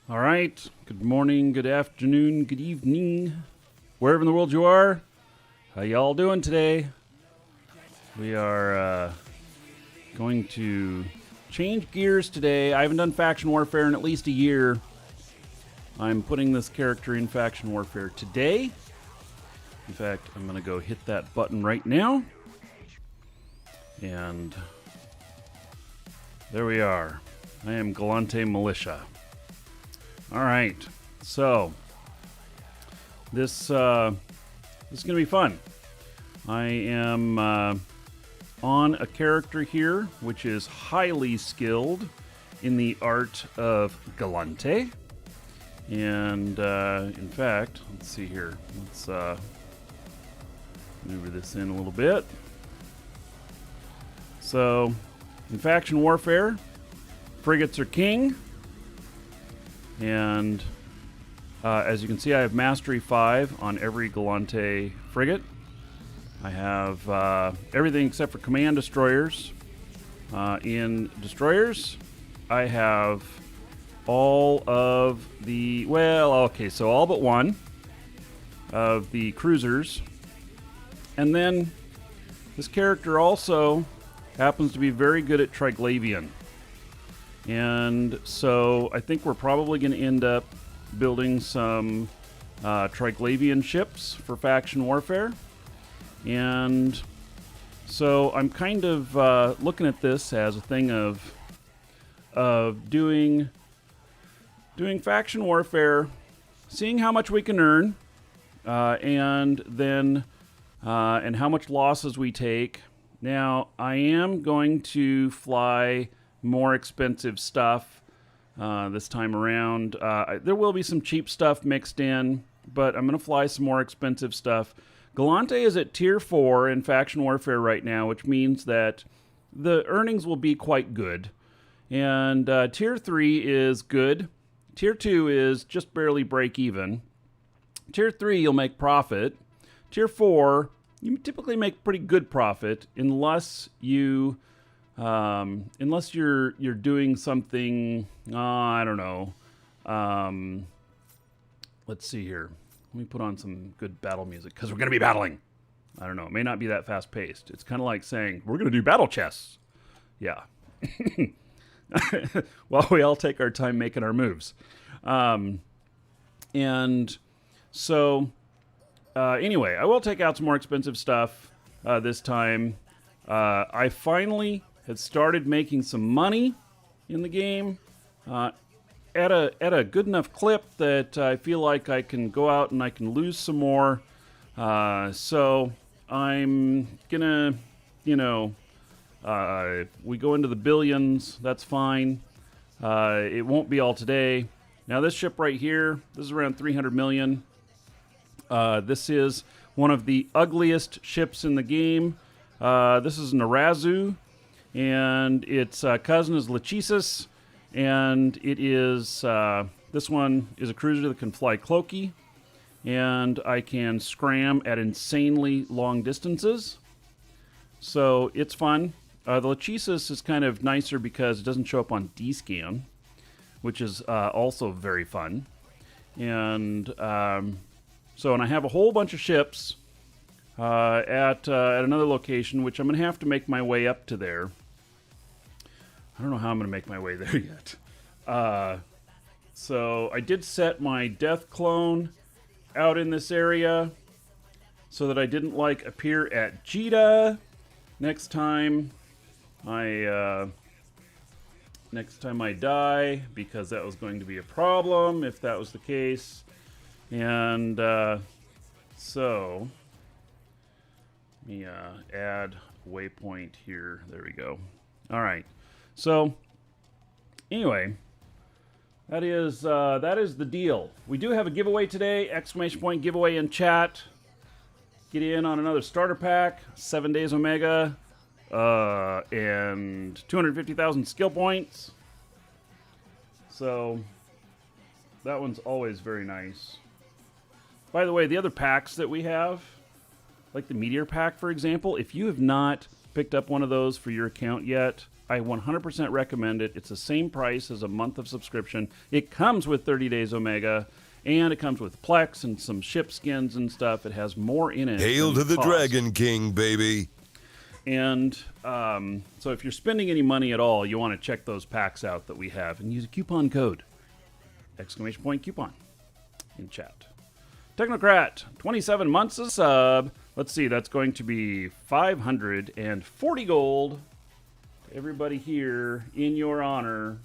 All right. Good morning, good afternoon, good evening, wherever in the world you are. How y'all doing today? We are going to change gears today. I haven't done Faction Warfare in at least a year. I'm putting this character in Faction Warfare today. In fact, I'm going to go hit that button right now. And there we are. I am Galante Militia. All right, so this is going to be fun. I am on a character here which is highly skilled in the art of Galante. And in fact, let's see here. Let's maneuver this in a little bit. So, in Faction Warfare, frigates are king. And as you can see, I have Mastery 5 on every Galante frigate. I have everything except for command destroyers. In destroyers, I have all of the, so all but one of the cruisers. And then this character also happens to be very good at Triglavian. And so I think we're probably going to end up building some Triglavian ships for Faction Warfare. And so I'm kind of looking at this as a thing of doing Faction Warfare, seeing how much we can earn, and then and how much losses we take. Now, I am going to fly more expensive stuff this time around. There will be some cheap stuff mixed in, but I'm going to fly some more expensive stuff. Galante is at Tier 4 in Faction Warfare right now, which means that the earnings will be quite good. And Tier 3 is good. Tier 2 is just barely break even. Tier 3, you'll make profit. Tier 4, you typically make pretty good profit unless you're doing something, I don't know. Let's see here. Let me put on some good battle music because we're going to be battling. I don't know. It may not be that fast paced. It's kind of like saying, we're going to do battle chess. Yeah. While we all take our time making our moves. And so, anyway, I will take out some more expensive stuff this time. I finally had started making some money in the game at a good enough clip that I feel like I can go out and I can lose some more. So I'm gonna, if we go into the billions, that's fine. It won't be all today. Now this ship right here, this is around 300 million. This is one of the ugliest ships in the game. This is an Arazu, and its cousin is Lachesis, and it is, this one is a cruiser that can fly cloaky, and I can scram at insanely long distances, so it's fun. The Lachesis is kind of nicer because it doesn't show up on D-scan, which is also very fun, and so, and I have a whole bunch of ships at another location, which I'm going to have to make my way up to there. I don't know how I'm going to make my way there yet. So I did set my death clone out in this area so that I didn't appear at Jita next time I die, because that was going to be a problem if that was the case. And so let me add waypoint here. There we go. All right. So anyway, that is the deal. We do have a giveaway today! Exclamation point giveaway in chat. Get in on another starter pack, 7 days Omega, and 250,000 skill points. So that one's always very nice. By the way, the other packs that we have, like the Meteor Pack, for example, if you have not picked up one of those for your account yet, I 100% recommend it. It's the same price as a month of subscription. It comes with 30 days Omega, and it comes with Plex and some ship skins and stuff. It has more in it. Hail to the cost. Dragon King, baby. And so if you're spending any money at all, you want to check those packs out that we have and use a coupon code, !coupon in chat. Technocrat, 27 months of sub. Let's see, that's going to be 540 gold. Everybody here in your honor.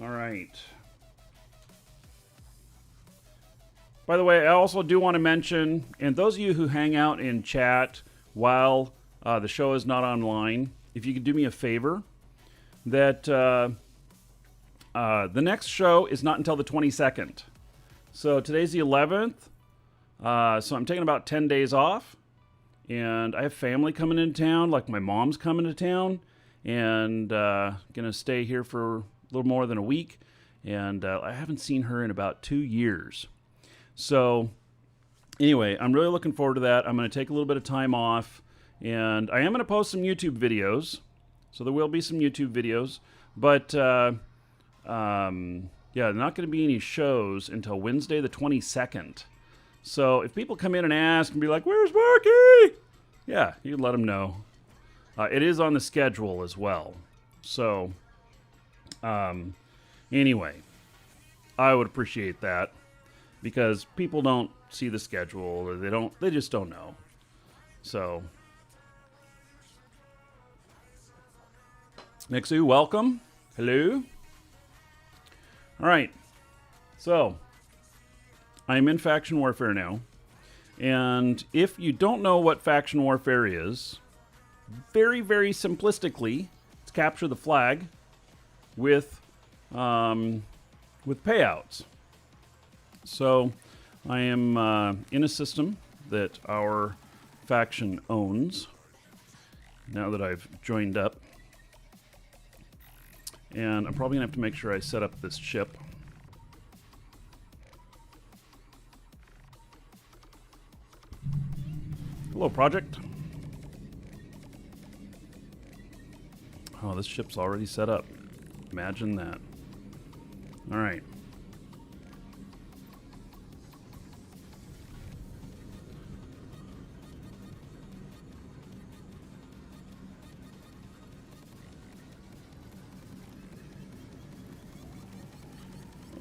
All right. By the way, I also do want to mention, and those of you who hang out in chat while the show is not online, if you could do me a favor, that the next show is not until the 22nd. So today's the 11th, so I'm taking about 10 days off, and I have family coming into town, like my mom's coming to town, and gonna stay here for a little more than a week, and I haven't seen her in about 2 years. So anyway, I'm really looking forward to that. I'm going to take a little bit of time off, and I am going to post some YouTube videos. So there will be some YouTube videos, but yeah, not going to be any shows until Wednesday the 22nd. So if people come in and ask and be like, "Where's Markee?" Yeah, you can let them know. It is on the schedule as well. So anyway, I would appreciate that, because people don't see the schedule, or they just don't know. So, Nixu, welcome. Hello. All right. So, I'm in Faction Warfare now. And if you don't know what Faction Warfare is, very, very simplistically, it's capture the flag with payouts. So I am in a system that our faction owns, now that I've joined up. And I'm probably going to have to make sure I set up this ship. Hello, project. Oh, this ship's already set up. Imagine that. All right.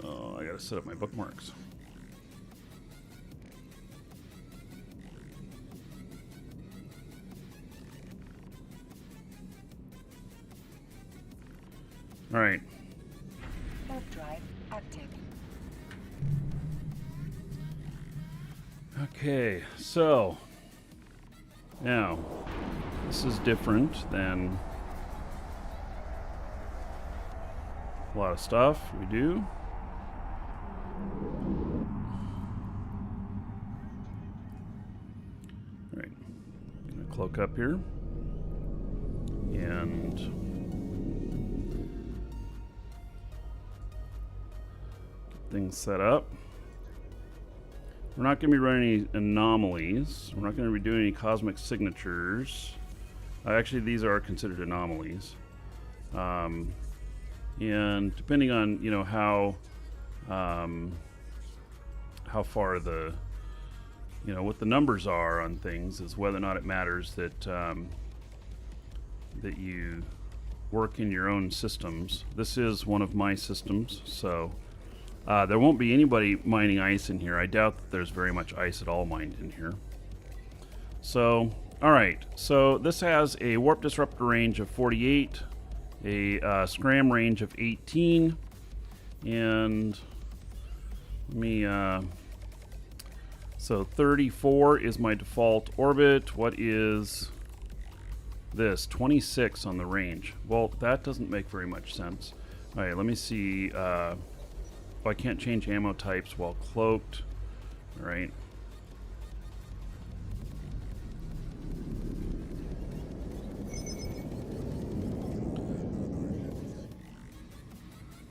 I gotta set up my bookmarks. All right. Warp drive active. Okay, so now this is different than a lot of stuff we do. All right, I'm gonna cloak up here and get things set up. We're not going to be running any anomalies. We're not going to be doing any cosmic signatures. Actually, these are considered anomalies. And depending on, you know, how far the, you know, what the numbers are on things is whether or not it matters that that you work in your own systems. This is one of my systems, so there won't be anybody mining ice in here. I doubt that there's very much ice at all mined in here. So, all right. So this has a warp disruptor range of 48, a scram range of 18, and let me. So 34 is my default orbit. What is this? 26 on the range. Well, that doesn't make very much sense. All right, let me see. Oh, I can't change ammo types while cloaked. All right.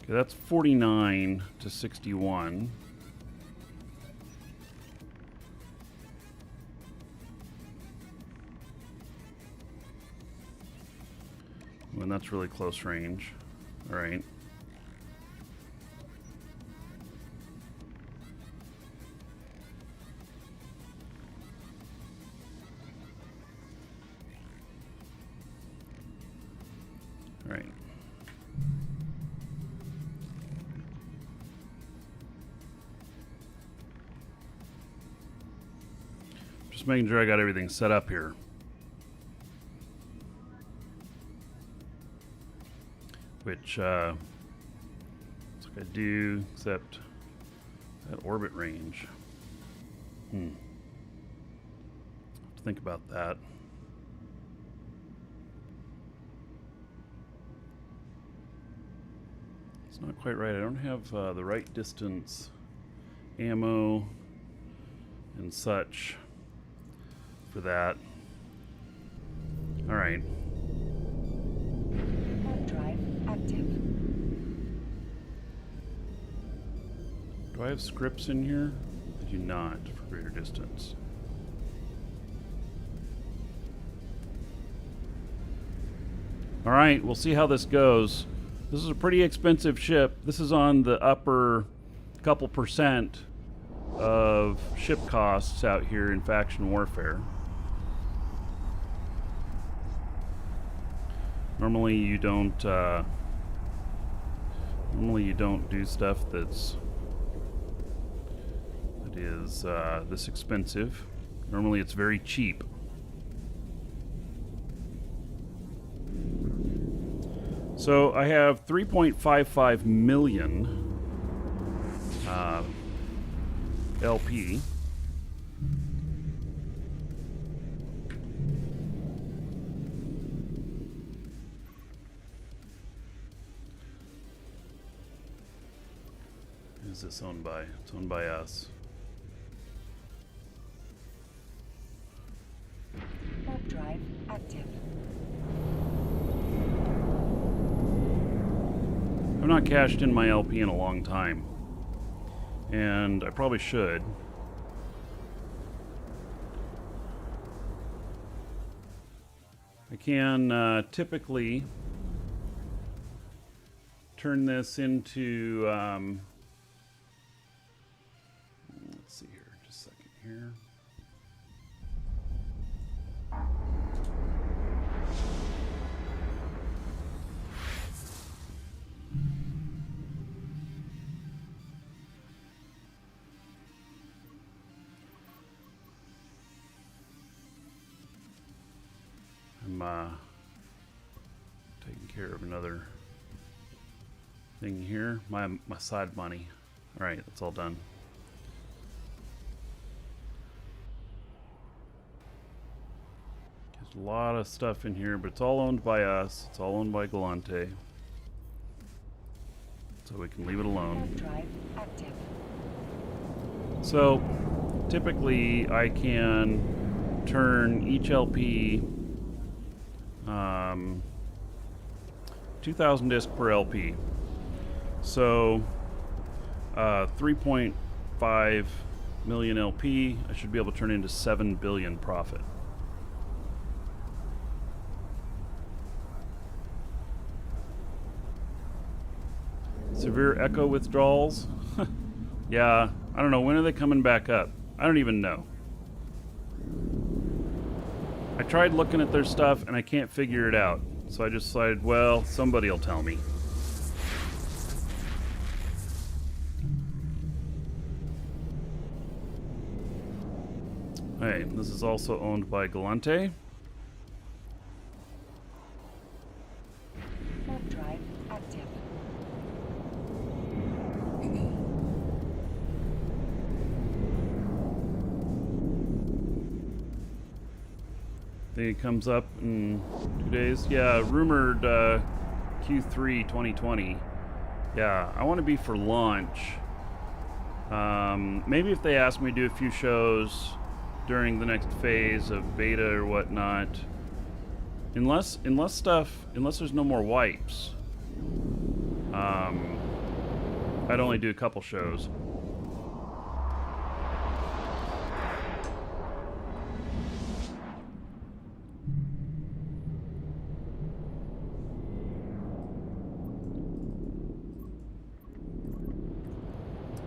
Okay, that's 49 to 61. and that's really close range. All right. All right. Just making sure I got everything set up here. Which, looks like I do, except that orbit range. Have to think about that. It's not quite right. I don't have the right distance ammo and such for that. All right. Warp drive active. Do I have scripts in here? I do not for greater distance. All right, we'll see how this goes. This is a pretty expensive ship. This is on the upper couple percent of ship costs out here in faction warfare. Normally you don't do stuff that is this expensive. Normally it's very cheap. So I have 3.55 million LP. Who's this owned by? It's owned by us. Warp drive active. I've not cashed in my LP in a long time, and I probably should. I can typically turn this into, let's see here, just a second here. I'm taking care of another thing here. My side money. All right, that's all done. There's a lot of stuff in here, but it's all owned by us. It's all owned by Galante. So we can leave it alone. Warp drive active. So typically I can turn each LP 2,000 disc per LP. So 3.5 million LP, I should be able to turn into 7 billion profit. Severe echo withdrawals? Yeah, I don't know. When are they coming back up? I don't even know. I tried looking at their stuff and I can't figure it out. So I just decided, well, somebody will tell me. Hey, this is also owned by Galante. Warp drive active. I think it comes up in 2 days. Yeah, rumored Q3 2020. Yeah, I want to be for launch. Maybe if they ask me to do a few shows during the next phase of beta or whatnot. Unless there's no more wipes. I'd only do a couple shows.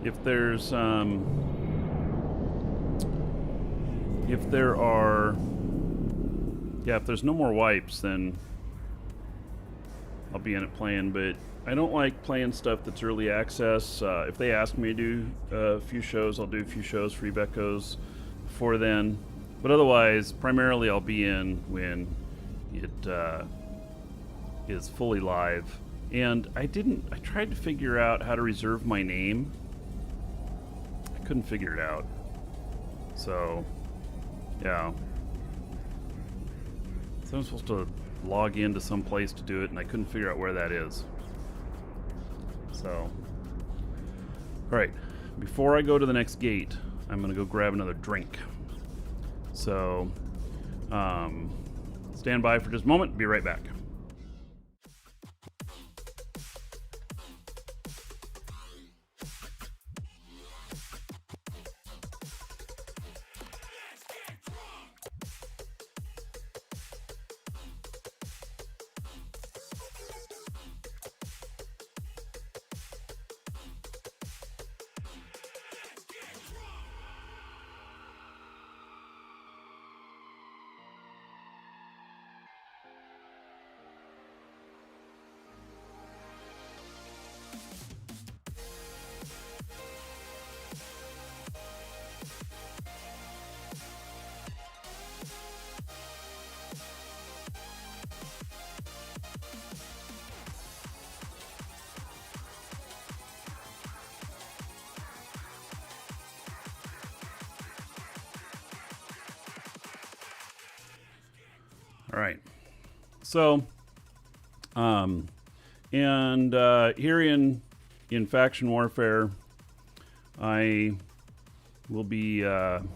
if there's if there are, yeah, if there's no more wipes, then I'll be in it playing. But I don't like playing stuff that's early access. If they ask me to do a few shows, I'll do a few shows for Ebecos before then. But otherwise, primarily I'll be in when it is fully live. And I tried to figure out how to reserve my name. I couldn't figure it out. So, yeah. So I'm supposed to log into some place to do it, and I couldn't figure out where that is. So, alright. Before I go to the next gate, I'm going to go grab another drink. So, stand by for just a moment. Be right back. All right. So, here in Faction Warfare, I will be Drive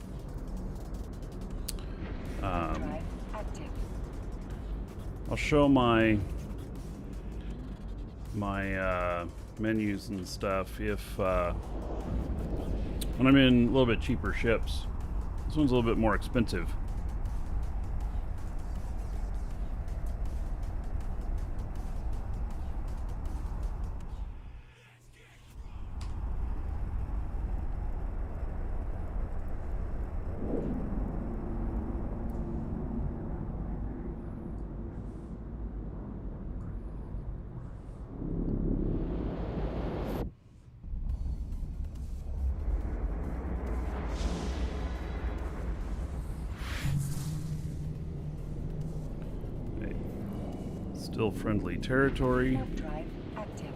active. I'll show my menus and stuff if when I'm in a little bit cheaper ships. This one's a little bit more expensive. Still friendly territory. Warp drive active.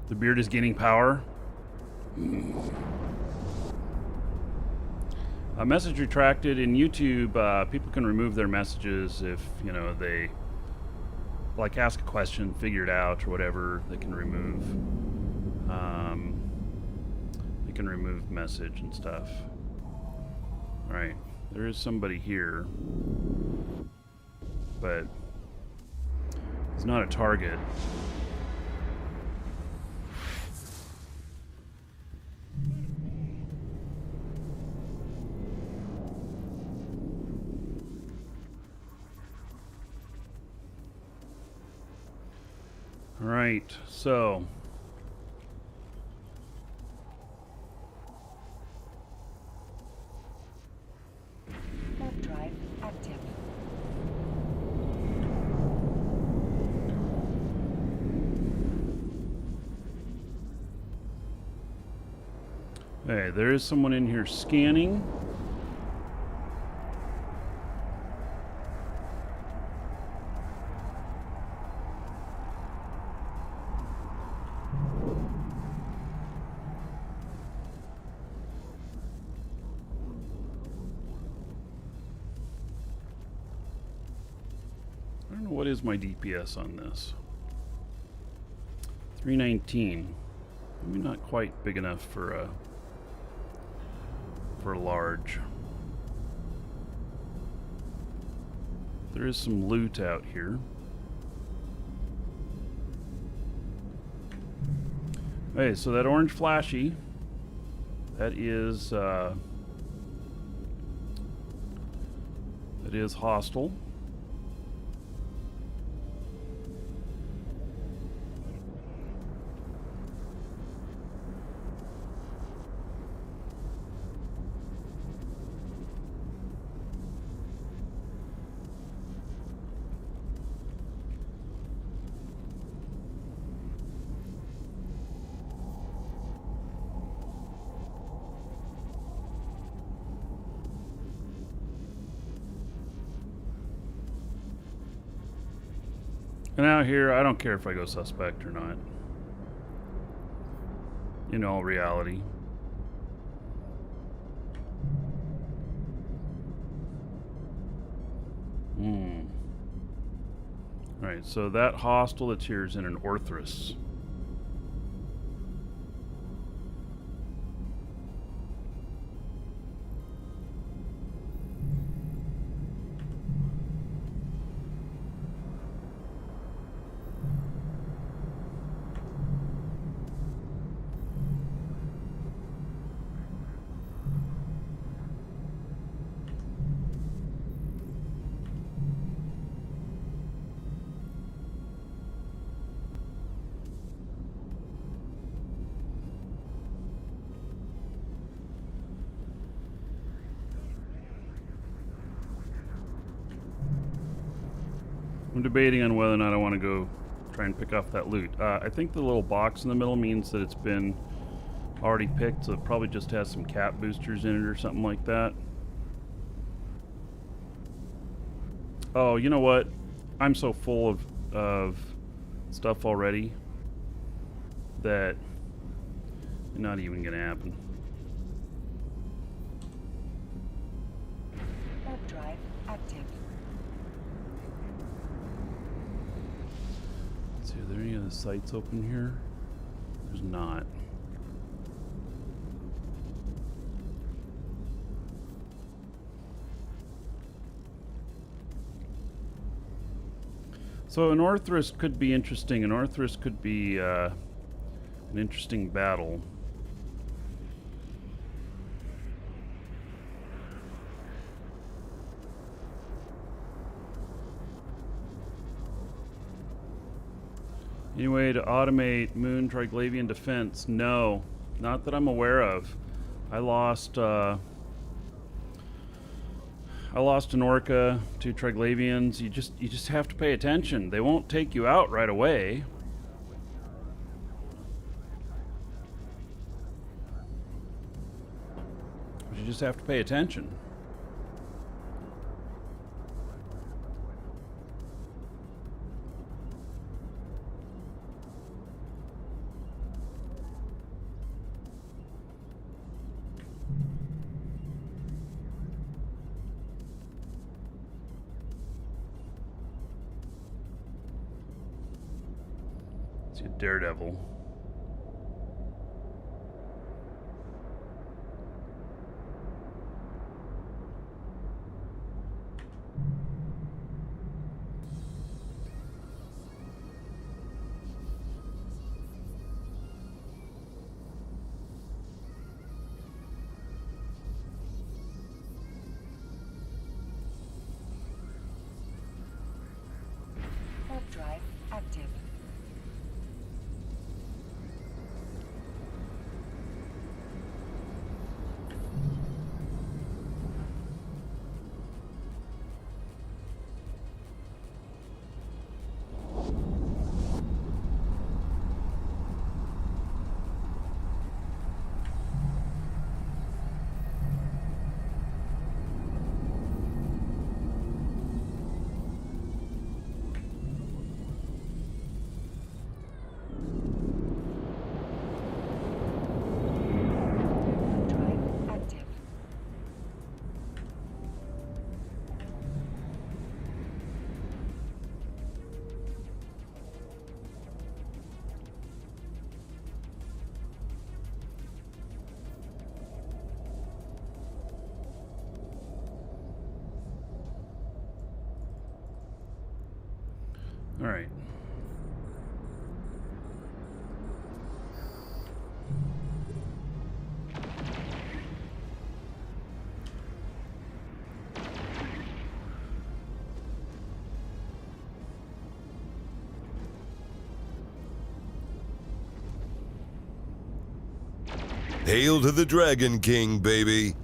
The beard is gaining power. A message retracted in YouTube. People can remove their messages if, you know, they like ask a question, figure it out, or whatever. They can remove. They can remove message and stuff. All right, there is somebody here, but he's not a target. All right, so Warp drive active. hey, there is someone in here scanning. I don't know what is my DPS on this. 319. Maybe not quite big enough for a large. There is some loot out here. Hey, so that orange flashy, that is hostile. And out here, I don't care if I go suspect or not. In all reality. Alright, so that hostile that's here is in an Orthrus. I'm debating on whether or not I want to go try and pick off that loot. I think the little box in the middle means that it's been already picked, so it probably just has some cap boosters in it or something like that. Oh, you know what? I'm so full of stuff already that it's not even going to happen. Warp drive active. Let's see, are there any other sites open here? There's not. So an Orthrus could be interesting. An Orthrus could be an interesting battle. Any way to automate Moon Triglavian defense? No, not that I'm aware of. I lost an Orca to Triglavians. You just have to pay attention. They won't take you out right away. But you just have to pay attention. See a Daredevil. Warp drive active. Warp drive active. All right. Hail to the Dragon King, baby.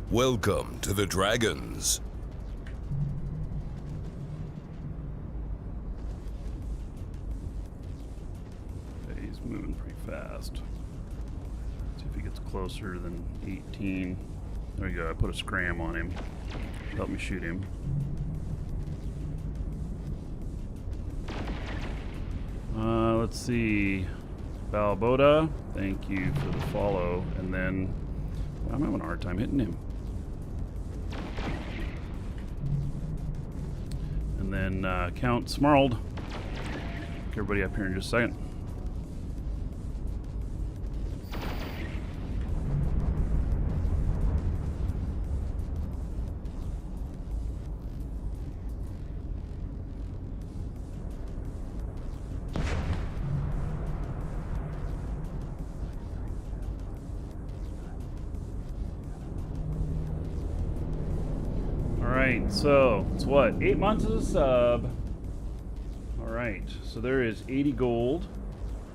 Welcome to the Dragons. Okay, he's moving pretty fast. if he gets closer than 18. There you go. I put a scram on him. Help me shoot him. Let's see. Balboa, thank you for the follow. And then I'm having a hard time hitting him. And then Count Smarled. Get everybody up here in just a second. Alright, so it's what? 8 months as a sub. Alright, so there is 80 gold.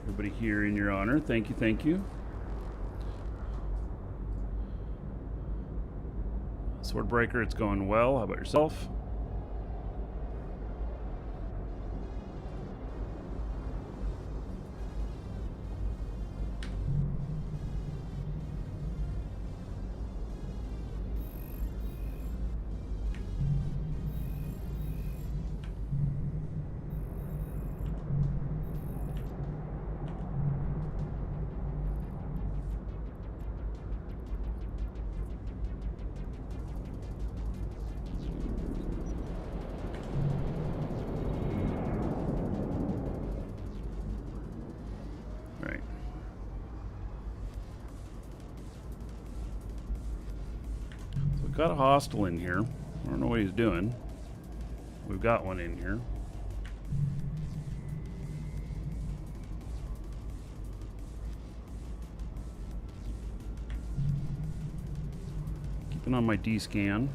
Everybody here in your honor. Thank you, thank you. Swordbreaker, it's going well. How about yourself? Got a hostile in here. I don't know what he's doing. We've got one in here. Keeping on my D-scan.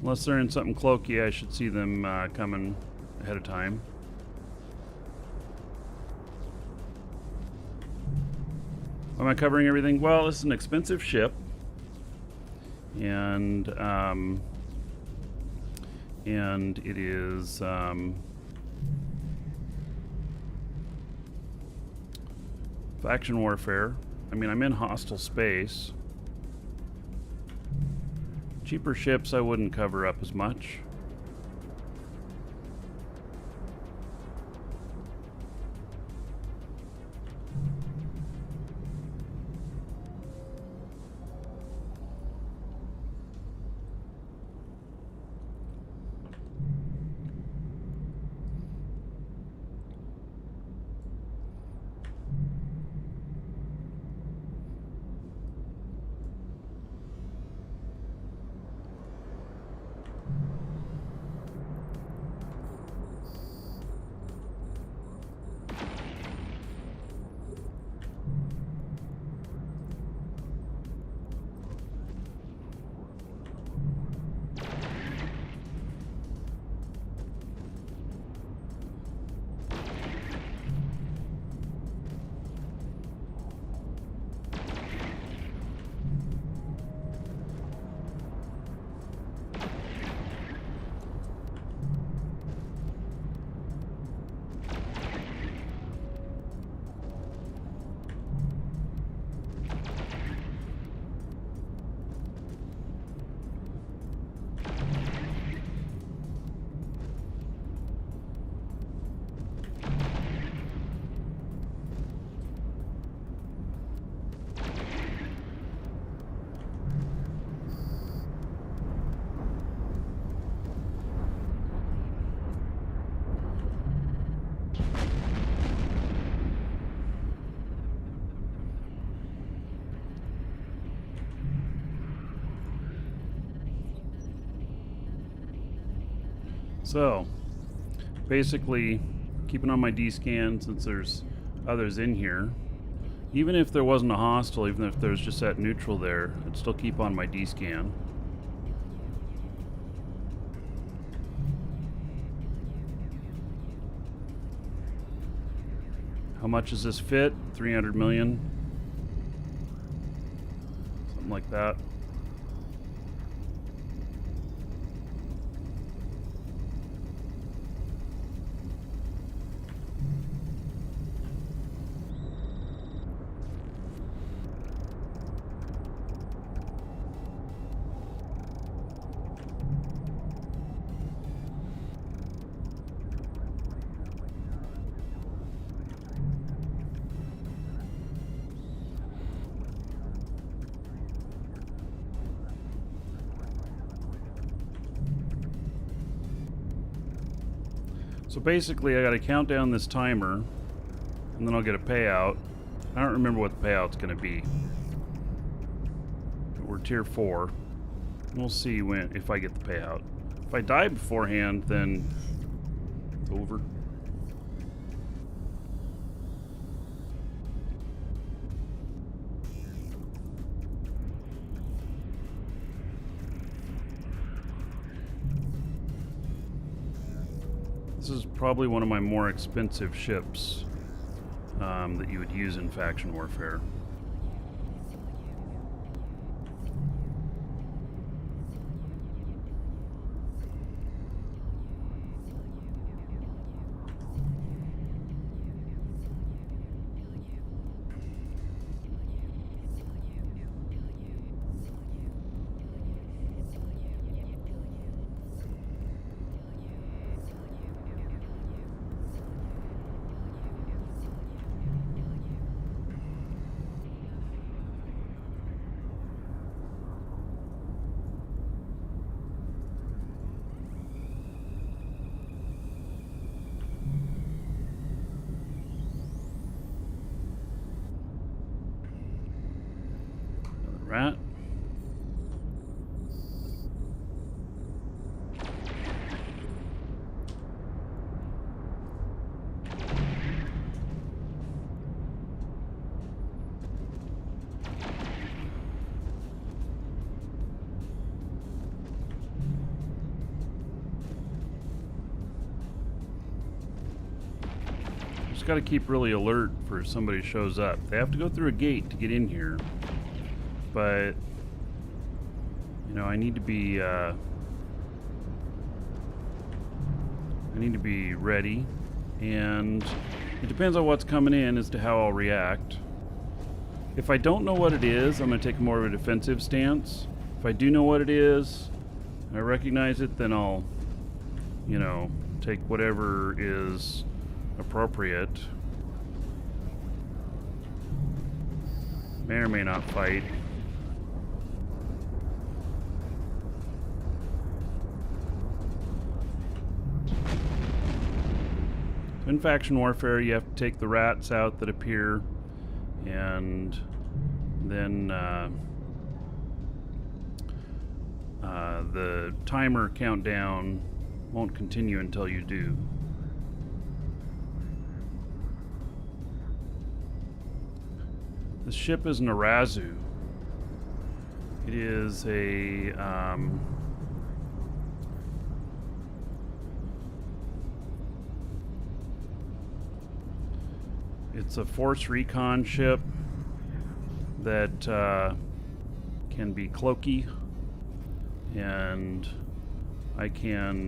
Unless they're in something cloaky, I should see them coming ahead of time. Am I covering everything? Well, this is an expensive ship, and it is faction warfare. I mean, I'm in hostile space. Cheaper ships I wouldn't cover up as much. So, basically, keeping on my D-scan since there's others in here. Even if there wasn't a hostile, even if there's just that neutral there, I'd still keep on my D-scan. How much does this fit? 300 million. Something like that. So basically, I got to count down this timer, and then I'll get a payout. I don't remember what the payout's going to be. But we're tier 4. We'll see if I get the payout. If I die beforehand, then it's over. This is probably one of my more expensive ships that you would use in faction warfare. Rat. Just got to keep really alert for if somebody shows up. They have to go through a gate to get in here. But, you know, I need to be ready, and it depends on what's coming in as to how I'll react. If I don't know what it is, I'm going to take more of a defensive stance. If I do know what it is, I recognize it, then I'll, you know, take whatever is appropriate. May or may not fight. In faction warfare, you have to take the rats out that appear, and then the timer countdown won't continue until you do. This ship is an Arazu. It is a it's a force recon ship that can be cloaky, and I can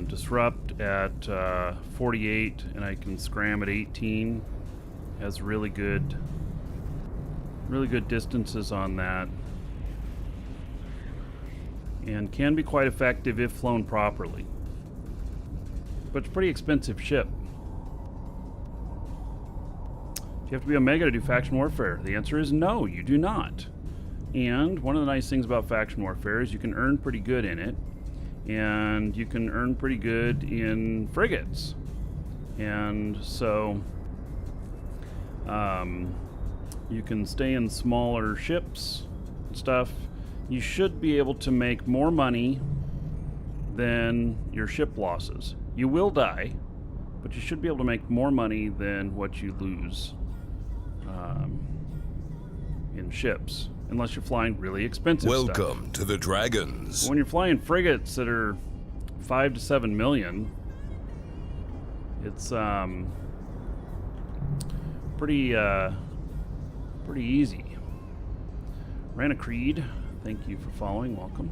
disrupt at 48, and I can scram at 18. Has really good distances on that, and can be quite effective if flown properly. But it's a pretty expensive ship. Do you have to be Omega to do faction warfare? The answer is no, you do not. And one of the nice things about faction warfare is you can earn pretty good in it, and you can earn pretty good in frigates. And so you can stay in smaller ships and stuff. You should be able to make more money than your ship losses. You will die, but you should be able to make more money than what you lose in ships, unless you're flying really expensive stuff. Welcome to the Dragons. When you're flying frigates that are 5 to 7 million, It's pretty easy. Rana Creed, thank you for following. Welcome.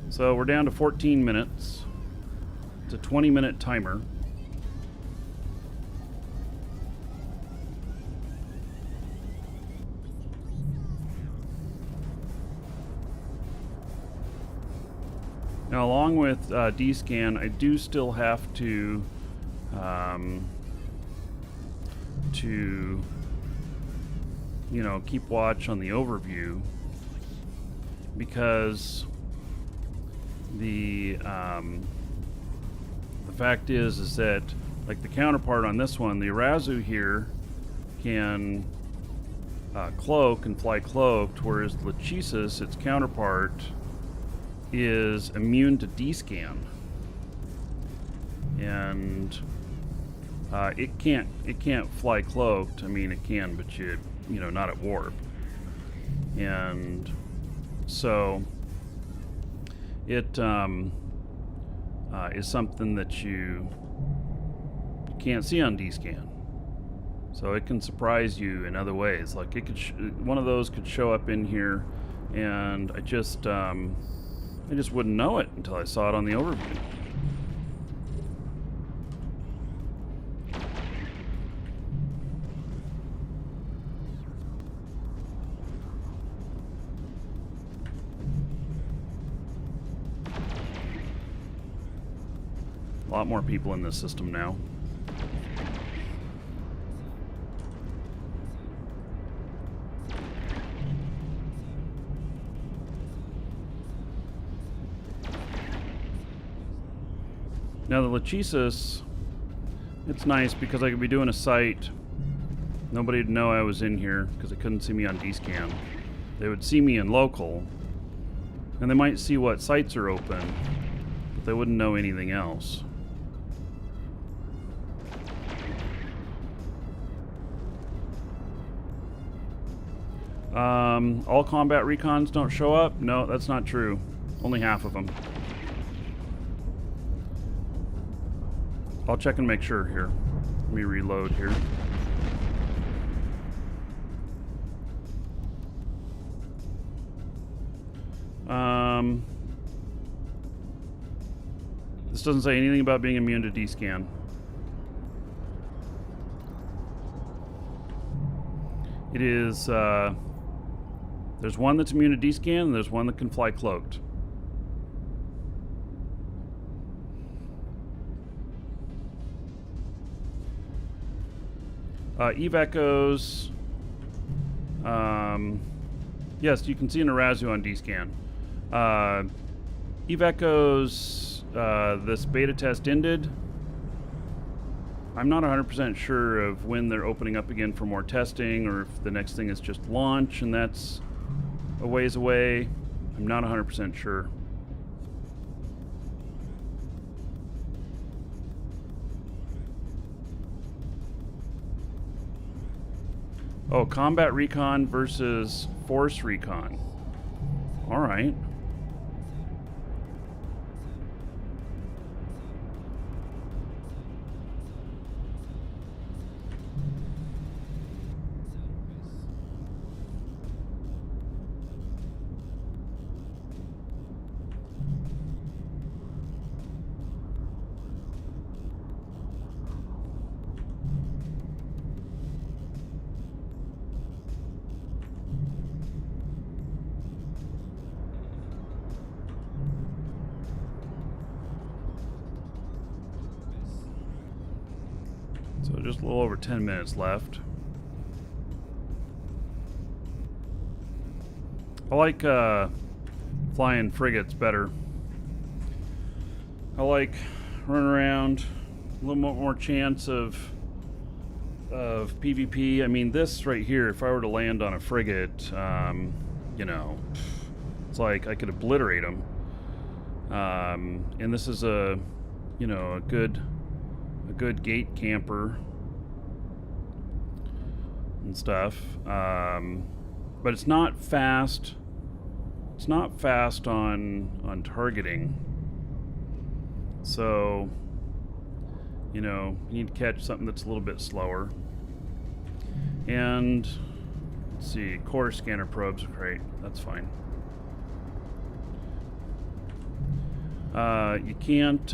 So we're down to 14 minutes. It's a 20-minute timer. Now, along with D-scan, I do still have to keep watch on the overview, because the fact is that, like, the counterpart on this one, the Arazu here can cloak and fly cloaked, whereas the Lachesis, its counterpart, is immune to D-scan, and it can't fly cloaked. I mean, it can, but not at warp. And so it is something that you can't see on D-scan. So it can surprise you in other ways. Like, it could one of those could show up in here, and I just wouldn't know it until I saw it on the overview. A lot more people in this system now. Now the Lachesis, it's nice because I could be doing a site. Nobody would know I was in here because they couldn't see me on D-scan. They would see me in local, and they might see what sites are open, but they wouldn't know anything else. All combat recons don't show up? No, that's not true. Only half of them. I'll check and make sure here. Let me reload here. This doesn't say anything about being immune to D-scan. It is, there's one that's immune to D-scan, and there's one that can fly cloaked. Eve Echoes. Yes, you can see an Arazu on D-scan. Eve Echoes, this beta test ended. I'm not 100% sure of when they're opening up again for more testing, or if the next thing is just launch and that's a ways away. I'm not 100% sure. Oh, combat recon versus force recon. All right. So just a little over 10 minutes left. I like flying frigates better. I like running around, a little more chance of PvP. I mean, this right here, if I were to land on a frigate, it's like I could obliterate them. And this is a good gate camper and stuff, but it's not fast It's not fast on targeting. So, you know, you need to catch something that's a little bit slower. And let's see, core scanner probes, great, that's fine. You can't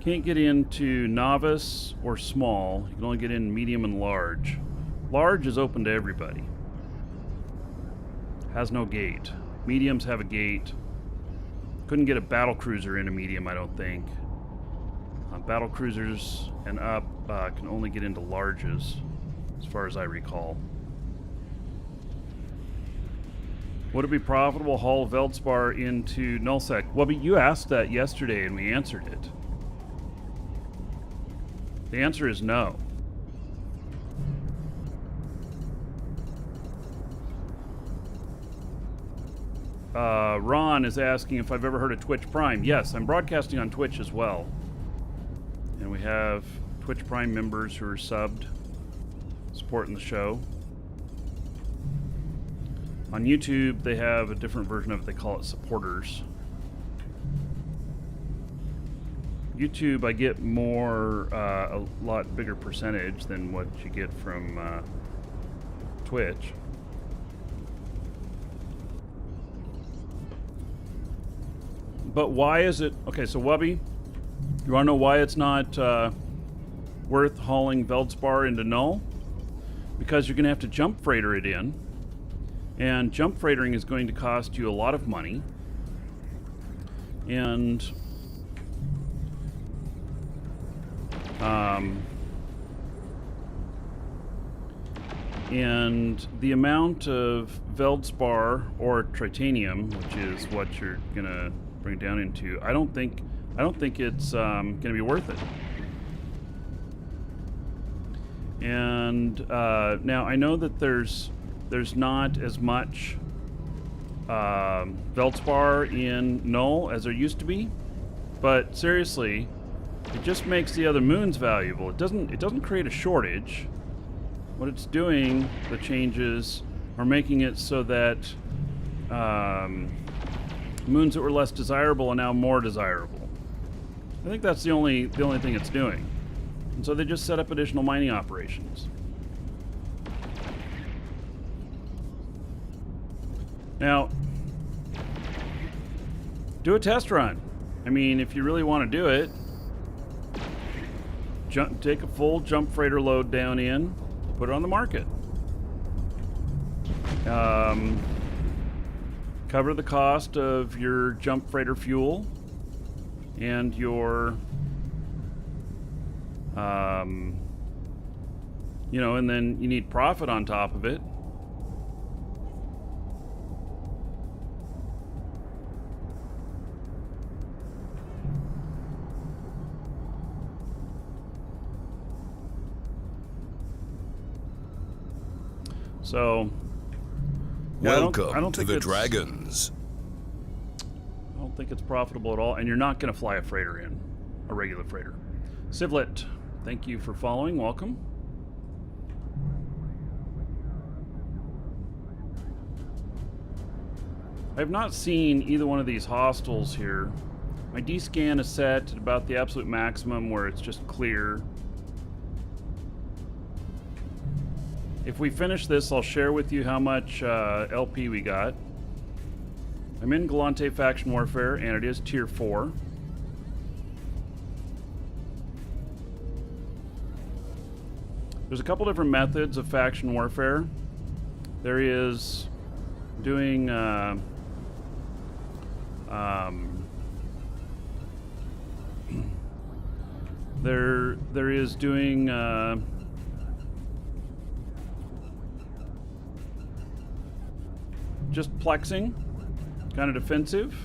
can't get into novice or small. You can only get in medium and large. Large is open to everybody. Has no gate. Mediums have a gate. Couldn't get a battle cruiser in a medium, I don't think. Battle cruisers and up can only get into larges, as far as I recall. Would it be profitable to haul Veldspar into nullsec? Well, but you asked that yesterday and we answered it. The answer is no. Ron is asking if I've ever heard of Twitch Prime. Yes, I'm broadcasting on Twitch as well. And we have Twitch Prime members who are subbed, supporting the show. On YouTube, they have a different version of it. They call it supporters. YouTube, I get more, a lot bigger percentage than what you get from Twitch. But why is it... Okay, so Wubby, you want to know why it's not worth hauling Veldspar into null? Because you're going to have to jump freighter it in. And jump freightering is going to cost you a lot of money. And... and the amount of Veldspar or Tritanium, which is what you're gonna bring it down into, I don't think it's gonna be worth it. And now I know that there's not as much Veldspar in null as there used to be, but seriously, it just makes the other moons valuable. It doesn't create a shortage. What it's doing, the changes, are making it so that moons that were less desirable are now more desirable. I think that's the only thing it's doing. And so they just set up additional mining operations. Now, do a test run. I mean, if you really want to do it, take a full jump freighter load down in, put it on the market. Cover the cost of your jump freighter fuel and your, you know, and then you need profit on top of it. So, yeah, welcome to the Dragons. I don't think it's profitable at all, and you're not going to fly a freighter in, a regular freighter. Civlet, thank you for following. Welcome. I have not seen either one of these hostiles here. My D-scan is set at about the absolute maximum where it's just clear. If we finish this, I'll share with you how much LP we got. I'm in Galante Faction Warfare, and it is Tier 4. There's a couple different methods of Faction Warfare. There is doing... there is doing... just plexing, kind of defensive,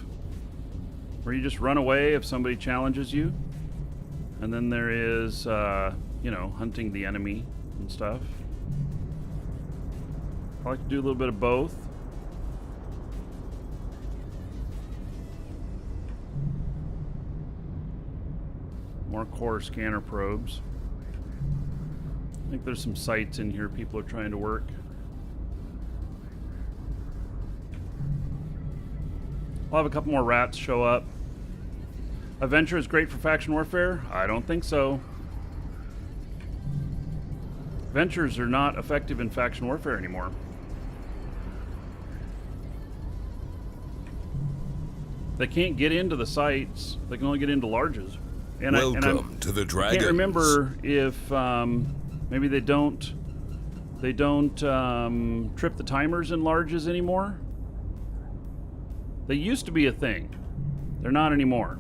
where you just run away if somebody challenges you. And then there is, you know, hunting the enemy and stuff. I like to do a little bit of both. More core scanner probes. I think there's some sites in here people are trying to work. I'll have a couple more rats show up. Adventure is great for faction warfare? I don't think so. Ventures are not effective in faction warfare anymore. They can't get into the sites. They can only get into larges. And Welcome to the Dragons. I can't remember if maybe they don't trip the timers in larges anymore. They used to be a thing. They're not anymore.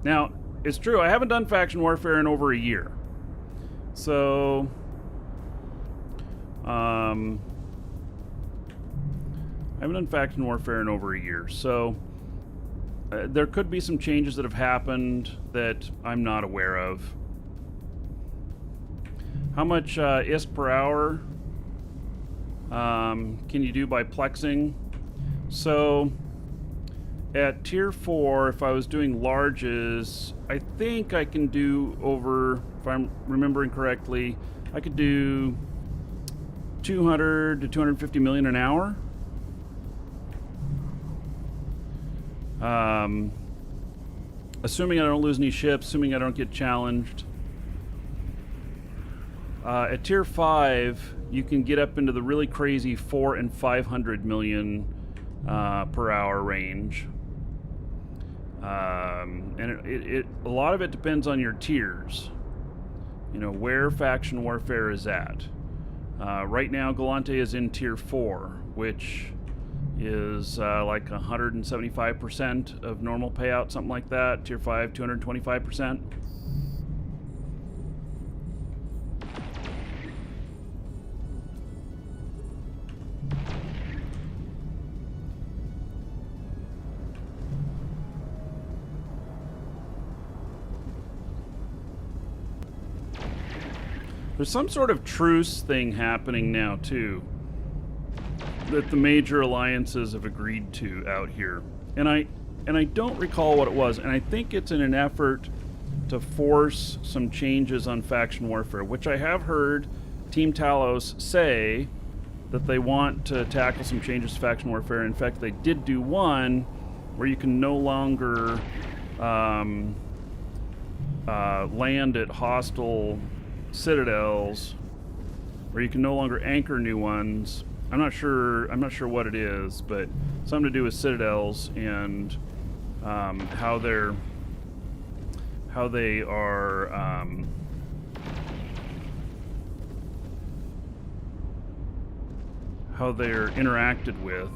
Now, it's true, I haven't done faction warfare in over a year. So, I haven't done faction warfare in over a year. So, there could be some changes that have happened that I'm not aware of. How much ISK per hour can you do by plexing? So, at tier 4, if I was doing larges, I think I can do over, if I'm remembering correctly, I could do 200 to 250 million an hour. Assuming I don't lose any ships, assuming I don't get challenged. At tier 5, you can get up into the really crazy 400 and 500 million per hour range. And a lot of it depends on your tiers. You know, where faction warfare is at. Right now, Galante is in tier 4, which is like 175% of normal payout, something like that. Tier 5, 225%. There's some sort of truce thing happening now, too, that the major alliances have agreed to out here. And I don't recall what it was, and I think it's in an effort to force some changes on faction warfare, which I have heard Team Talos say that they want to tackle some changes to faction warfare. In fact, they did do one where you can no longer land at hostile citadels, where you can no longer anchor new ones. I'm not sure what it is, but something to do with citadels and how they're interacted with.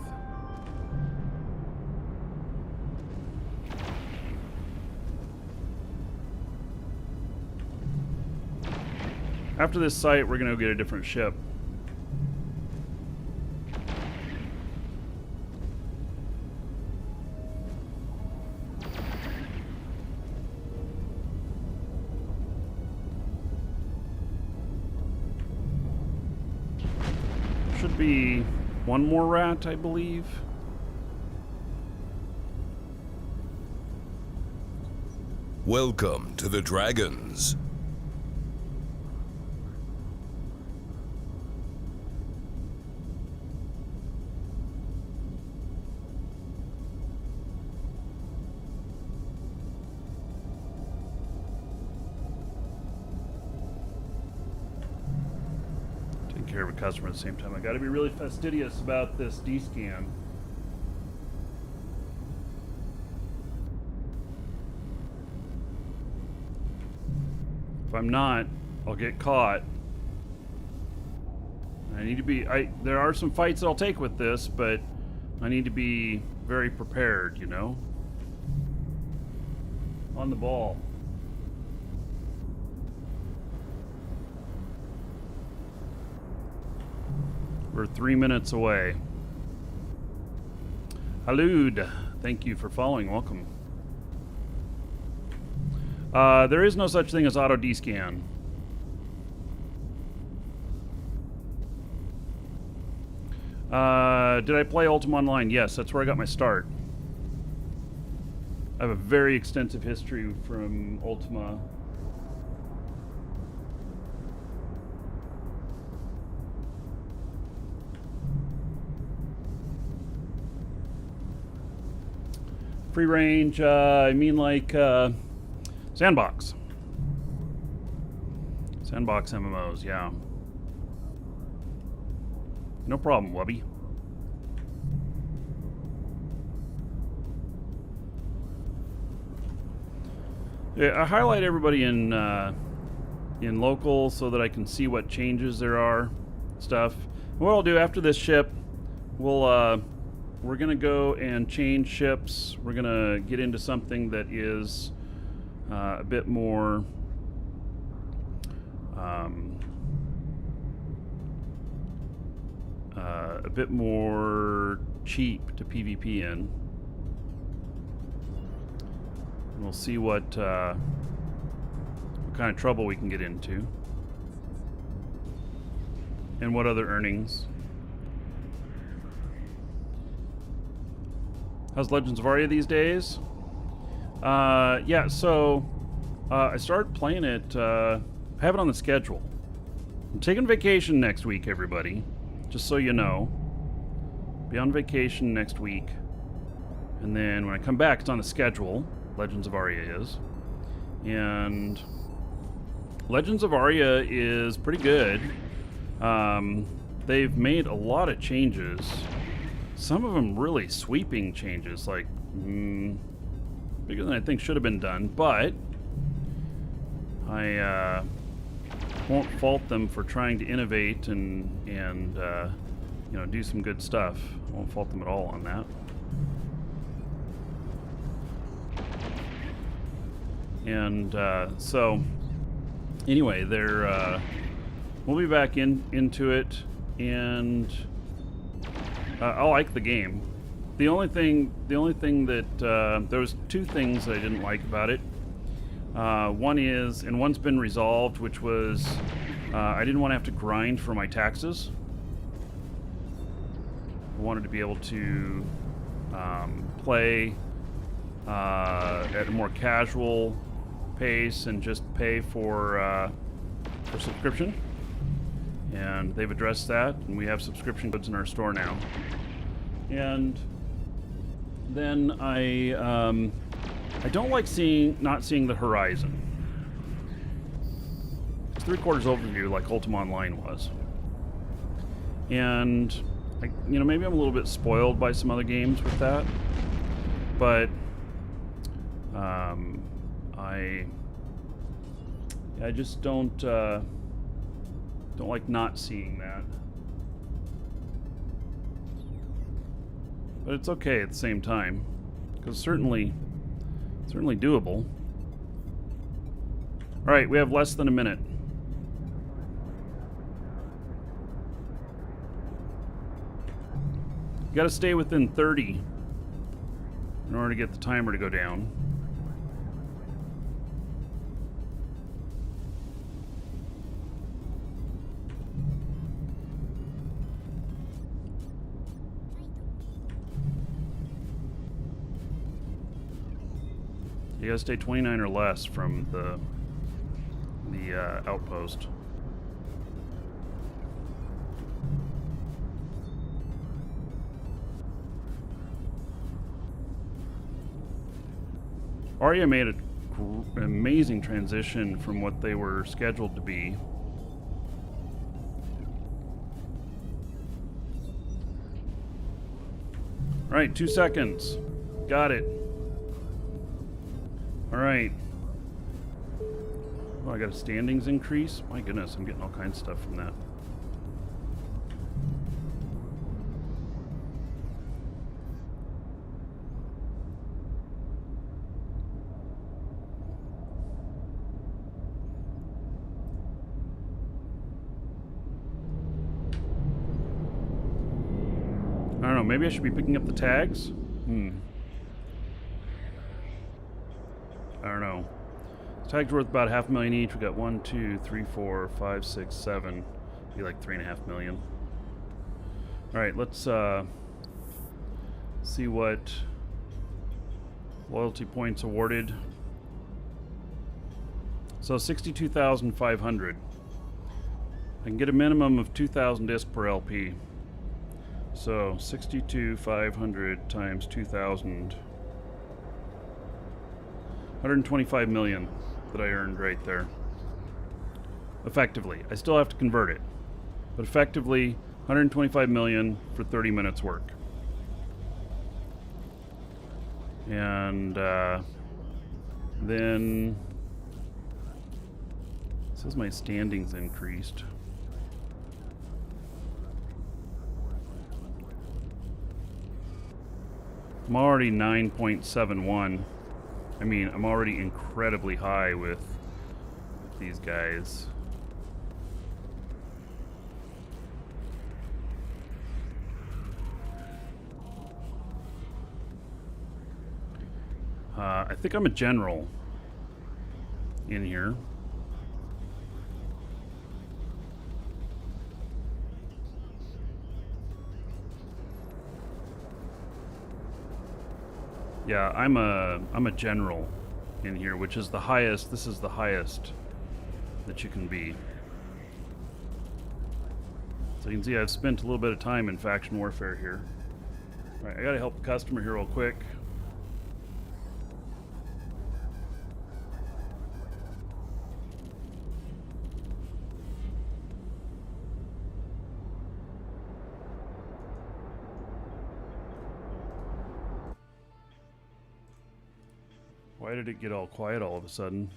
After this site, we're gonna go get a different ship. Should be one more rat, I believe. Welcome to the Dragons. Care of a customer at the same time. I got to be really fastidious about this D-scan. If I'm not, I'll get caught. I need to be. There are some fights that I'll take with this, but I need to be very prepared. You know, on the ball. We're 3 minutes away. Halud, thank you for following. Welcome. There is no such thing as auto D-scan. Did I play Ultima Online? Yes, that's where I got my start. I have a very extensive history from Ultima. Free range, I mean like sandbox. Sandbox MMOs, yeah. No problem, Wubby. Yeah, I highlight everybody in local so that I can see what changes there are, stuff. And what I'll do after this ship, we're gonna go and change ships. We're gonna get into something that is a bit more cheap to PvP in. And we'll see what kind of trouble we can get into, and what other earnings. How's Legends of Aria these days? Yeah, so I started playing it. I have it on the schedule. I'm taking vacation next week, everybody. Just so you know. Be on vacation next week. And then when I come back, it's on the schedule. Legends of Aria is. And Legends of Aria is pretty good. They've made a lot of changes. Some of them really sweeping changes, like bigger than I think should have been done, but I won't fault them for trying to innovate and you know, do some good stuff. I won't fault them at all on that. And so anyway, we'll be back into it, and I like the game. The only thing that there was two things that I didn't like about it. One is, and one's been resolved, which was I didn't want to have to grind for my taxes. I wanted to be able to play at a more casual pace and just pay for subscription. And they've addressed that, and we have subscription codes in our store now. And then I don't like not seeing the horizon. It's 3/4 overview like Ultima Online was. And you know, maybe I'm a little bit spoiled by some other games with that, but I just don't like not seeing that. But it's okay at the same time, because certainly doable. All right, we have less than a minute. You got to stay within 30 in order to get the timer to go down. You gotta stay 29 or less from the outpost. Aria made an amazing transition from what they were scheduled to be. All right, 2 seconds. Got it. All right. Oh, I got a standings increase. My goodness, I'm getting all kinds of stuff from that. I don't know, maybe I should be picking up the tags? I don't know. Tags worth about $500,000 each. We got 1, 2, 3, 4, 5, 6, 7. Be like $3.5 million. All right, let's see what Loyalty points awarded. So 62,500. I can get a minimum of 2,000 disc per LP. So 62,500 times 2,000. 125 million that I earned right there. Effectively. I still have to convert it. But effectively, 125 million for 30 minutes work. And then it says my standings increased. I'm already 9.71. I mean, I'm already incredibly high with these guys. I think I'm a general in here. Yeah, I'm a general in here, which is the highest. This is the highest that you can be. So you can see I've spent a little bit of time in faction warfare here. All right, I gotta help the customer here real quick. Why did it get all quiet all of a sudden?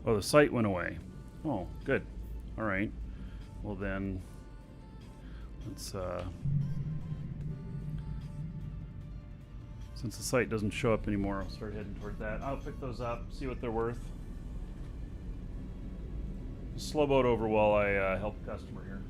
Oh, the site went away. Oh, good. All right. Well then, let's since the site doesn't show up anymore, I'll start heading toward that. I'll pick those up, see what they're worth. Slow boat over while I help the customer here.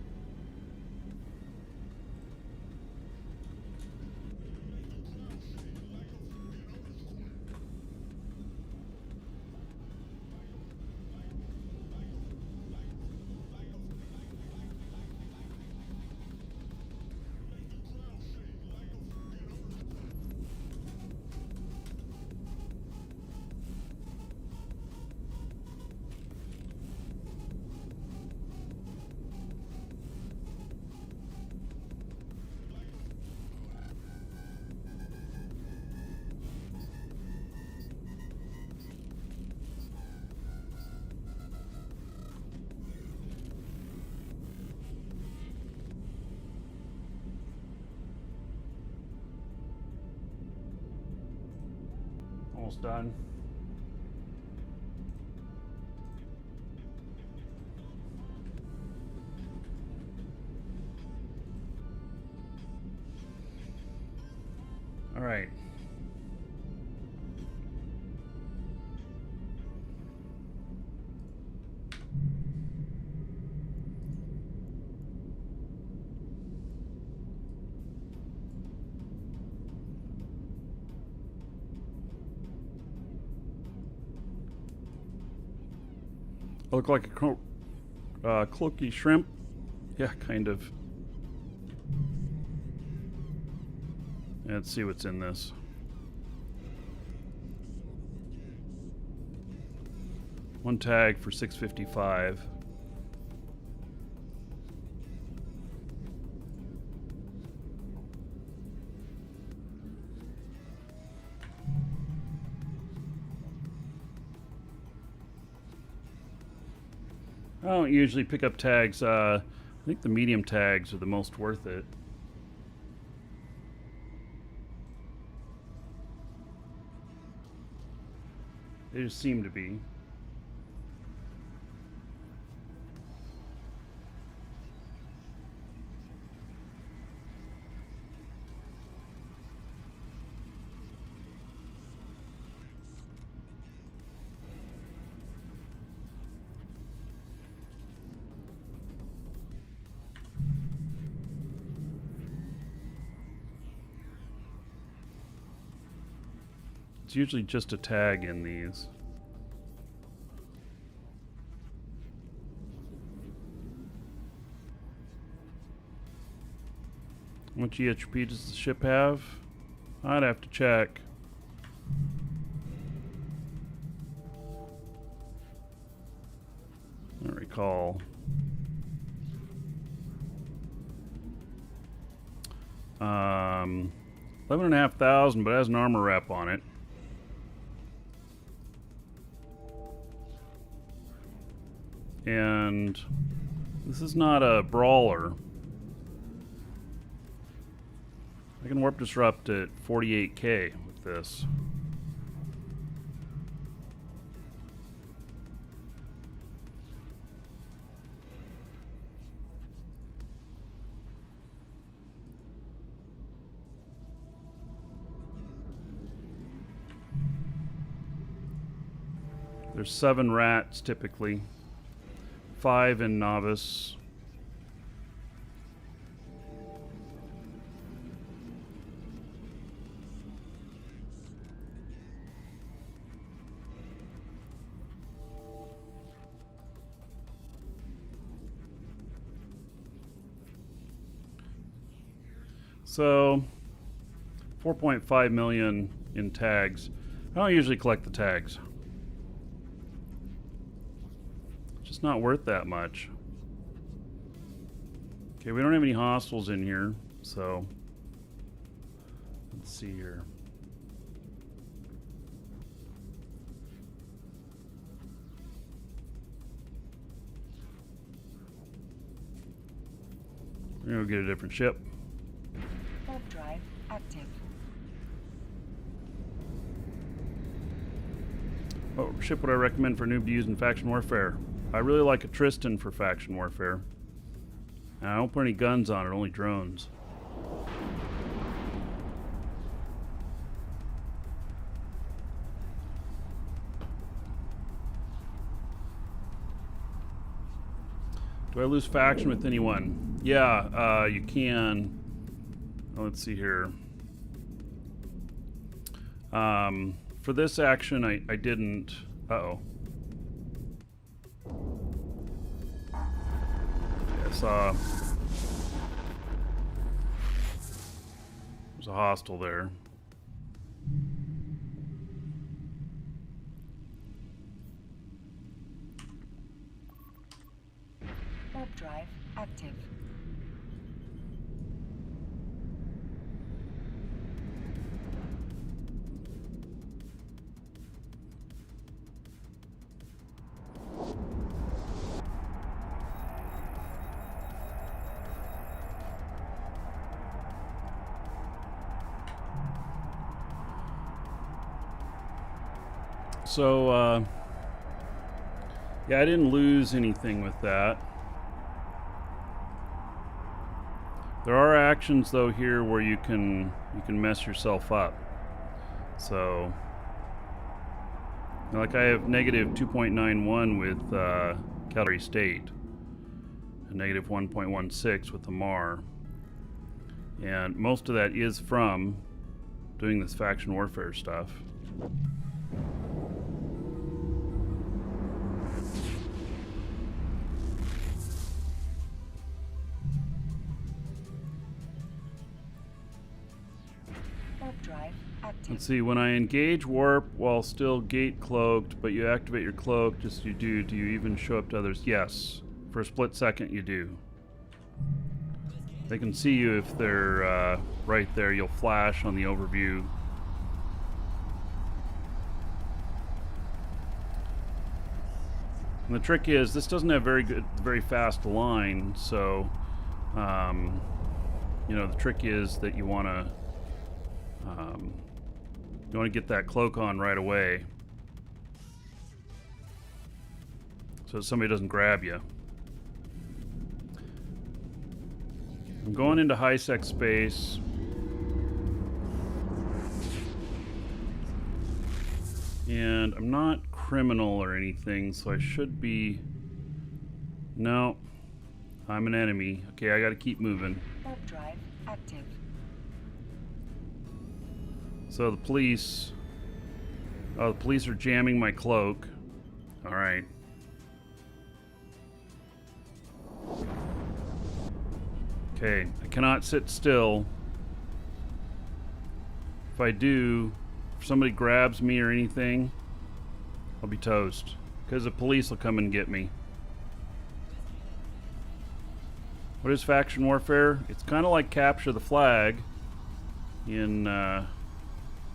Almost done. All right. I look like a cloaky shrimp. Yeah, kind of. Let's see what's in this. One tag for 655. I don't usually pick up tags. I think the medium tags are the most worth it. They just seem to be. It's usually just a tag in these. How much EHP does the ship have? I'd have to check. call. 11,500, but it has an armor wrap on it. And this is not a brawler. I can warp disrupt at 48k with this. There's 7 rats typically, 5 in novice. So 4.5 million in tags. I don't usually collect the tags. Just not worth that much. Okay, we don't have any hostiles in here, so let's see here. We're gonna go get a different ship. Warp drive active. What ship would I recommend for noob to use in faction warfare? I really like a Tristan for faction warfare. And I don't put any guns on it, only drones. Do I lose faction with anyone? Yeah, you can. Let's see here. For this action, I didn't. Uh-oh. There's a hostile there. Warp drive active. So, yeah, I didn't lose anything with that. There are actions though here where you can mess yourself up. So, like I have negative 2.91 with Calgary State, and negative 1.16 with the Mar, and most of that is from doing this faction warfare stuff. Drive active. Let's see, when I engage warp while still gate cloaked, but you activate your cloak, just you do you even show up to others? Yes. For a split second you do. They can see you if they're right there. You'll flash on the overview. And the trick is, this doesn't have very fast line, so you know, the trick is that you want to get that cloak on right away, so somebody doesn't grab you. I'm going into high sec space. And I'm not criminal or anything, so I should be... No, I'm an enemy. Okay, I gotta keep moving. Warp drive active. So the police... Oh, the police are jamming my cloak. Alright. Okay, I cannot sit still. If I do, if somebody grabs me or anything, I'll be toast. Because the police will come and get me. What is faction warfare? It's kind of like capture the flag in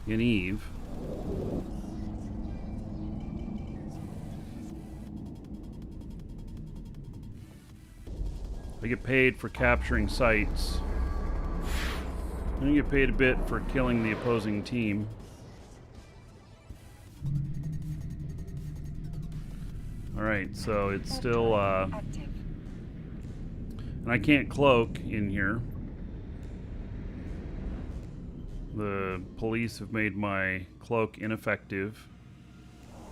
Eve. I get paid for capturing sites. And you get paid a bit for killing the opposing team. Alright, so it's still, Active. and I can't cloak in here. The police have made my cloak ineffective.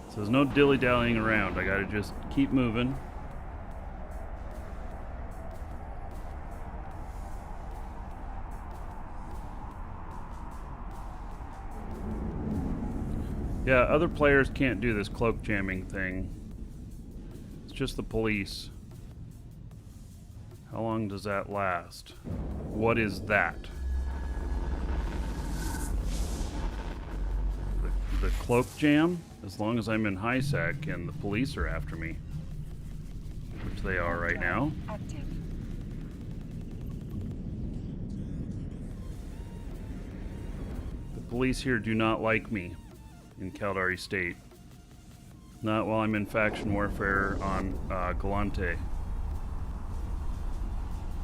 So there's no dilly-dallying around. I gotta just keep moving. Yeah, other players can't do this cloak jamming thing. It's just the police. How long does that last? What is that? The cloak jam? As long as I'm in high sec and the police are after me. Which they are right now. Active. The police here do not like me in Caldari State. Not while I'm in faction warfare on Galante.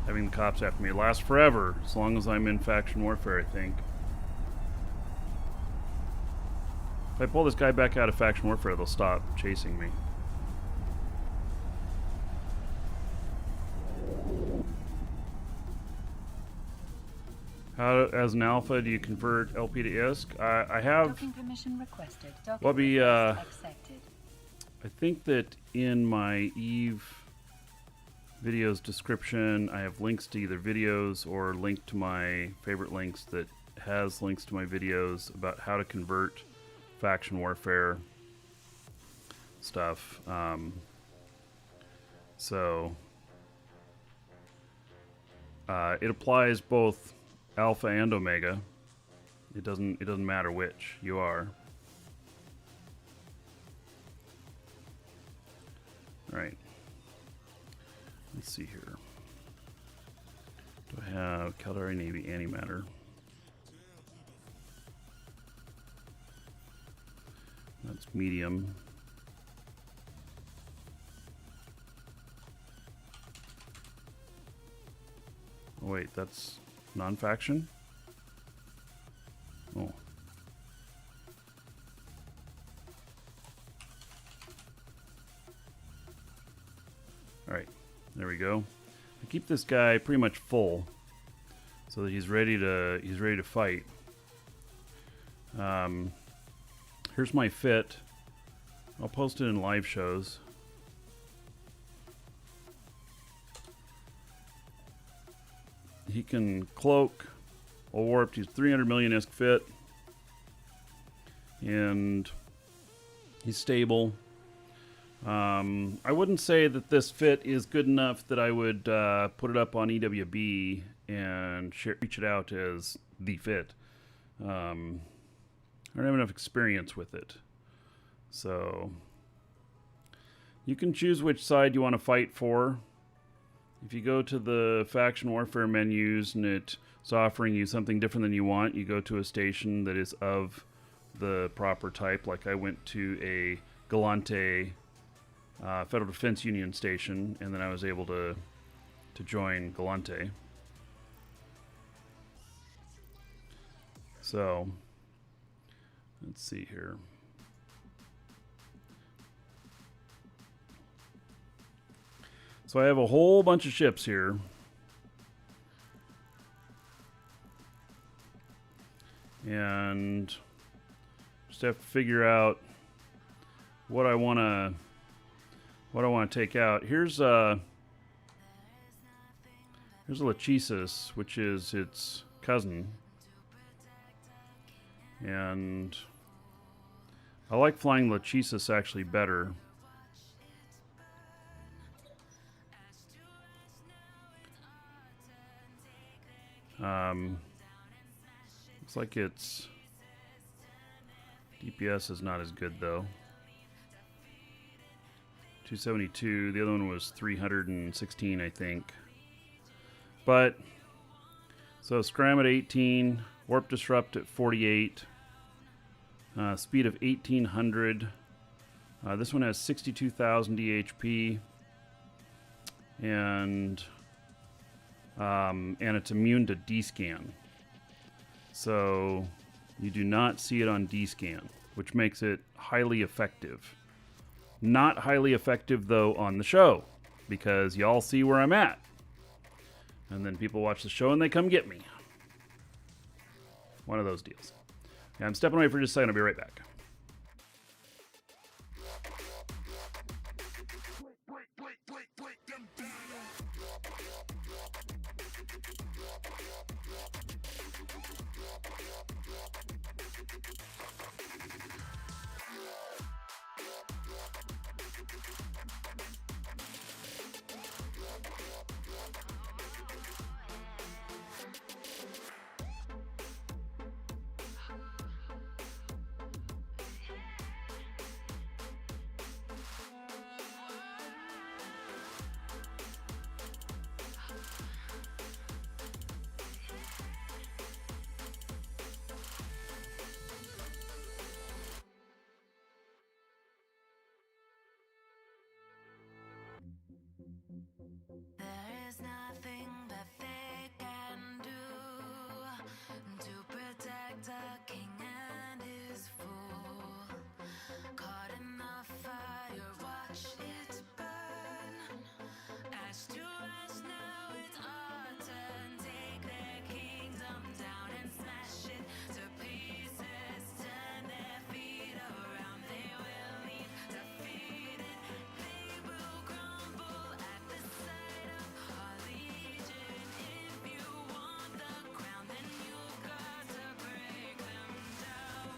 Having the cops after me lasts forever, as long as I'm in faction warfare, I think. If I pull this guy back out of faction warfare, they'll stop chasing me. How, as an alpha, do you convert LP to ISK? I have... Docking permission requested. Docking Well, be, request accepted. I think that in my Eve videos description, I have links to either videos or link to my favorite links that has links to my videos about how to convert faction warfare stuff. It applies both alpha and omega. It doesn't matter which you are. All right. Let's see here. Do I have Caldari Navy antimatter? That's medium. Oh wait, that's non-faction? Oh. Alright, there we go. I keep this guy pretty much full so that he's ready to fight. Here's my fit. I'll post it in live shows. He can cloak or warped. He's 300 million ISK fit. And he's stable. I wouldn't say that this fit is good enough that I would put it up on EWB and reach it out as the fit. I don't have enough experience with it. So you can choose which side you want to fight for. If you go to the faction warfare menus and it's offering you something different than you want, you go to a station that is of the proper type. Like I went to a Galante Federal Defense Union station, and then I was able to join Galante. So let's see here. So I have a whole bunch of ships here. And just have to figure out what I want to take out. Here's a Lachesis, which is its cousin. And I like flying Lachesis actually better. Looks like its DPS is not as good though. 272. The other one was 316, I think. But so Scram at 18, Warp Disrupt at 48, speed of 1800. This one has 62,000 DHP, and it's immune to D-scan. So you do not see it on D-scan, which makes it highly effective. Not highly effective, though, on the show, because y'all see where I'm at. And then people watch the show and they come get me. One of those deals. Yeah, I'm stepping away for just a second. I'll be right back. There is nothing that they can do to protect a king and his fool. Caught in the fire, watch it burn. Ash to ash, now it's our turn. Take their kingdom down and smash it to pieces. Turn their feet around, they will leave defeated. They will crumble at the sight of our legion. If you want the crown, then you've got to break them down.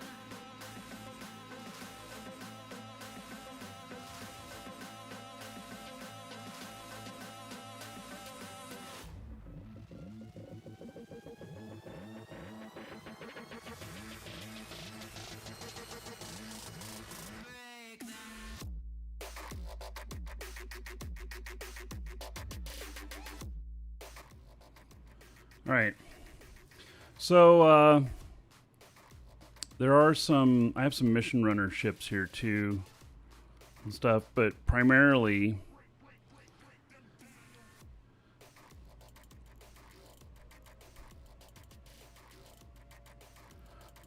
Break them. All right. So there are some. I have some mission runner ships here too, and stuff. But primarily,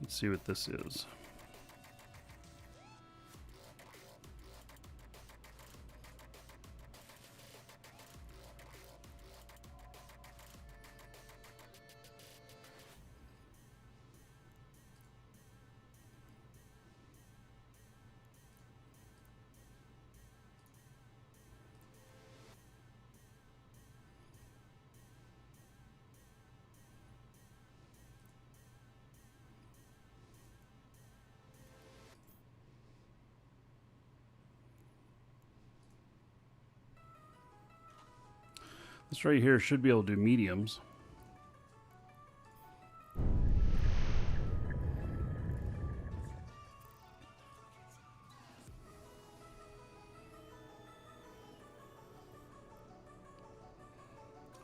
let's see what this is. This right here should be able to do mediums.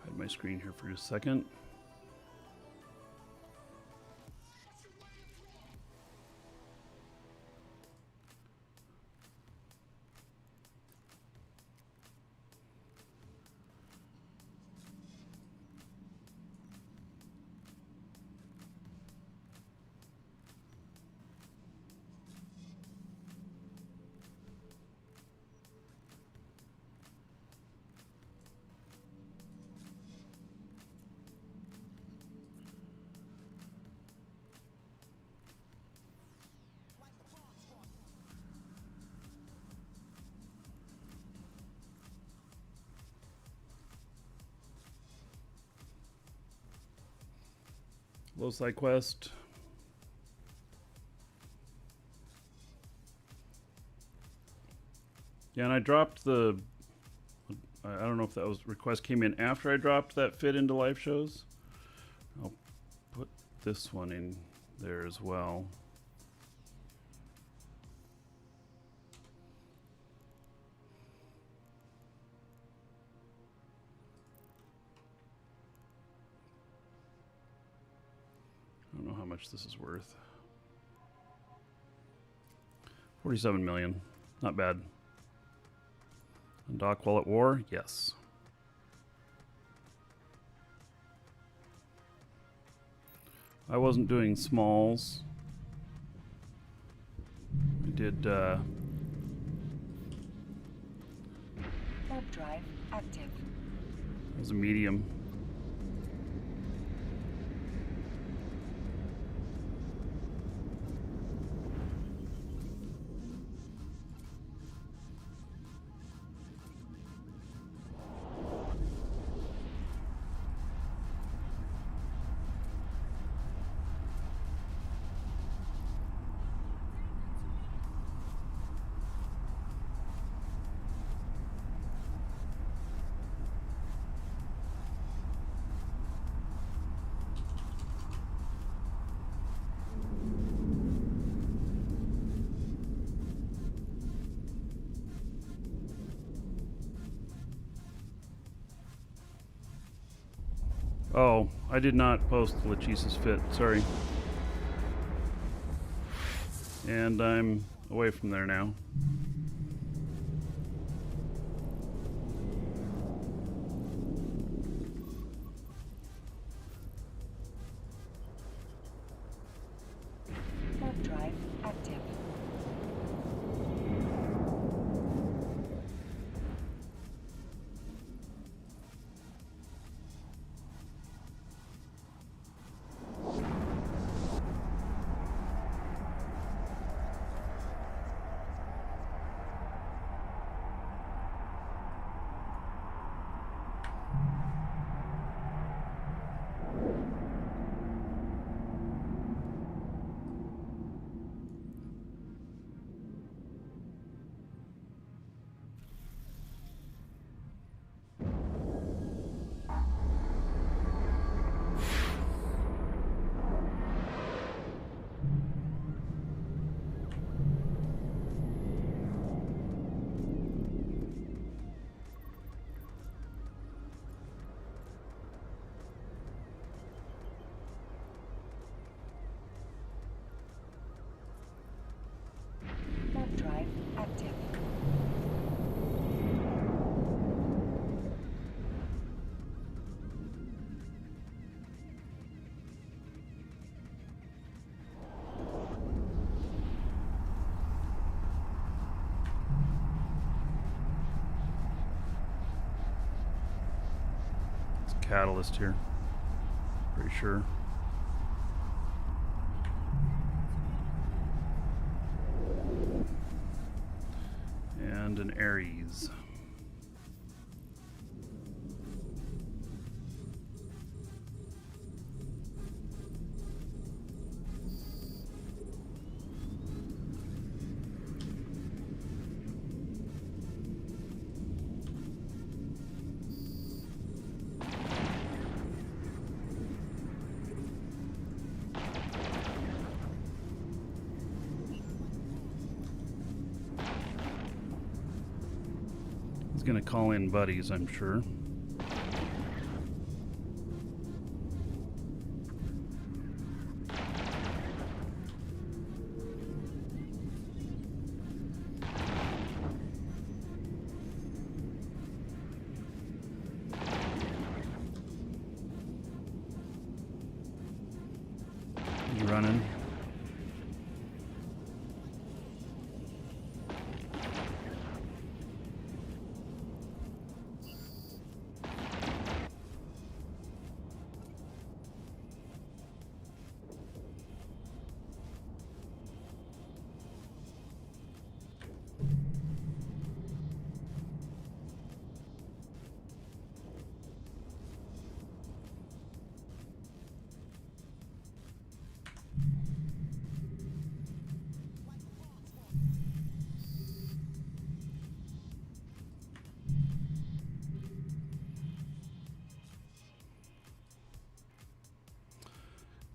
Hide my screen here for just a second. Low side quest. Yeah, and I dropped the. I don't know if that was request came in after I dropped that fit into live shows. I'll put this one in there as well. much this is worth. 47 million. Not bad. Undock while at war? Yes. I wasn't doing smalls. I did Warp drive active. it was a medium. Oh, I did not post Lachesis Fit, sorry. And I'm away from there now. Warp drive active. Warp drive active. It's a catalyst here. Pretty sure. And an Aries. He's gonna call in buddies, I'm sure. He's running.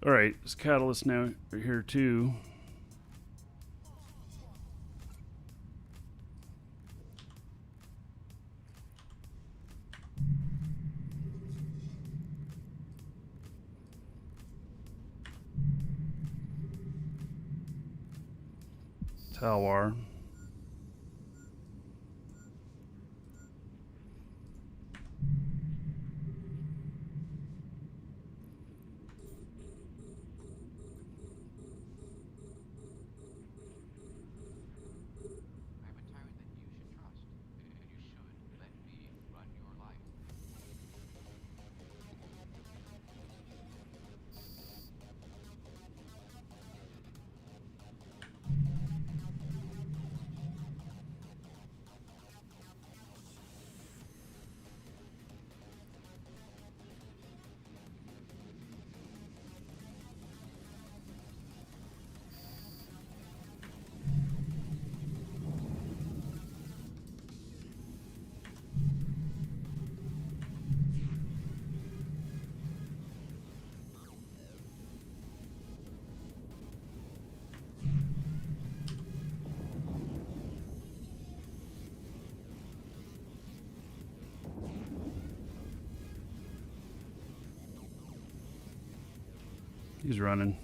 All right, this catalyst now here too. Talwar. I'm a tyrant that you should trust, and you should let me run your life. He's running.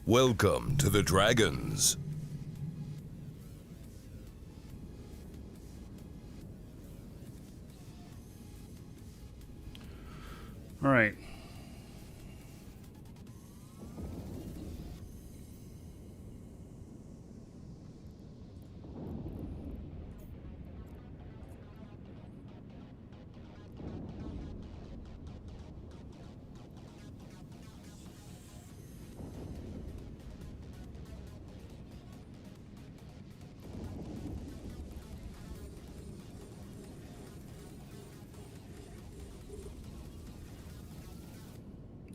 Welcome to the Dragons. All right.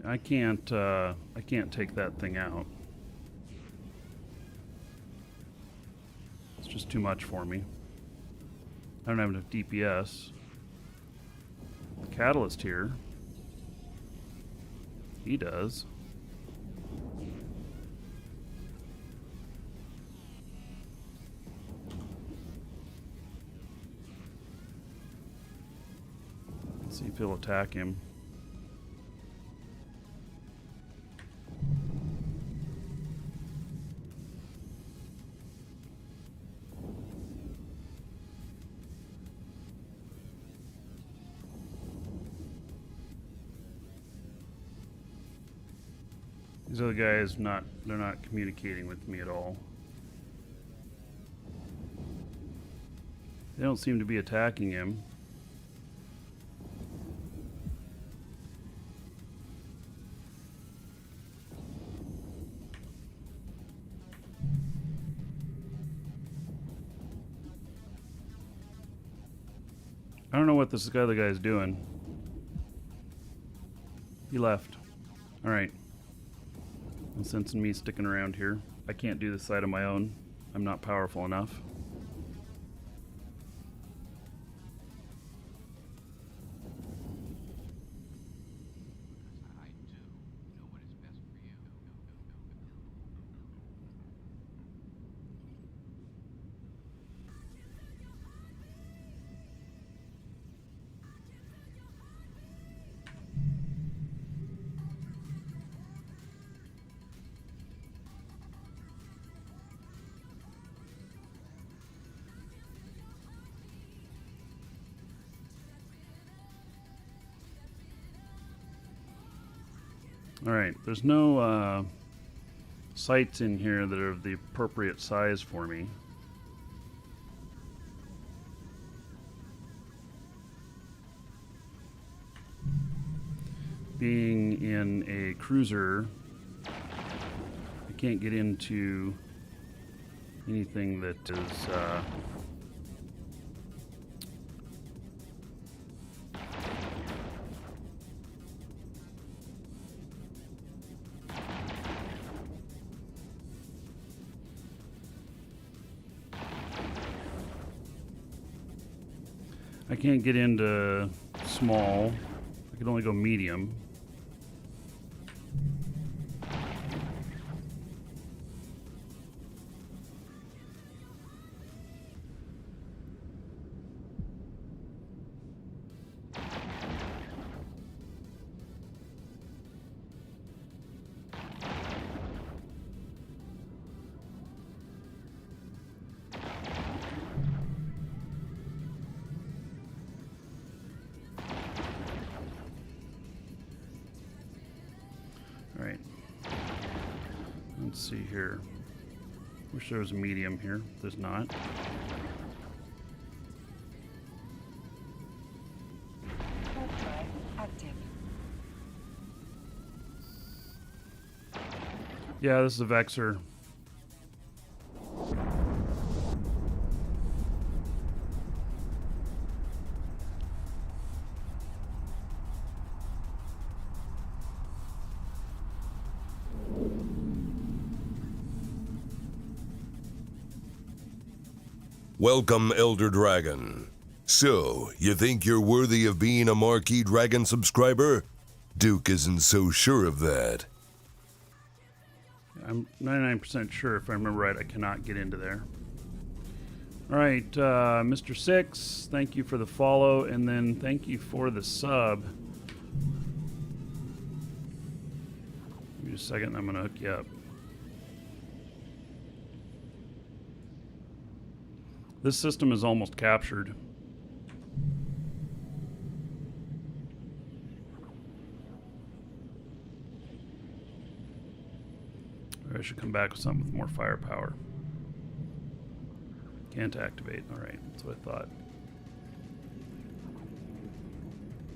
I can't take that thing out. It's just too much for me. I don't have enough DPS. The Catalyst here. He does. Let's see if he'll attack him. These other guys, they're not communicating with me at all. They don't seem to be attacking him. I don't know what this other guy's doing. He left. Alright. No sense in me sticking around here. I can't do this side on my own. I'm not powerful enough. I do know what is best for you. Alright, there's no sites in here that are the appropriate size for me. Being in a cruiser, I can't get into anything that is I can't get into small. I can only go medium. Let's see here. Wish there was a medium here. There's not. Warp drive active. Yeah, this is a Vexer. Welcome, Elder Dragon. So, you think you're worthy of being a Markee Dragon subscriber? Duke isn't so sure of that. I'm 99% sure, if I remember right, I cannot get into there. All right, Mr. Six, thank you for the follow, and then thank you for the sub. Give me a second, and I'm going to hook you up. This system is almost captured. Or I should come back with something with more firepower. Can't activate. All right, that's what I thought.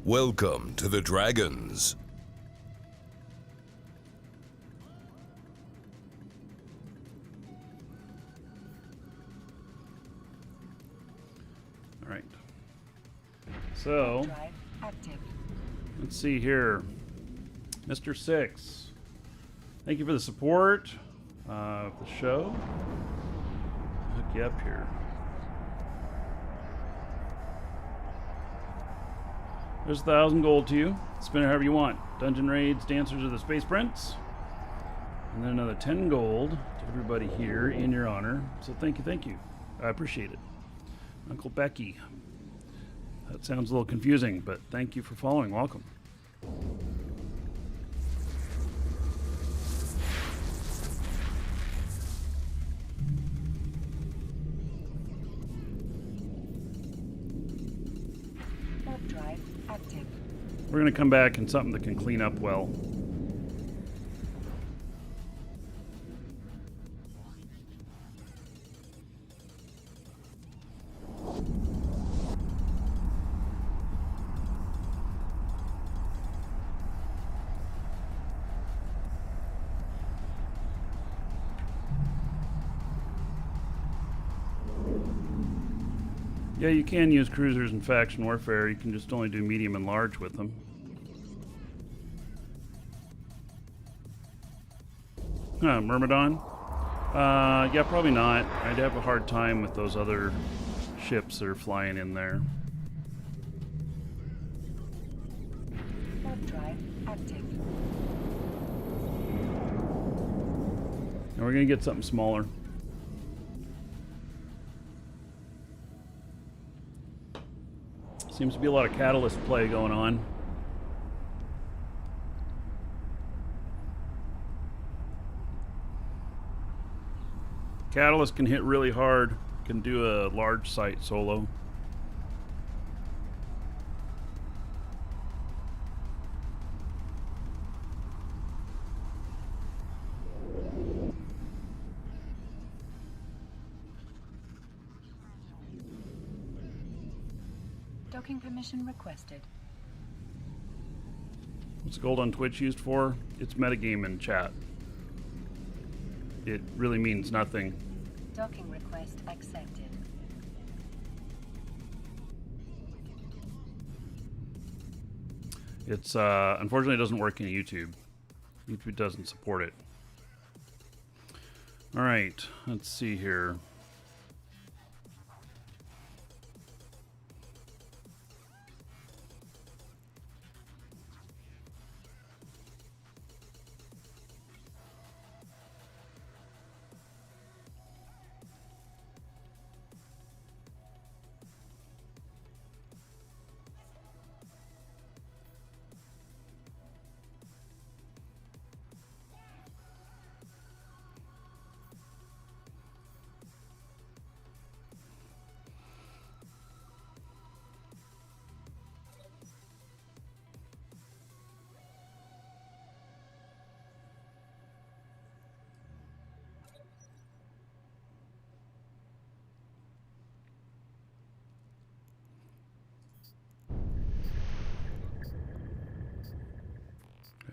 Welcome to the Dragons. All right. So, Warp drive active. let's see here. Mr. Six, thank you for the support of the show. I'll hook you up here. There's 1,000 gold to you. Spend it however you want. Dungeon raids, Dancers of the Space Prince. And then another 10 gold to everybody here in your honor. So thank you, thank you. I appreciate it. Uncle Becky. That sounds a little confusing, but thank you for following. Welcome. Warp drive active. We're going to come back in something that can clean up well. Yeah, you can use cruisers in faction warfare. You can just only do medium and large with them. Myrmidon? Yeah, probably not. I'd have a hard time with those other ships that are flying in there. Warp drive active. And we're going to get something smaller. Seems to be a lot of catalyst play going on. Catalyst can hit really hard. Can do a large site solo. Docking permission requested. What's gold on Twitch used for? It's metagame in chat. It really means nothing. Docking request accepted. It's unfortunately it doesn't work in YouTube. YouTube doesn't support it. All right, let's see here.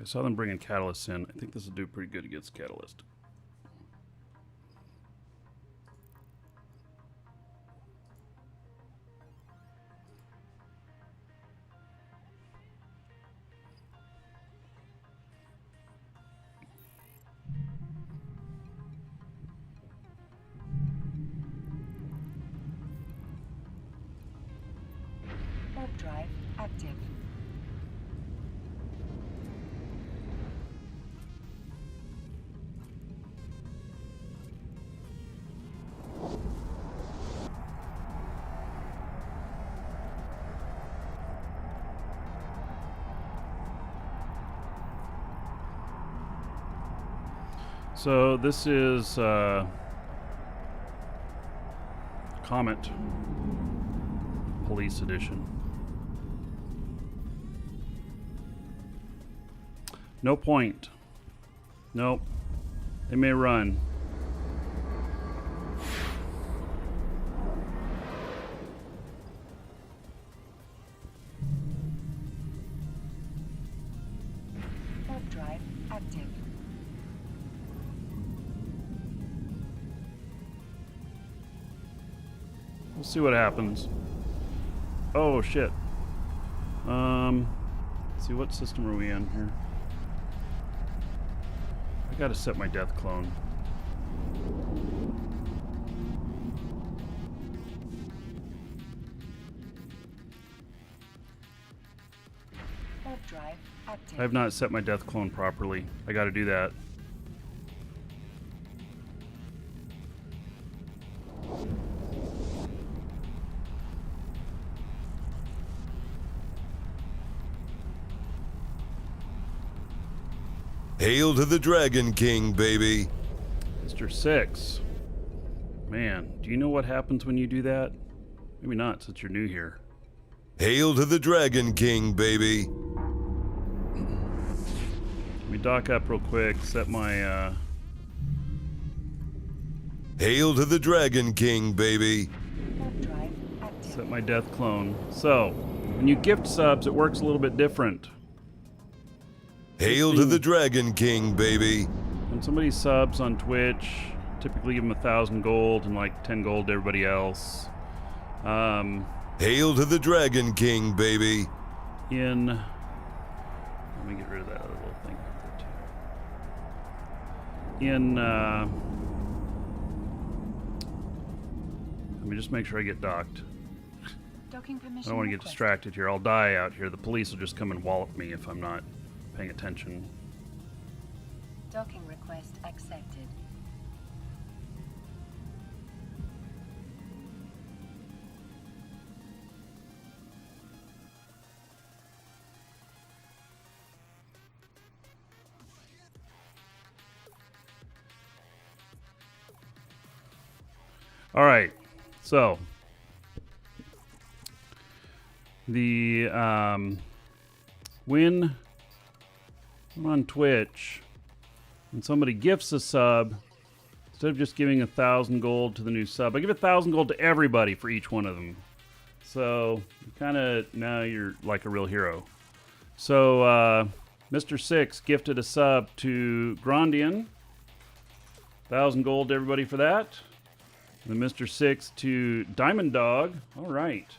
saw them bringing catalysts in. I think this will do pretty good against catalyst. Warp drive active. So this is Comet Police Edition. No point. Nope. They may run. Warp drive active. We'll see what happens. Oh shit. Let's see, what system are we in here? I gotta set my death clone. Warp drive active. I have not set my death clone properly. I gotta do that. Hail to the Dragon King, baby. Mr. 6. Man, do you know what happens when you do that? Maybe not, since you're new here. Hail to the Dragon King, baby. Let me dock up real quick, set my, Hail to the Dragon King, baby. Warp drive active. set my death clone. So, when you gift subs, it works a little bit different. Hail to the Dragon King, baby. When somebody subs on Twitch, typically give them 1,000 gold and like 10 gold to everybody else. Hail to the Dragon King, baby. Let me get rid of that other little thing. Let me just make sure I get docked. Docking permission. I don't want to get requested. distracted here. I'll die out here. The police will just come and wallop me if I'm not paying attention. Docking request accepted. All right, so the when I'm on Twitch, when somebody gifts a sub, instead of just giving 1,000 gold to the new sub, I give 1,000 gold to everybody for each one of them. So kind of now you're like a real hero. So Mr. 6 gifted a sub to Grondian. 1,000 gold to everybody for that. And then Mr. 6 to Diamond Dog. All right.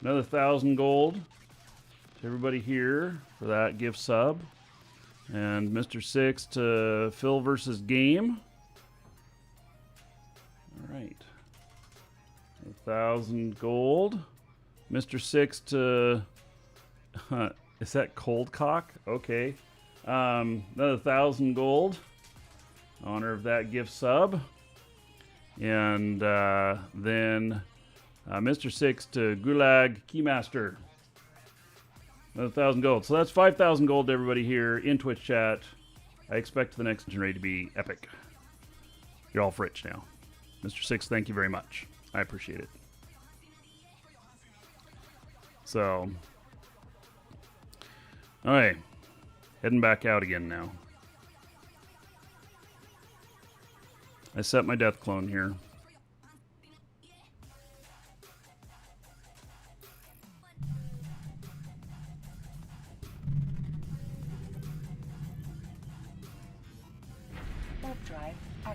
Another 1,000 gold to everybody here for that gift sub. And Mr. 6 to Phil versus Game. All right. 1,000 gold. Mr. 6 to... is that Cold Cock? Okay. Another 1,000 gold. Honor of that gift sub. And then Mr. 6 to Gulag Keymaster. Another 1,000 gold. So that's 5,000 gold to everybody here in Twitch chat. I expect the next raid to be epic. You're all rich now. Mr. 6, thank you very much. I appreciate it. So, all right. Heading back out again now. I set my death clone here.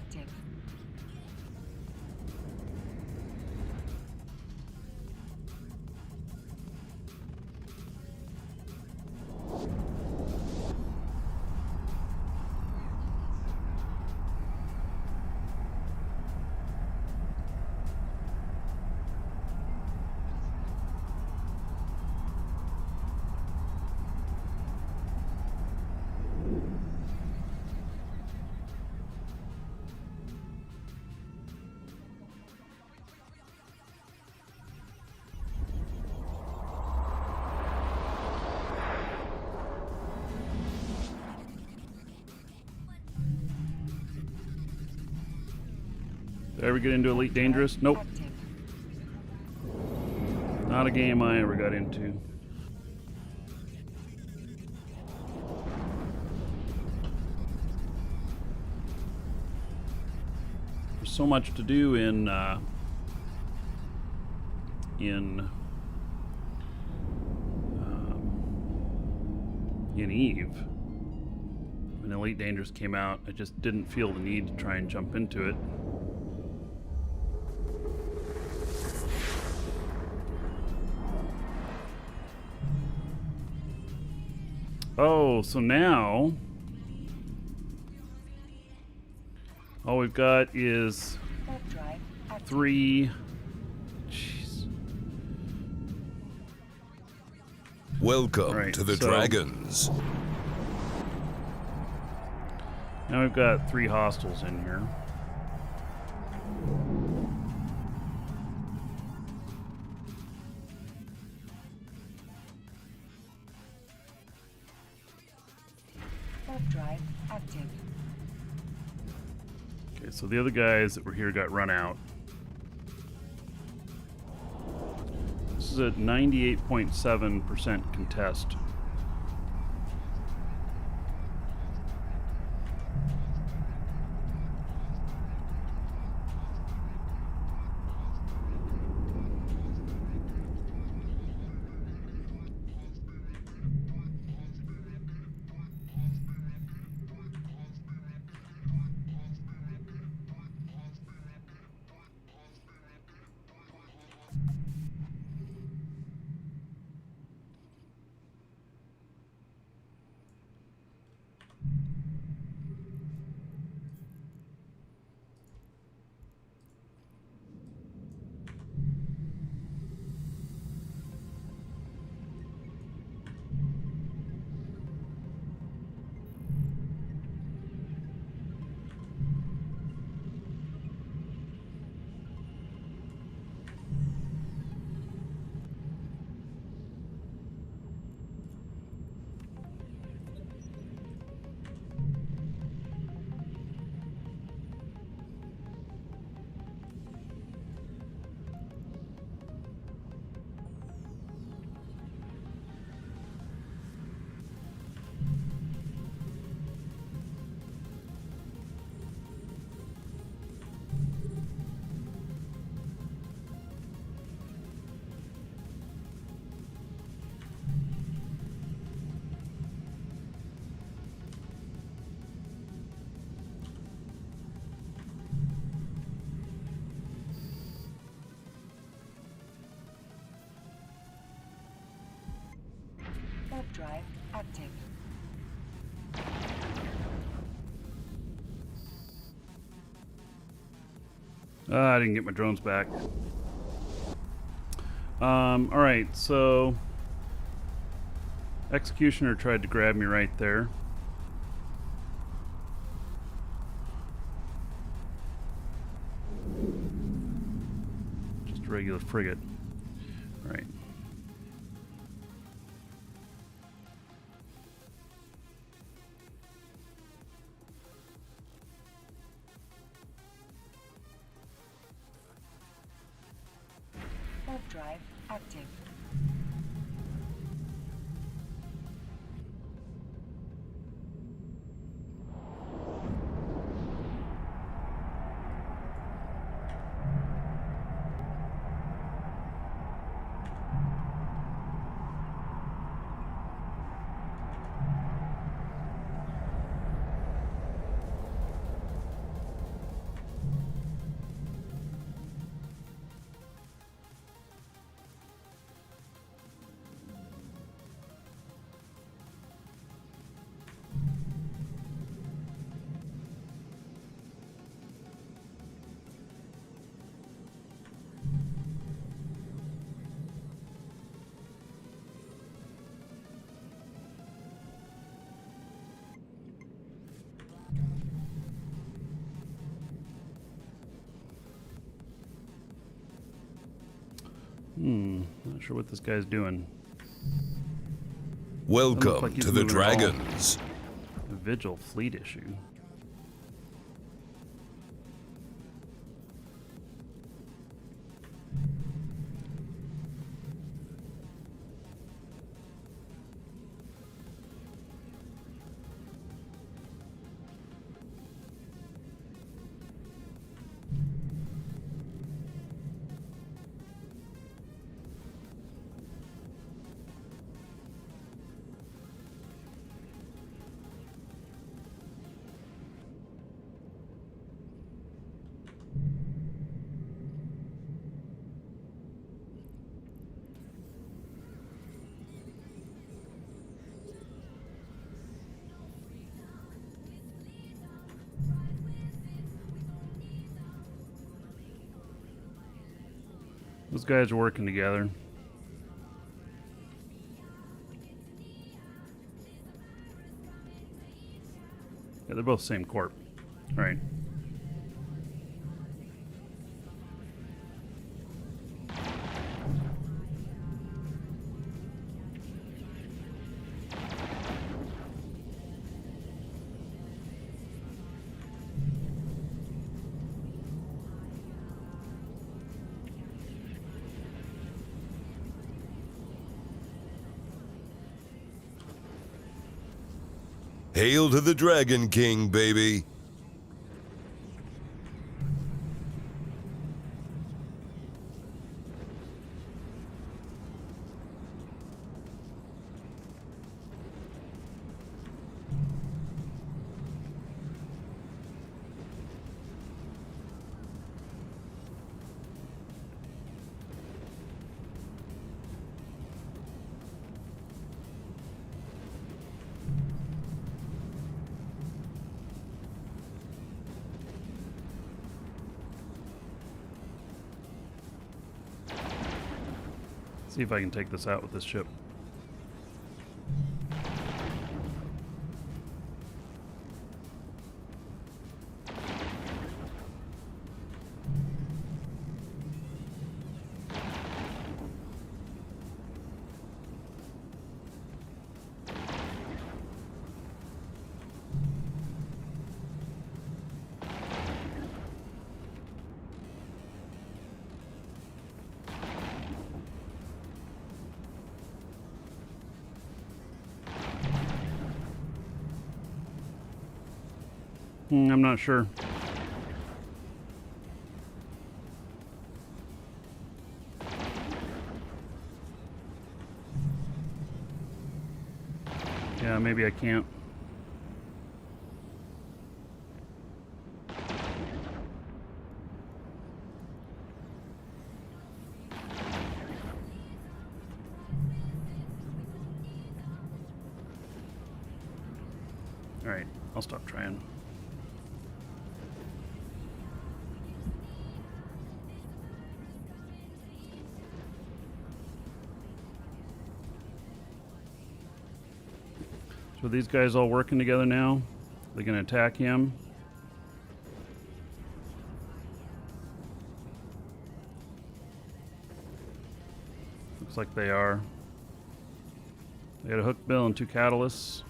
active. Did I ever get into Elite Dangerous? Nope. Active. Not a game I ever got into. There's so much to do in Eve. When Elite Dangerous came out, I just didn't feel the need to try and jump into it. Oh, so now all we've got is Warp drive active. 3. Jeez. Welcome Right, to the so- Dragons. Now we've got 3 hostiles in here. Warp drive active. Okay, so the other guys that were here got run out. This is at 98.7% contest. Warp drive active. I didn't get my drones back. Alright, so Executioner tried to grab me right there. Just a regular frigate. Right. Warp drive active. Not sure what this guy's doing. Welcome like he's to the moving at all. Dragons. A Vigil fleet issue. Those guys are working together. Yeah, they're both same corp. Right. Hail to the Dragon King, baby. See if I can take this out with this ship. I'm not sure. Yeah, maybe I can't. All right, I'll stop trying. So these guys all working together now. They're going to attack him. Looks like they are. They got a hook bill and 2 catalysts.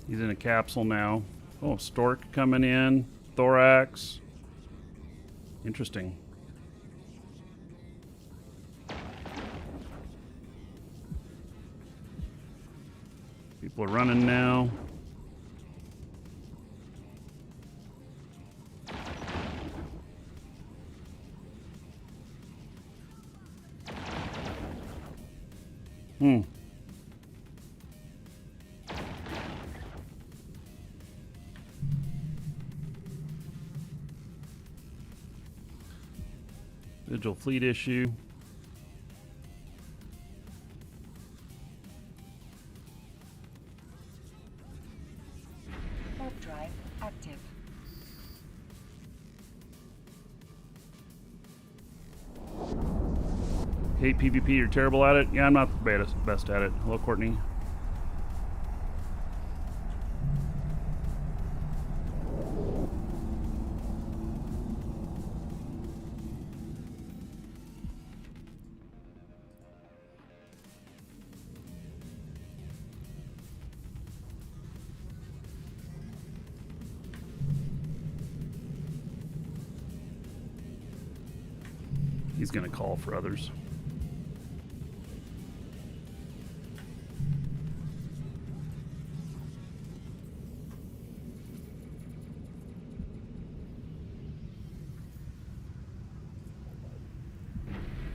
He's in a capsule now. Oh, Stork coming in. Thorax. Interesting. People are running now. Vigil fleet issue. Warp drive active. Hate PvP, you're terrible at it? Yeah, I'm not the best at it. Hello, Courtney. he's going to call for others.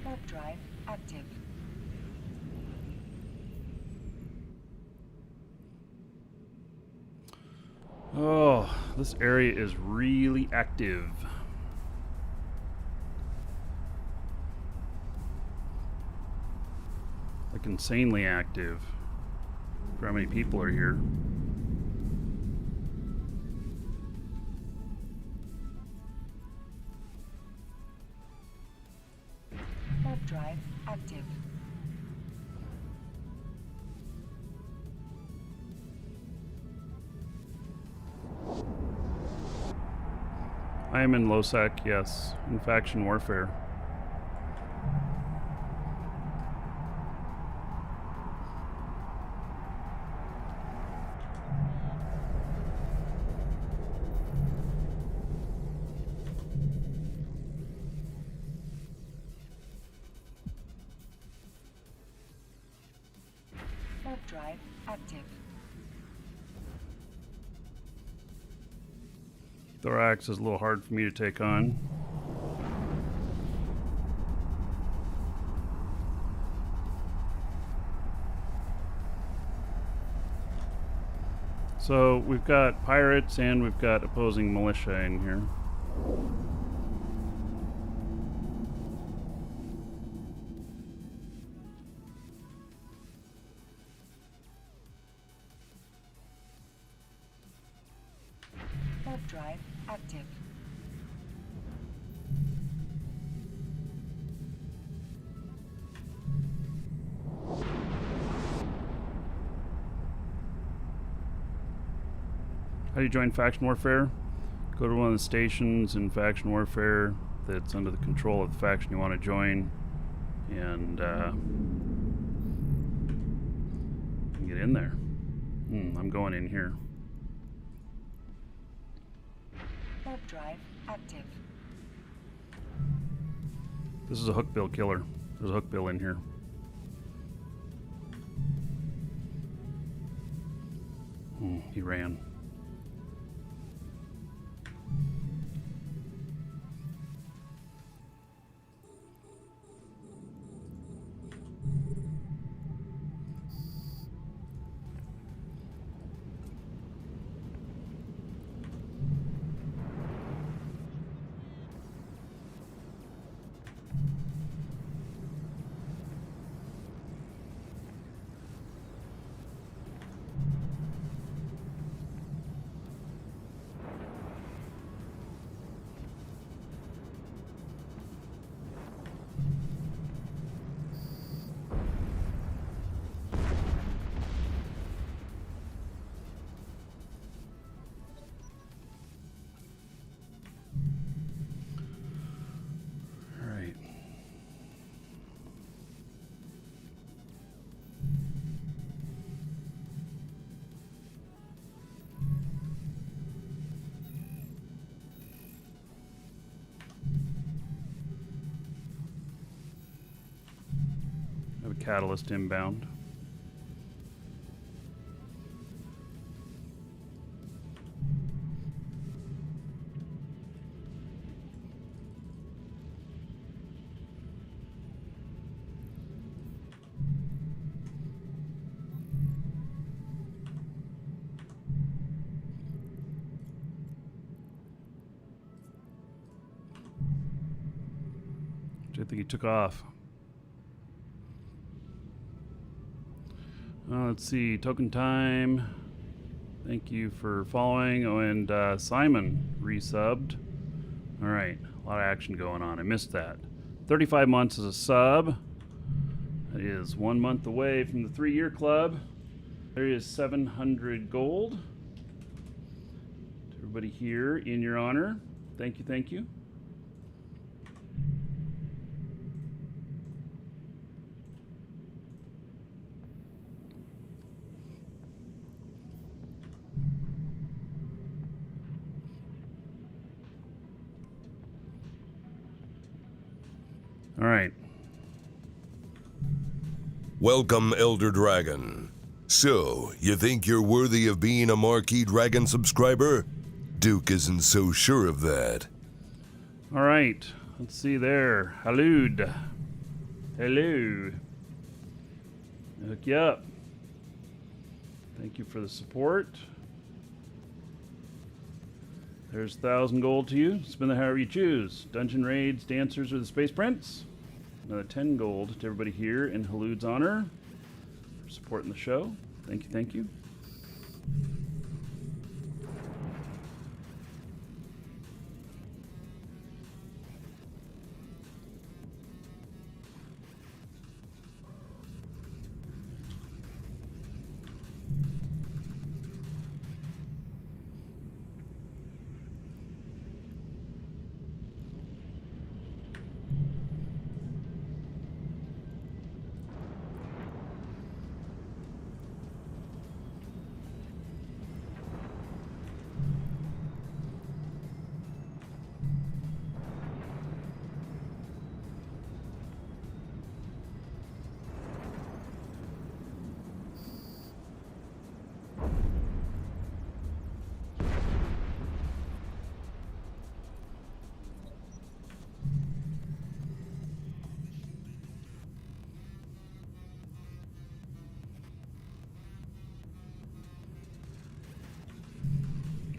Warp drive active. Oh, this area is really active. Like insanely active. For how many people are here. Warp drive active. I am in LoSec, yes, in faction warfare. Warp drive active. Thorax is a little hard for me to take on. So we've got pirates and we've got opposing militia in here. Warp drive active. How do you join faction warfare? Go to one of the stations in faction warfare that's under the control of the faction you want to join, and get in there. I'm going in here. Warp drive active. This is a hookbill killer. There's a hookbill in here. He ran. Catalyst inbound. I think he took off. Let's see, token time. Thank you for following. Oh, and Simon resubbed. All right, a lot of action going on. I missed that. 35 months as a sub. That is 1 month away from the 3-year club. There is 700 gold. To everybody here in your honor. Thank you, thank you. All right. Welcome, Elder Dragon. So, you think you're worthy of being a Markee Dragon subscriber? Duke isn't so sure of that. All right. Let's see there. Halud. Hello. Hook you up. Thank you for the support. There's 1,000 gold to you. Spend it however you choose. Dungeon raids, dancers, or the Space Prince. Another 10 gold to everybody here in Halud's honor for supporting the show. Thank you, thank you.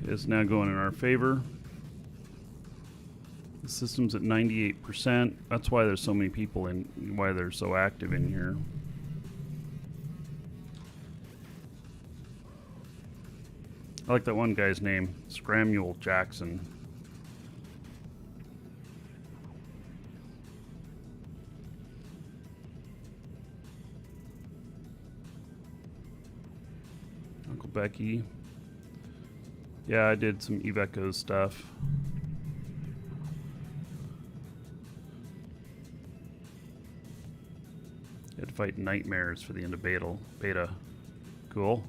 It's now going in our favor. The system's at 98%. That's why there's so many people in, why they're so active in here. I like that one guy's name, Scramuel Jackson. Uncle Becky. Yeah, I did some Eve Echoes stuff. Had to fight nightmares for the end of beta. Cool.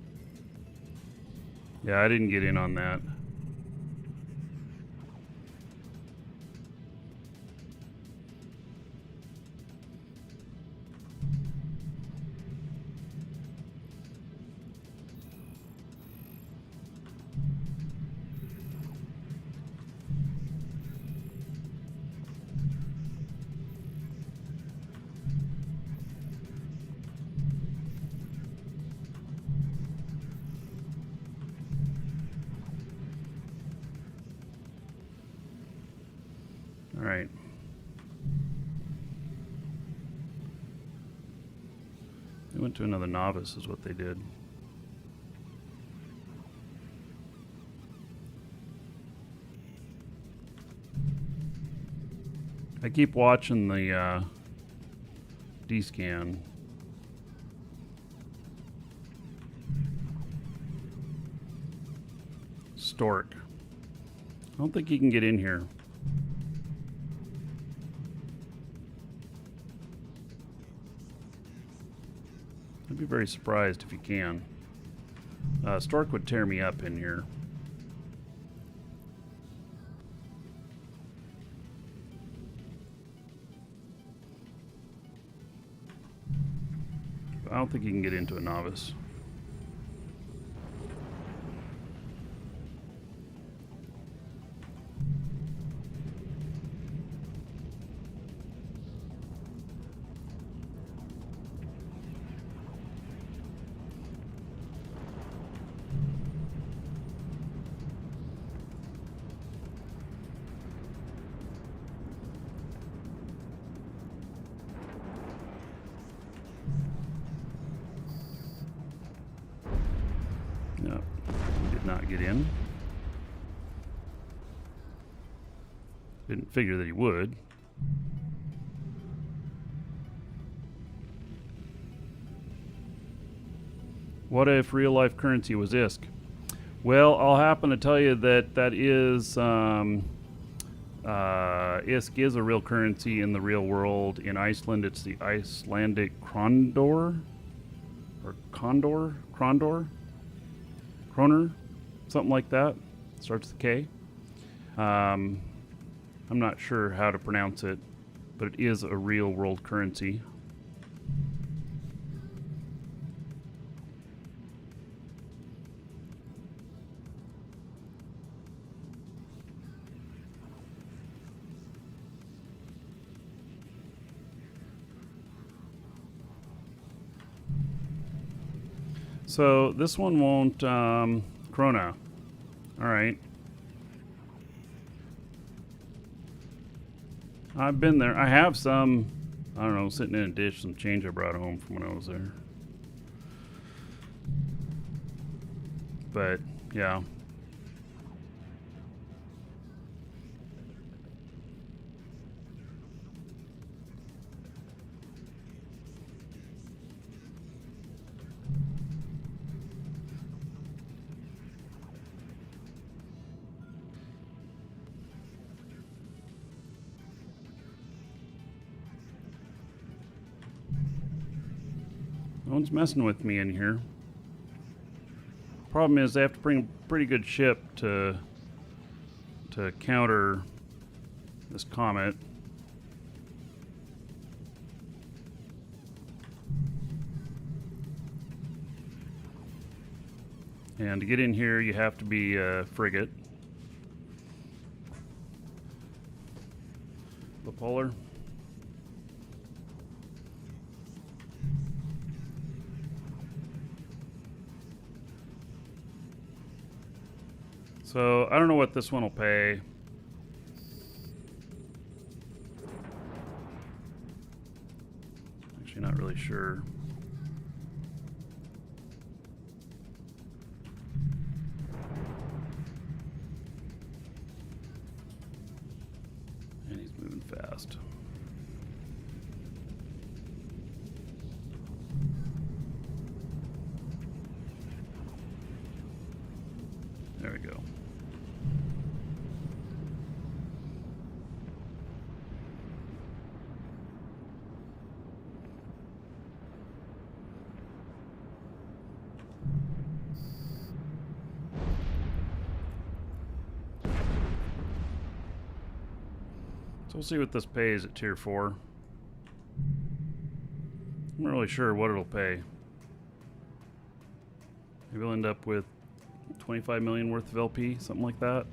Yeah, I didn't get in on that. All right. They went to another novice is what they did. I keep watching the D-scan. Stork. I don't think he can get in here. I'd be very surprised if he can. Stork would tear me up in here. I don't think he can get into a novice. No, he did not get in. Didn't figure that he would. What if real life currency was ISK? Well, I'll happen to tell you that that is ISK is a real currency in the real world. In Iceland, it's the Icelandic Krondor or Condor, Kroner, something like that. Starts with a K. I'm not sure how to pronounce it, but it is a real world currency. So this one won't Krona. All right. I've been there. I have some, I don't know, sitting in a dish, some change I brought home from when I was there. But yeah. No one's messing with me in here. Problem is, they have to bring a pretty good ship to counter this comet. And to get in here, you have to be a frigate. The polar. So I don't know what this one will pay. Actually, not really sure. And he's moving fast. There we go. So we'll see what this pays at tier 4. I'm not really sure what it'll pay. Maybe we'll end up with 25 million worth of LP, something like that.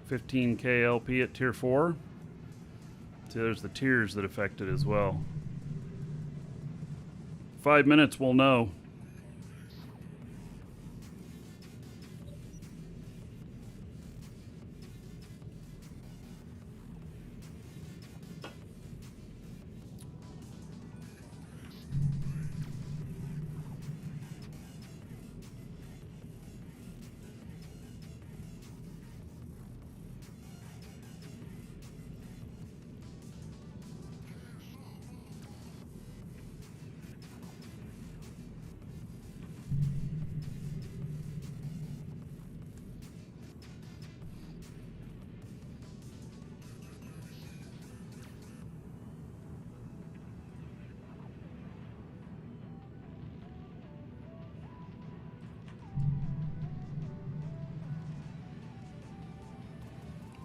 $15K LP at tier 4. See, there's the tiers that affect it as well. 5 minutes, we'll know.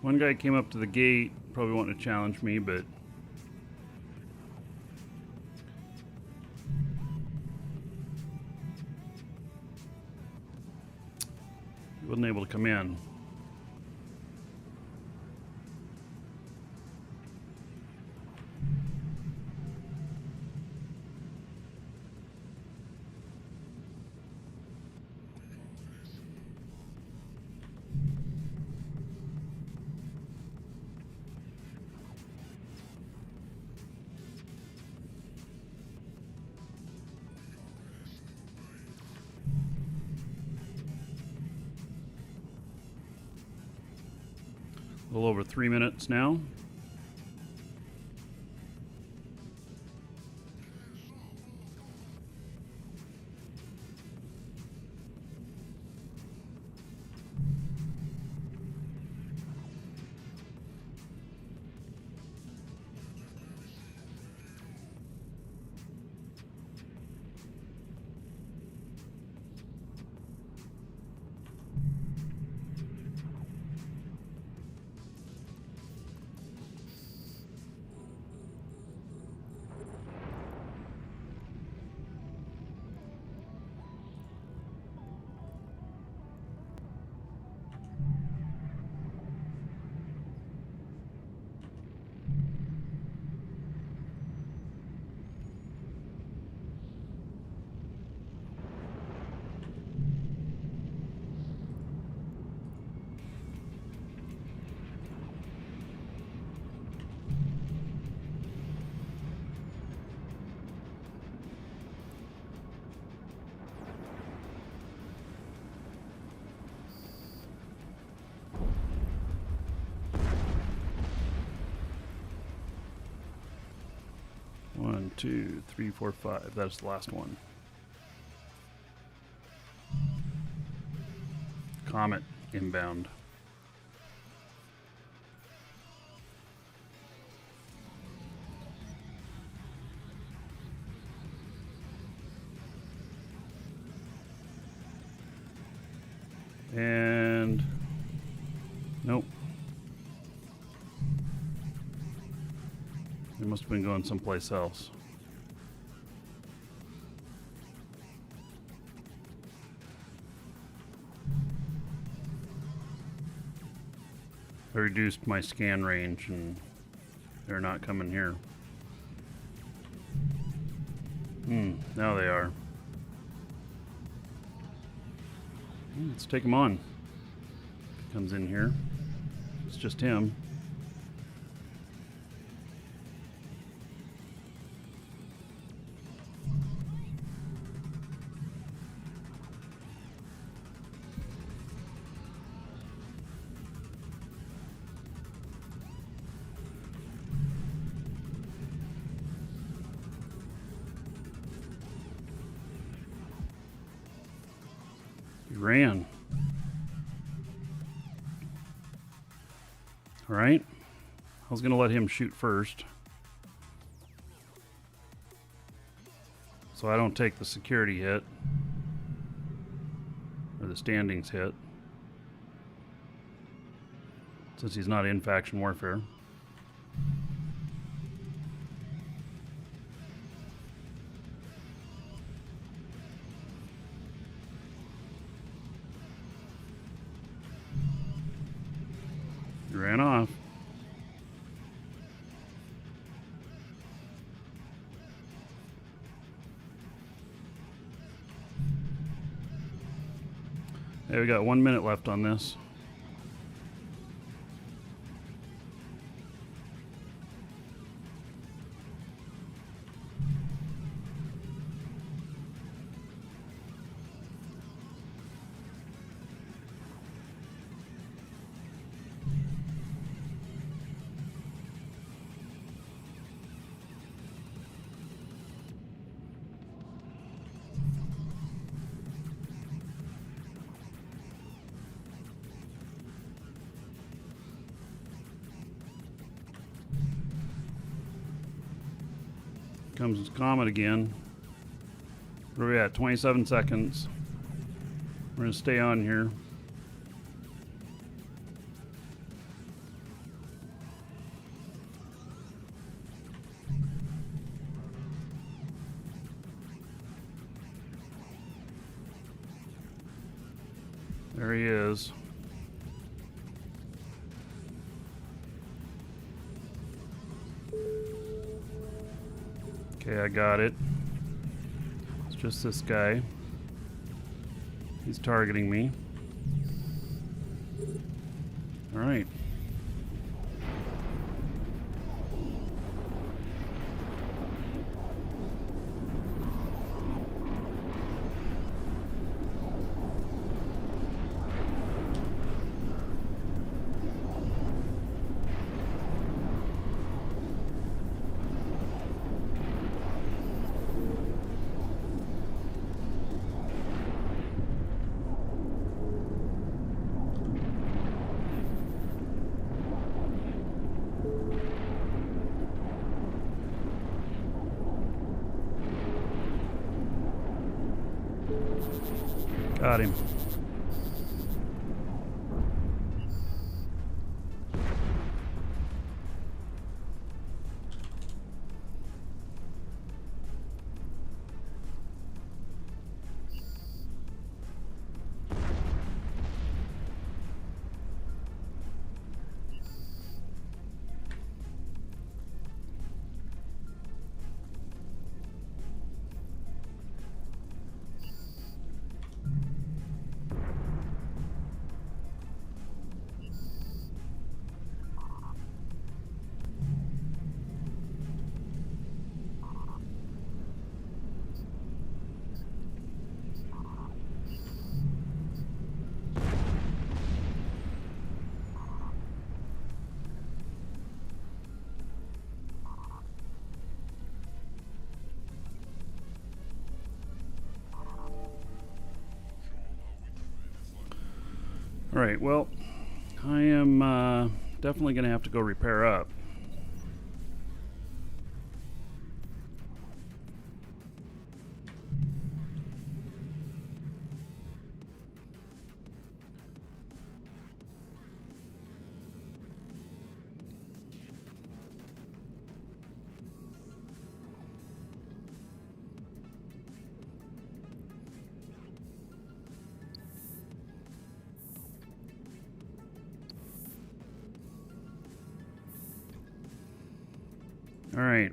One guy came up to the gate, probably wanting to challenge me, but he wasn't able to come in. A little over 3 minutes now. 1, 2, 3, 4, 5. That's the last one. Comet inbound. And nope. They must have been going someplace else. I reduced my scan range and they're not coming here. Now they are. Let's take him on. Comes in here. It's just him. He ran. All right. I was going to let him shoot first, so I don't take the security hit or the standings hit, since he's not in faction warfare. He ran off. Hey, we got 1 minute left on this. Comes his comet again. Where are we at? 27 seconds. We're going to stay on here. There he is. Okay, I got it. It's just this guy. He's targeting me. All right. Got him. All right, well, I am definitely going to have to go repair up. All right.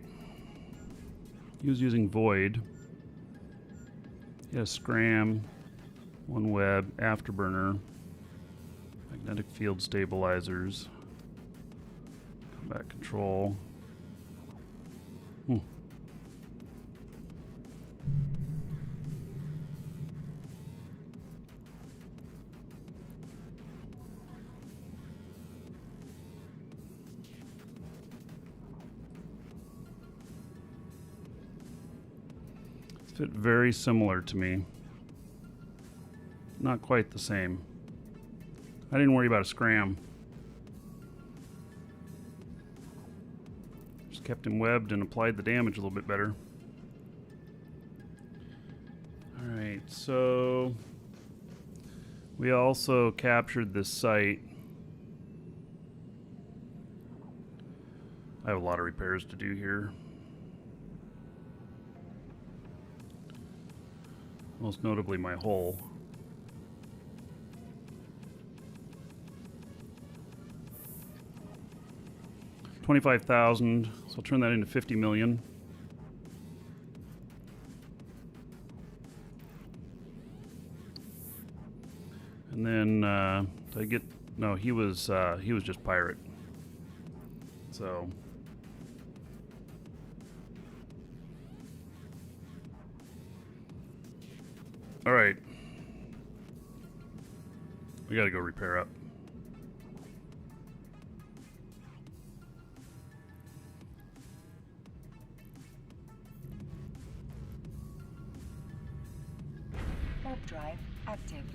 He was using Void. He has Scram, one web, Afterburner, magnetic field stabilizers, combat control. Fit very similar to me. Not quite the same. I didn't worry about a Scram. Just kept him webbed and applied the damage a little bit better. Alright, so we also captured this site. I have a lot of repairs to do here. Most notably my hull. $25,000, so I'll turn that into 50 million. And then did I get? No, he was just pirate. So. All right. We gotta go repair up. Warp drive active.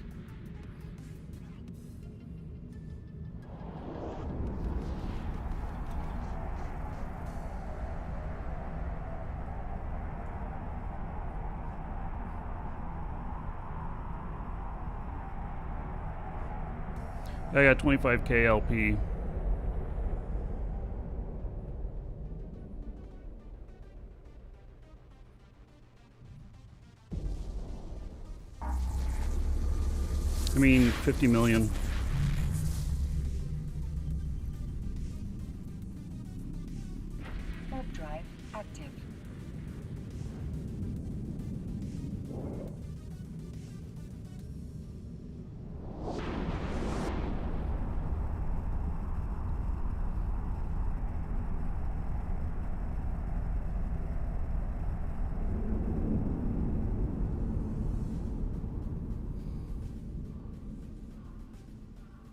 I got 25k LP. I mean, 50 million. Warp drive active.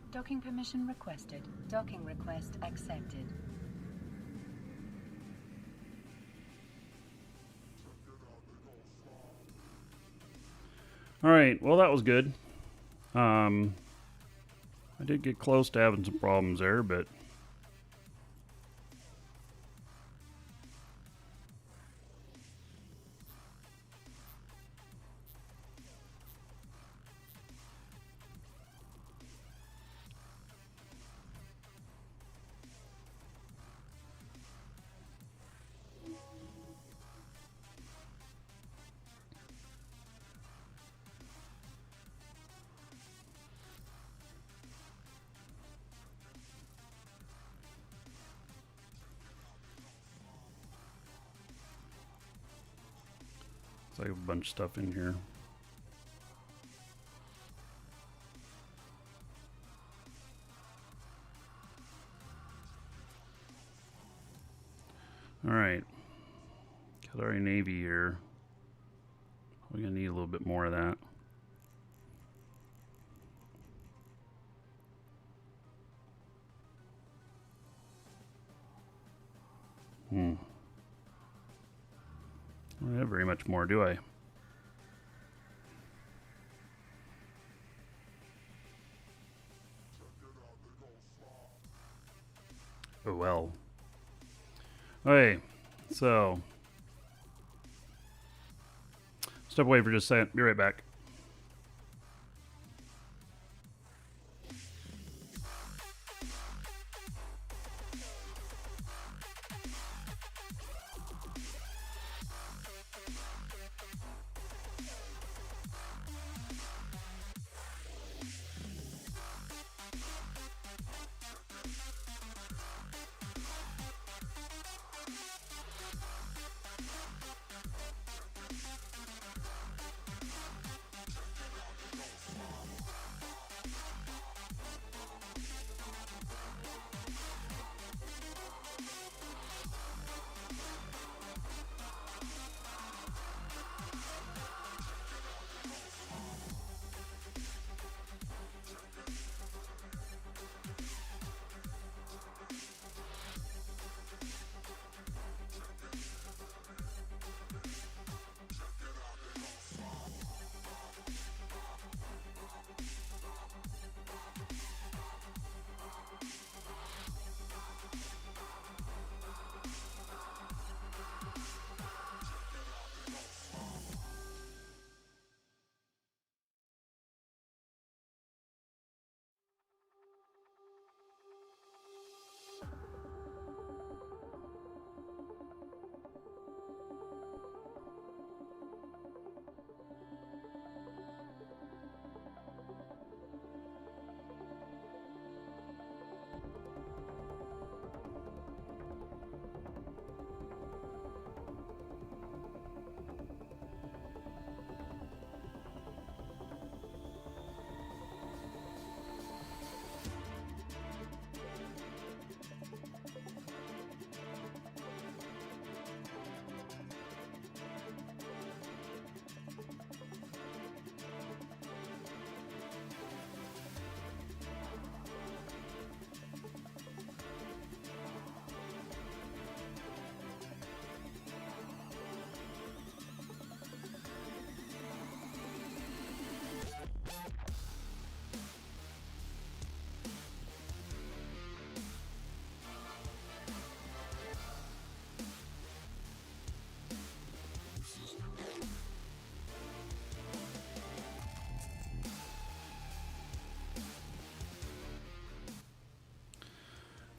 Docking permission requested. Docking request accepted. All right, well that was good. I did get close to having some problems there, but I have a bunch of stuff in here. All right, Kalari Navy here. We're gonna need a little bit more of that. I don't have very much more, do I? Okay, so step away for just a second. Be right back.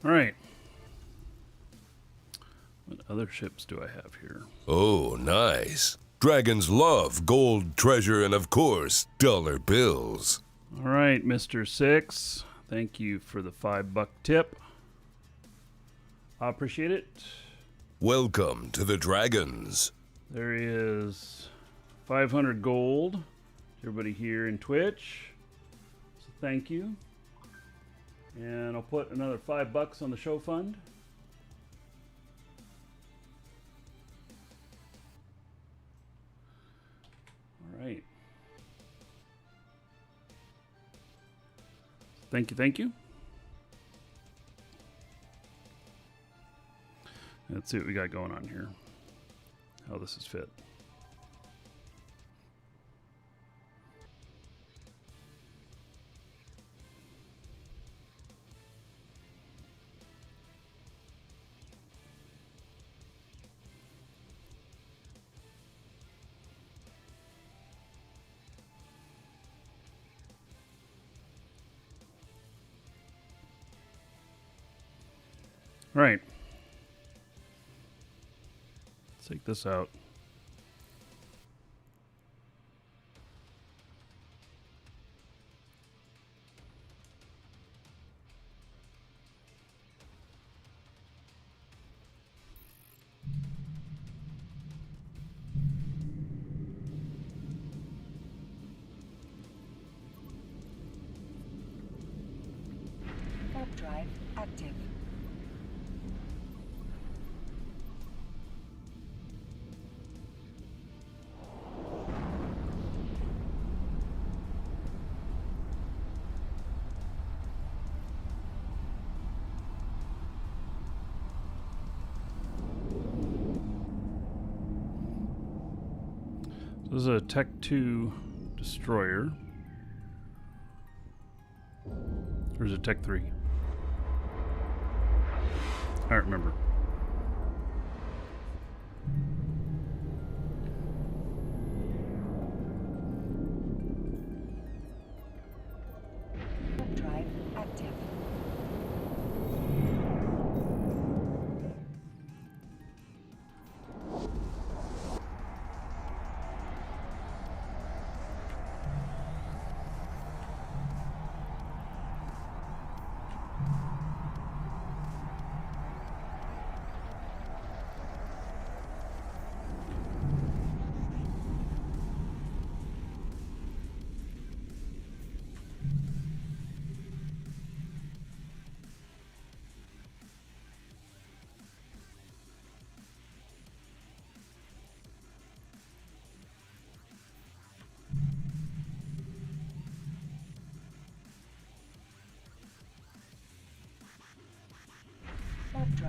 All right. What other ships do I have here? Oh, nice. Dragons love gold, treasure, and of course, dollar bills. All right, Mr. Six. Thank you for the $5 tip. I appreciate it. Welcome to the Dragons. There is 500 gold to everybody here in Twitch. So thank you. And I'll put another $5 on the show fund. All right. Thank you, thank you. Let's see what we got going on here. How this is fit. All right. Let's take this out. Warp drive active. This is a Tech 2 destroyer. Or is it Tech 3? I don't remember.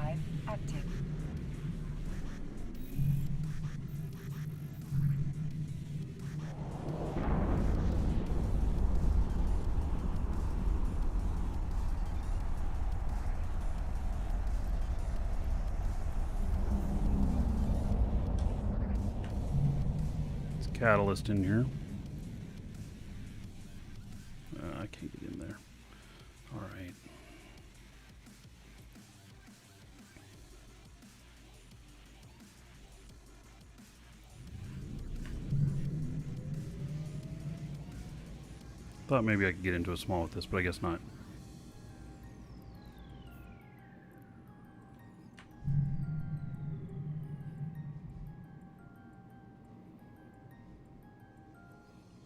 drive active. There's a catalyst in here. I can't get in there. All right. Thought maybe I could get into a small with this, but I guess not.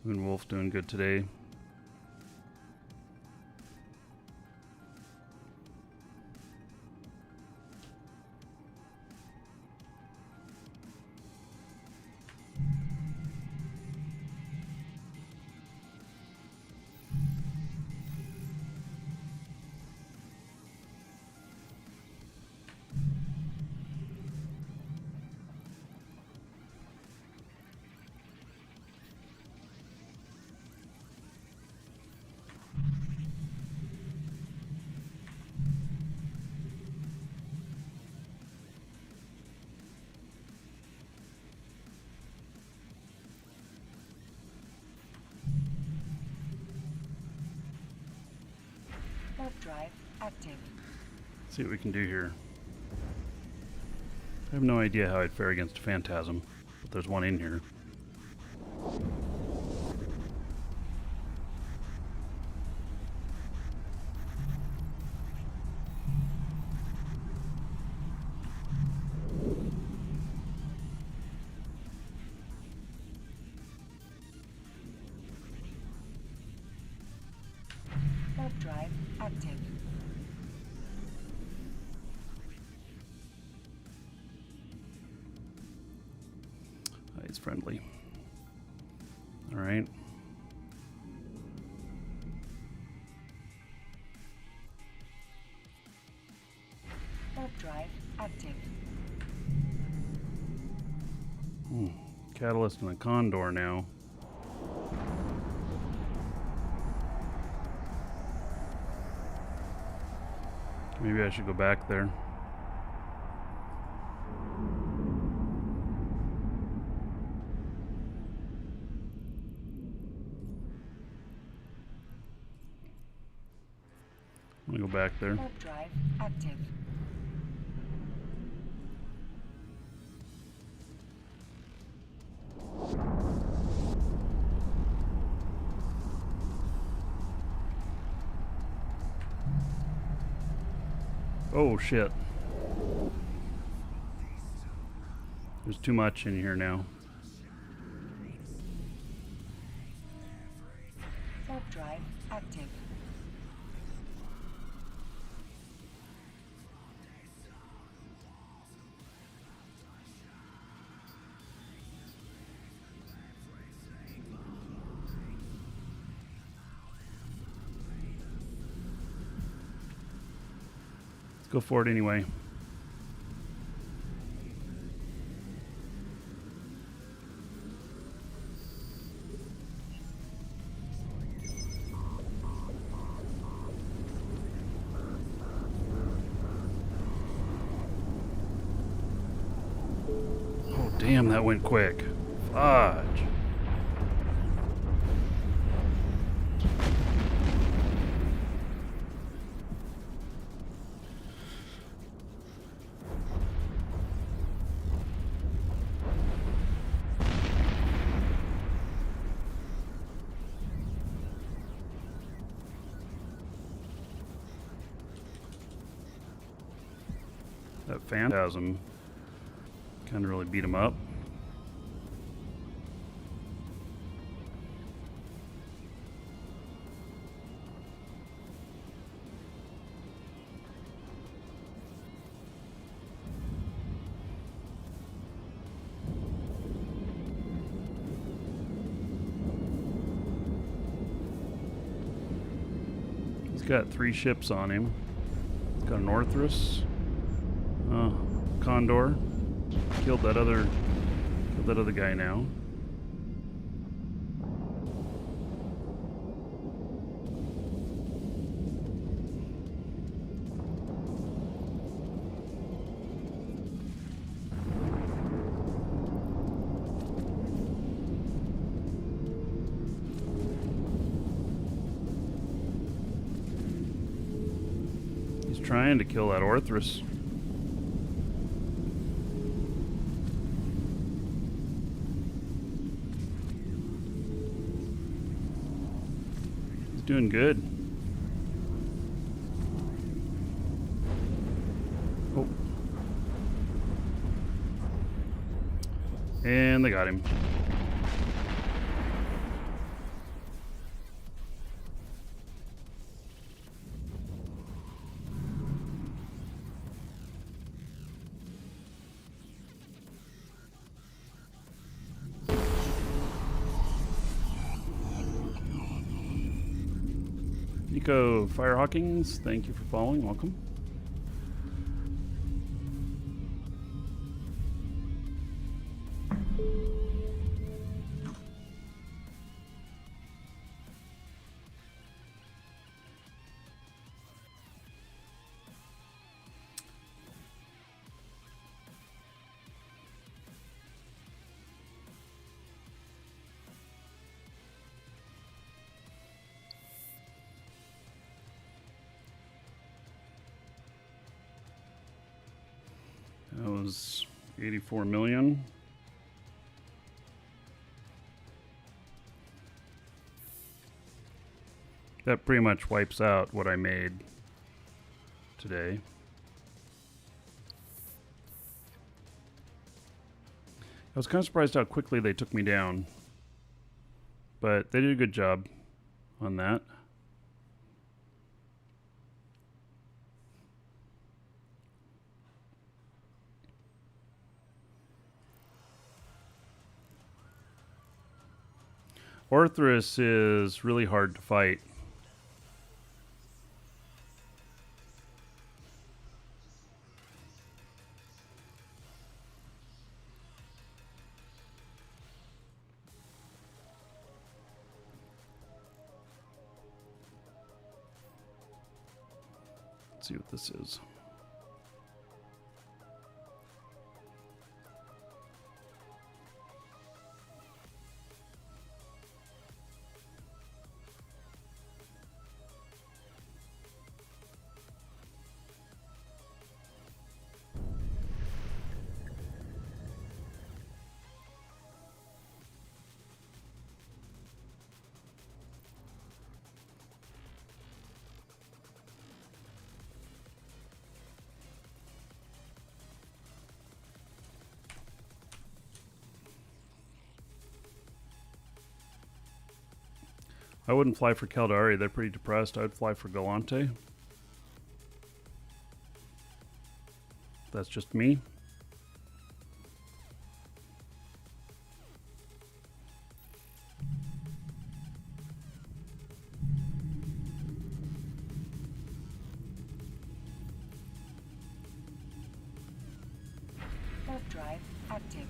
Moon Wolf doing good today. Warp drive active. See what we can do here. I have no idea how I'd fare against a phantasm, but there's one in here. Warp drive active. He's friendly. All right. Warp drive active. Catalyst and a condor now. Maybe I should go back there. I'm gonna go back there. Warp drive active. Oh shit. There's too much in here now. Warp drive active. Let's go for it anyway. Oh damn, that went quick. Fudge. That phantasm kind of really beat him up. He's got 3 ships on him. He's got an Orthrus. Condor. Killed that other guy now. He's trying to kill that Orthrus. Doing good. Oh. And they got him. Nico Firehawkings, thank you for following. Welcome. That was 84 million. That pretty much wipes out what I made today. I was kind of surprised how quickly they took me down, but they did a good job on that. Orthrus is really hard to fight. Let's see what this is. I wouldn't fly for Caldari. They're pretty depressed. I'd fly for Galante. That's just me. Warp drive active.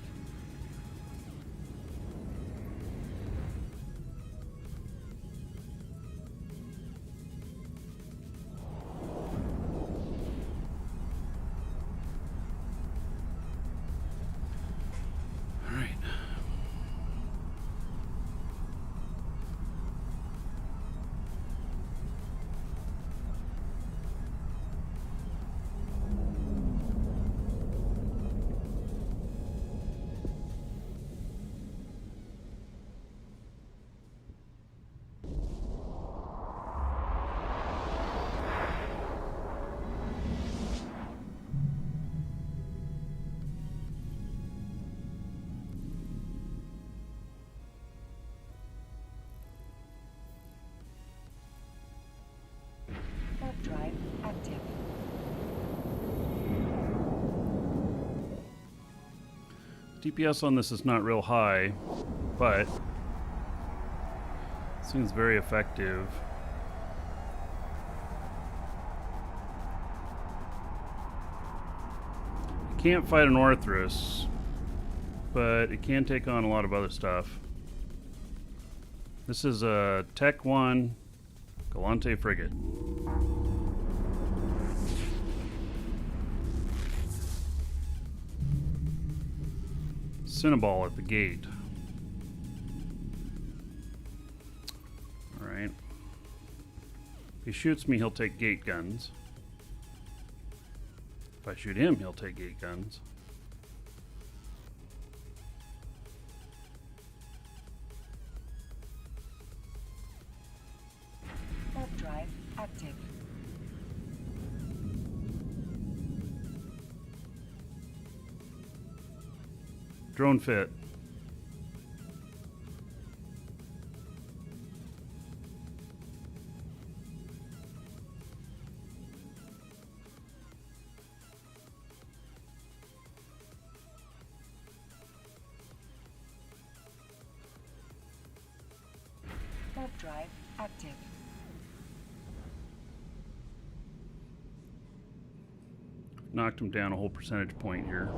Warp drive active. DPS on this is not real high, but it seems very effective. can't fight an Orthrus, but it can take on a lot of other stuff. This is a Tech 1 Galante frigate. Cinnaball at the gate. Alright. If he shoots me, he'll take gate guns. If I shoot him, he'll take gate guns. Warp drive active. Drone fit. Warp drive active. Knocked him down a whole percentage point here.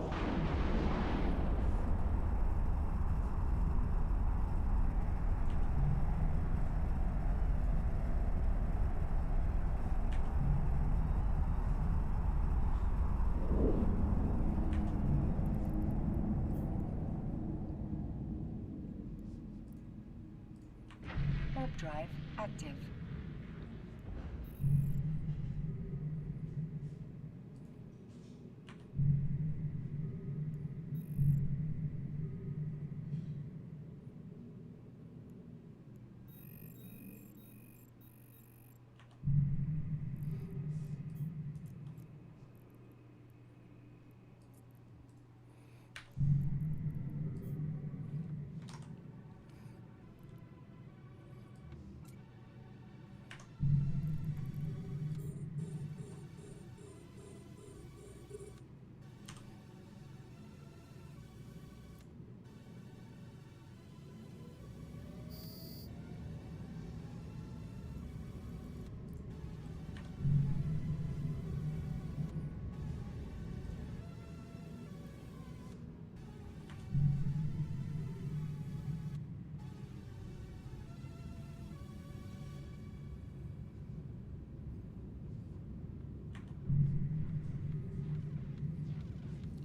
Warp drive active.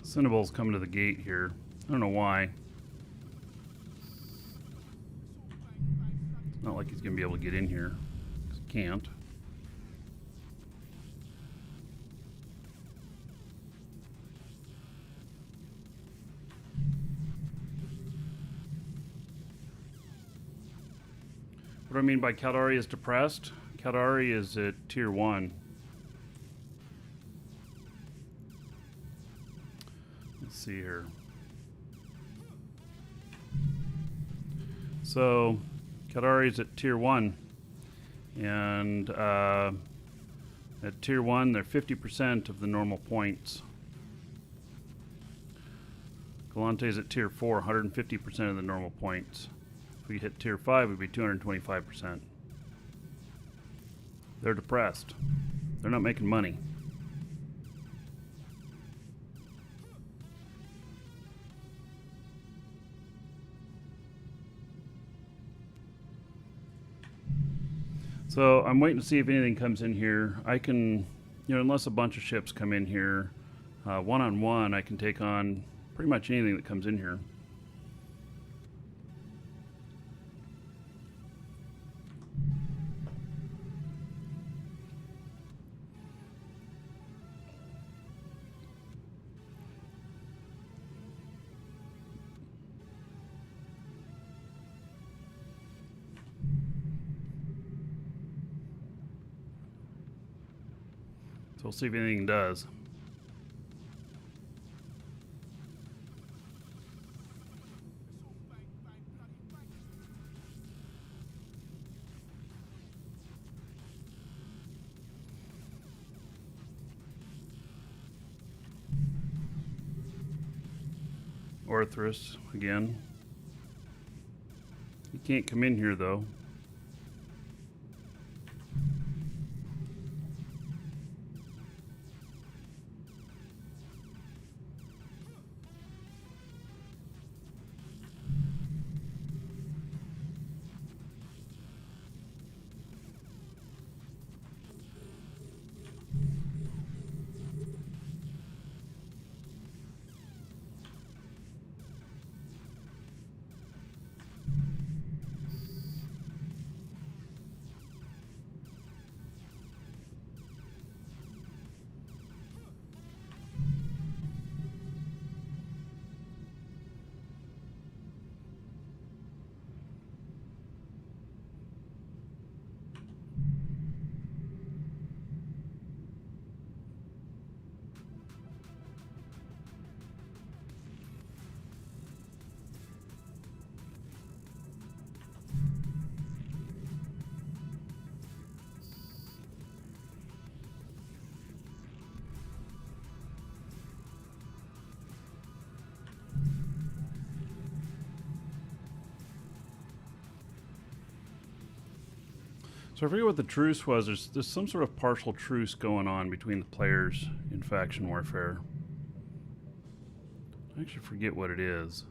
Cinnaball's coming to the gate here. I don't know why. It's not like he's going to be able to get in here. He can't. What do I mean by Caldari is depressed? Caldari is at tier 1. Let's see here. So, Caldari is at tier 1. And at tier 1, they're 50% of the normal points. Galante's at tier 4, 150% of the normal points. If we hit tier 5, it would be 225%. They're depressed. They're not making money. So I'm waiting to see if anything comes in here. I can, unless a bunch of ships come in here, one-on-one, I can take on pretty much anything that comes in here. So we'll see if anything does. Orthrus again. You can't come in here though. So I forget what the truce was. There's some sort of partial truce going on between the players in faction warfare. I actually forget what it is.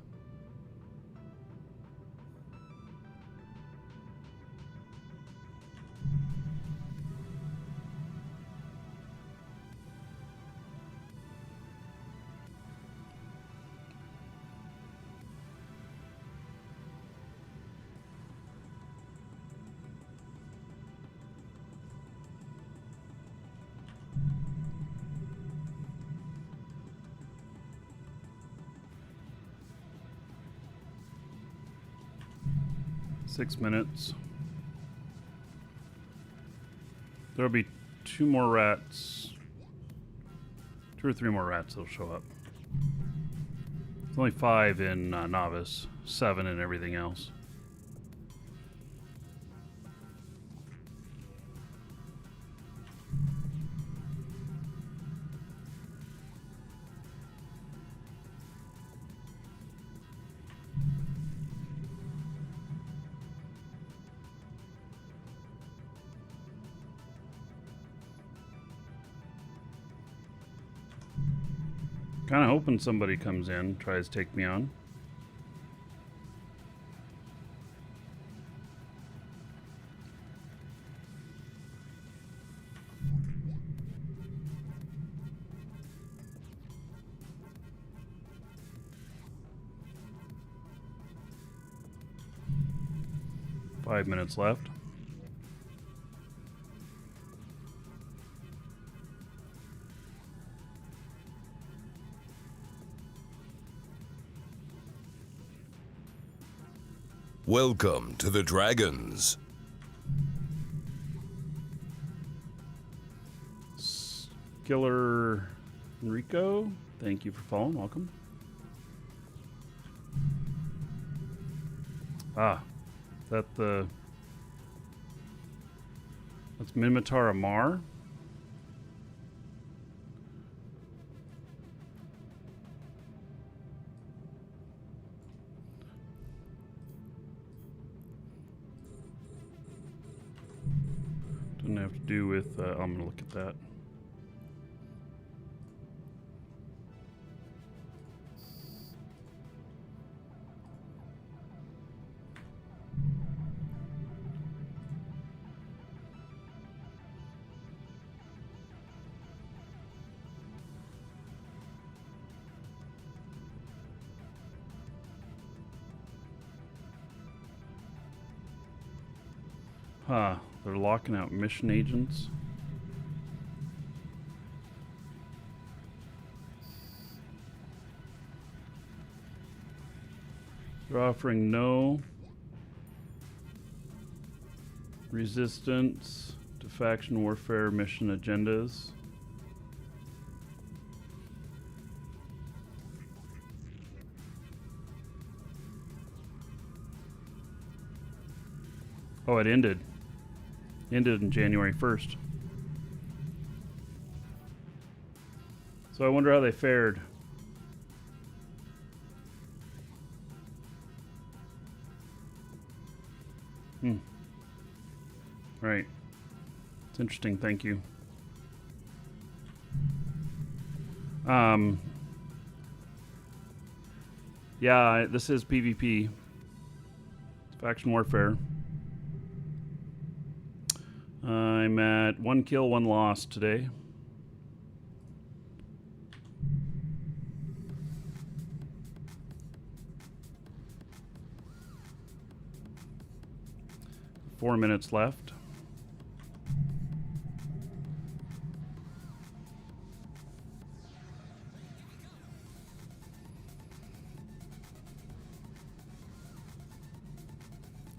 Six minutes. There'll be two more rats. 2 or 3 more rats that'll show up. It's only 5 in novice, 7 in everything else. Kind of hoping somebody comes in, tries to take me on. Five minutes left. Welcome to the Dragons. Skiller Enrico, thank you for following. Welcome. Ah, that's Minmatar Amar. Doesn't have to do with. I'm gonna look at that. Huh, they're locking out mission agents. They're offering no resistance to faction warfare mission agendas. Oh, it ended. Ended on January 1st. So I wonder how they fared. Right. It's interesting, thank you. Yeah, this is PvP. It's faction warfare. I'm at 1 kill, 1 loss today. Four minutes left.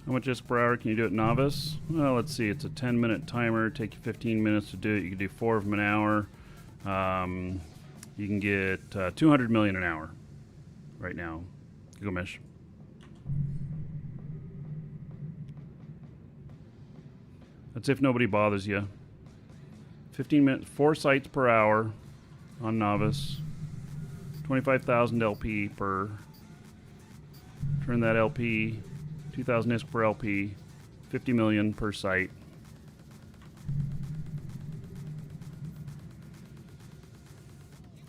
How much ISK per hour can you do at novice? Well, let's see. It's a 10-minute timer. Take you 15 minutes to do it. You can do 4 of them an hour. You can get 200 million an hour right now. Gilgamesh. That's if nobody bothers you. 15 minutes, 4 sites per hour on novice. 25,000 LP per. Turn that LP. 2,000 ISK per LP, 50 million per site.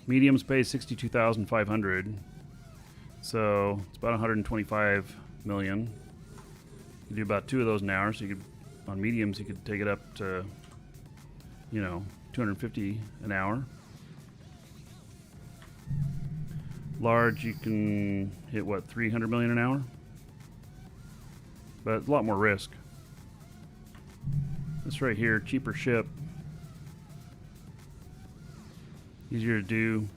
Mediums pay 62,500. So it's about 125 million. You do about 2 of those an hour, so you could, on mediums, you could take it up to, 250 an hour. Large, you can hit what, 300 million an hour? But it's a lot more risk. This right here, cheaper ship. Easier to do.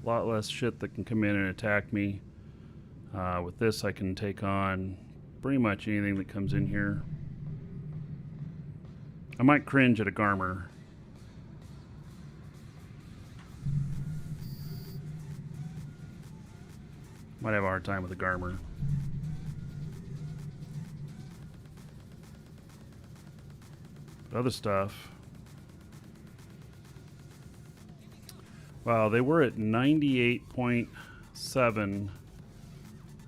A lot less shit that can come in and attack me. With this, I can take on pretty much anything that comes in here. I might cringe at a Garmer. Might have a hard time with a Garmer. But other stuff. Wow, they were at 98.7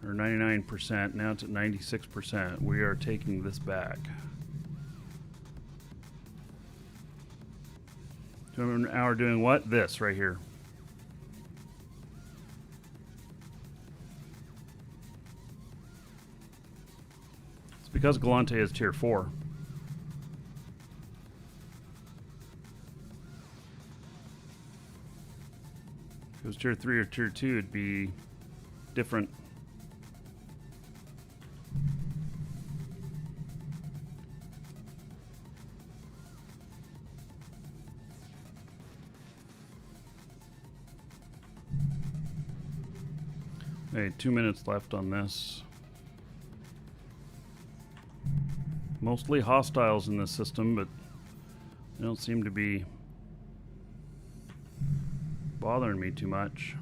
or 99%. Now it's at 96%. We are taking this back. 200 an hour doing what? This right here. It's because Galante is tier 4. If it was tier 3 or tier 2, it'd be different. Okay, 2 minutes left on this. Mostly hostiles in this system, but they don't seem to be bothering me too much.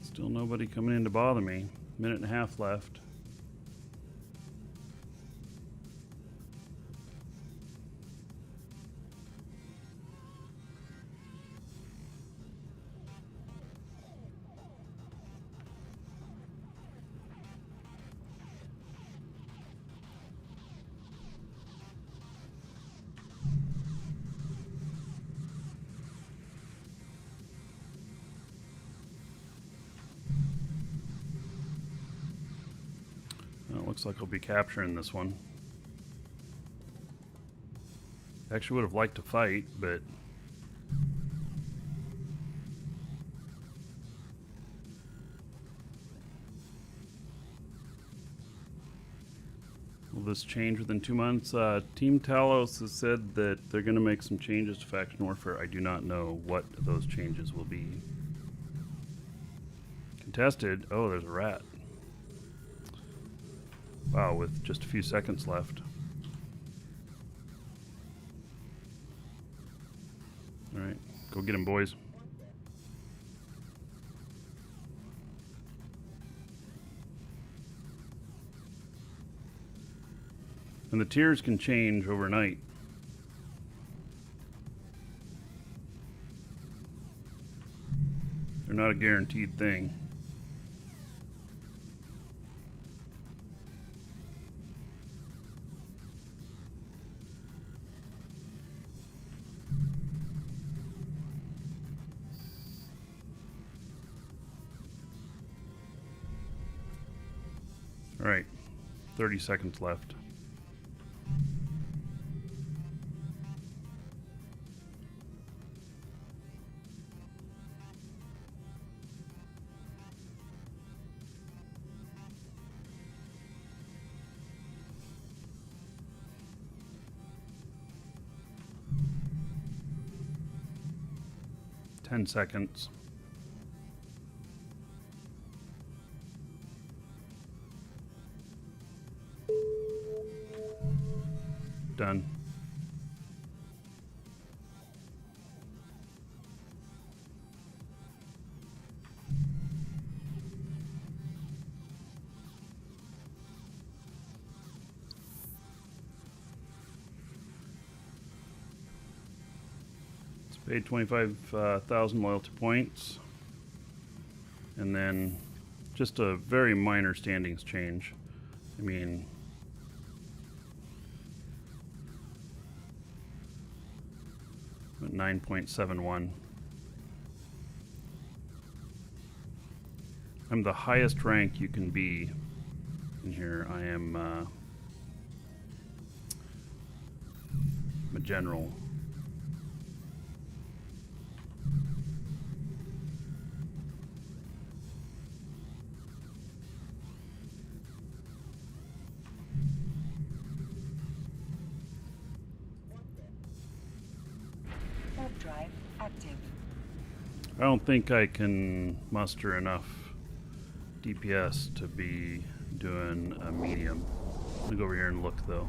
Still nobody coming in to bother me. Minute and a half left. Looks like I'll be capturing this one. Actually would have liked to fight, but will this change within 2 months? Team Talos has said that they're going to make some changes to faction warfare. I do not know what those changes will be. Contested. Oh, there's a rat. Wow, with just a few seconds left. Alright, go get him, boys. And the tiers can change overnight. They're not a guaranteed thing. All right, 30 seconds left. Ten seconds. Done. Paid 25,000 loyalty points. And then just a very minor standings change. I mean, at 9.71. I'm the highest rank you can be in here. I am a general. Warp drive active. I don't think I can muster enough DPS to be doing a medium. Let me go over here and look though.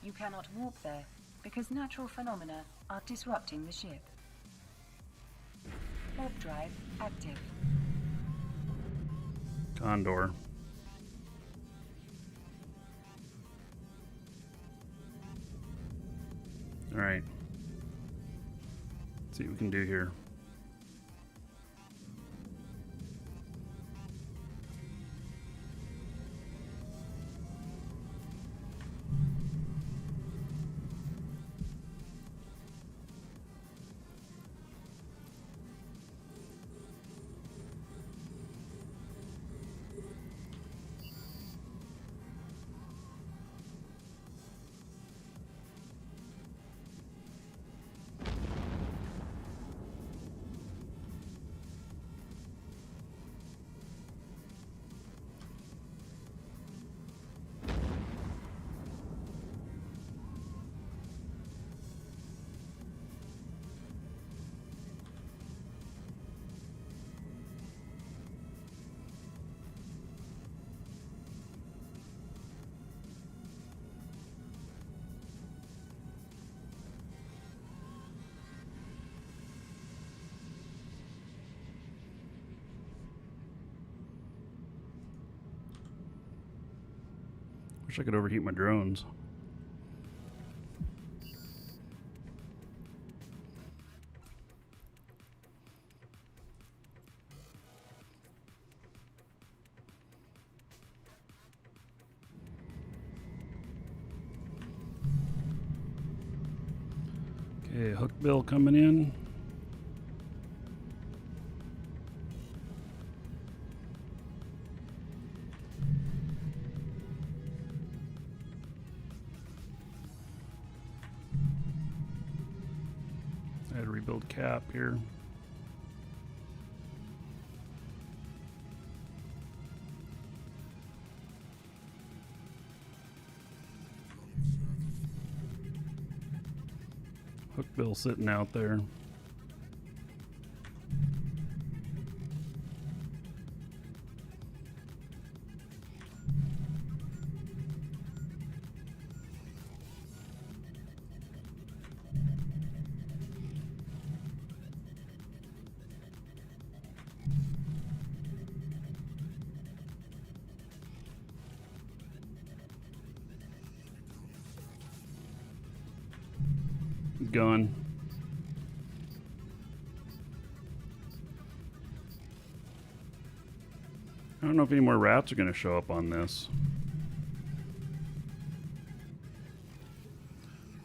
You cannot warp there because natural phenomena are disrupting the ship. Warp drive active. Condor. Alright. See what we can do here. Wish I could overheat my drones. Okay, hook bill coming in. I had to rebuild cap here. Hook bill sitting out there. He's gone. I don't know if any more rats are going to show up on this.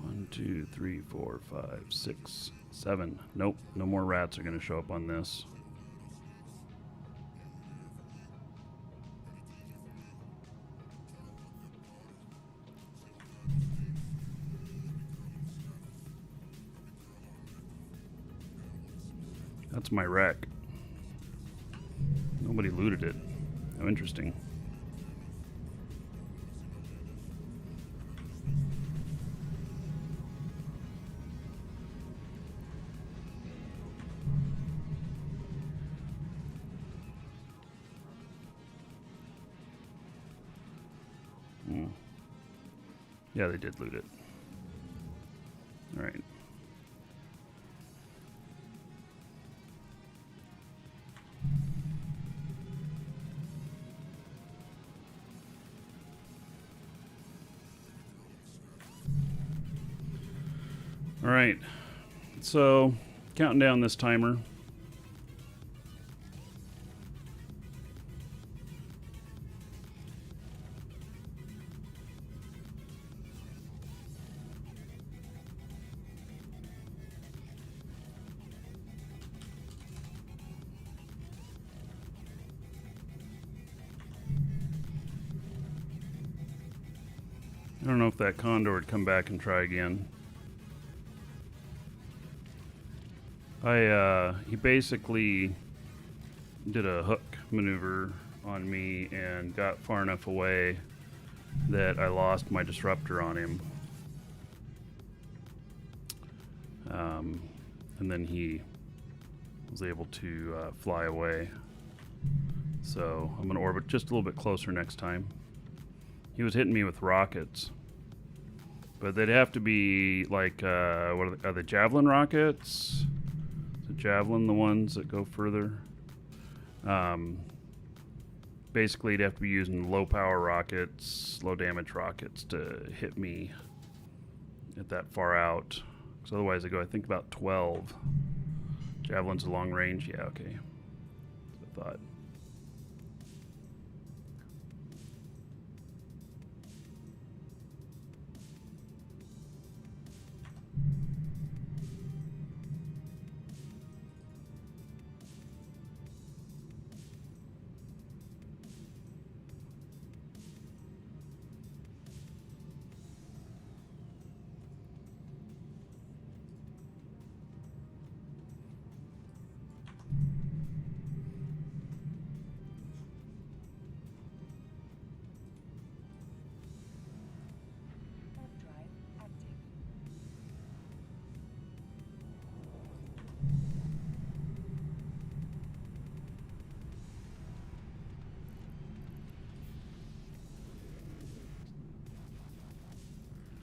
1, 2, 3, 4, 5, 6, 7. Nope, no more rats are going to show up on this. That's my wreck. Nobody looted it. How interesting. Yeah, they did loot it. All right. All right, so counting down this timer. I don't know if that condor would come back and try again. He basically did a hook maneuver on me and got far enough away that I lost my disruptor on him. And then he was able to fly away. So I'm going to orbit just a little bit closer next time. He was hitting me with rockets, but they'd have to be like, what are the javelin rockets? Is the javelin the ones that go further? Basically, you'd have to be using low power rockets, low damage rockets to hit me at that far out. Because otherwise, I go, I think, about 12. Javelin's a long range. Yeah, okay. That's what I thought. Warp drive active.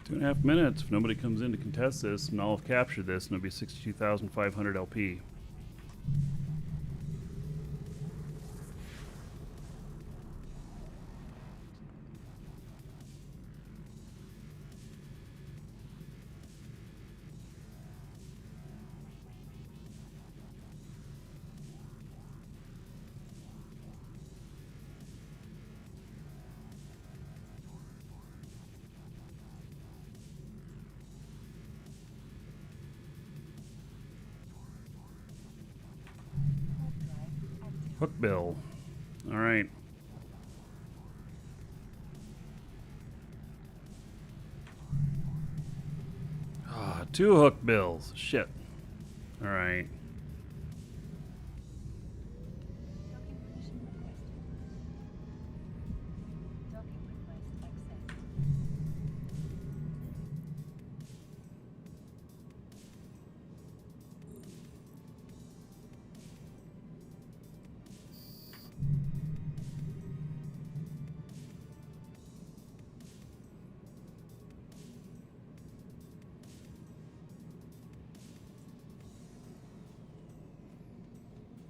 2.5 minutes. If nobody comes in to contest this, and I'll have captured this, and it'll be 62,500 LP. Warp drive active. Hook bill. All right. Ah, 2 hook bills. Shit. All right. Docking permission requested. Docking request accepted.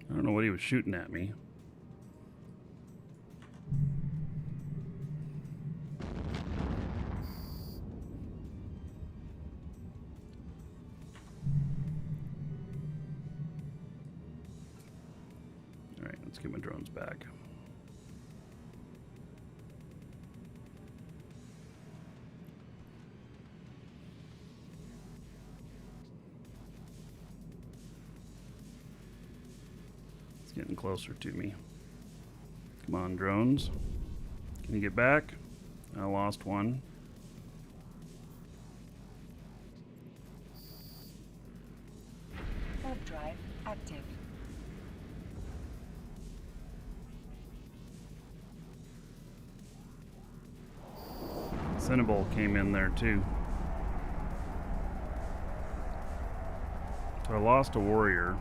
I don't know what he was shooting at me. All right, let's get my drones back. It's getting closer to me. Come on, drones. Can you get back? I lost one. Warp drive active. Cinnabol came in there too. So I lost a warrior.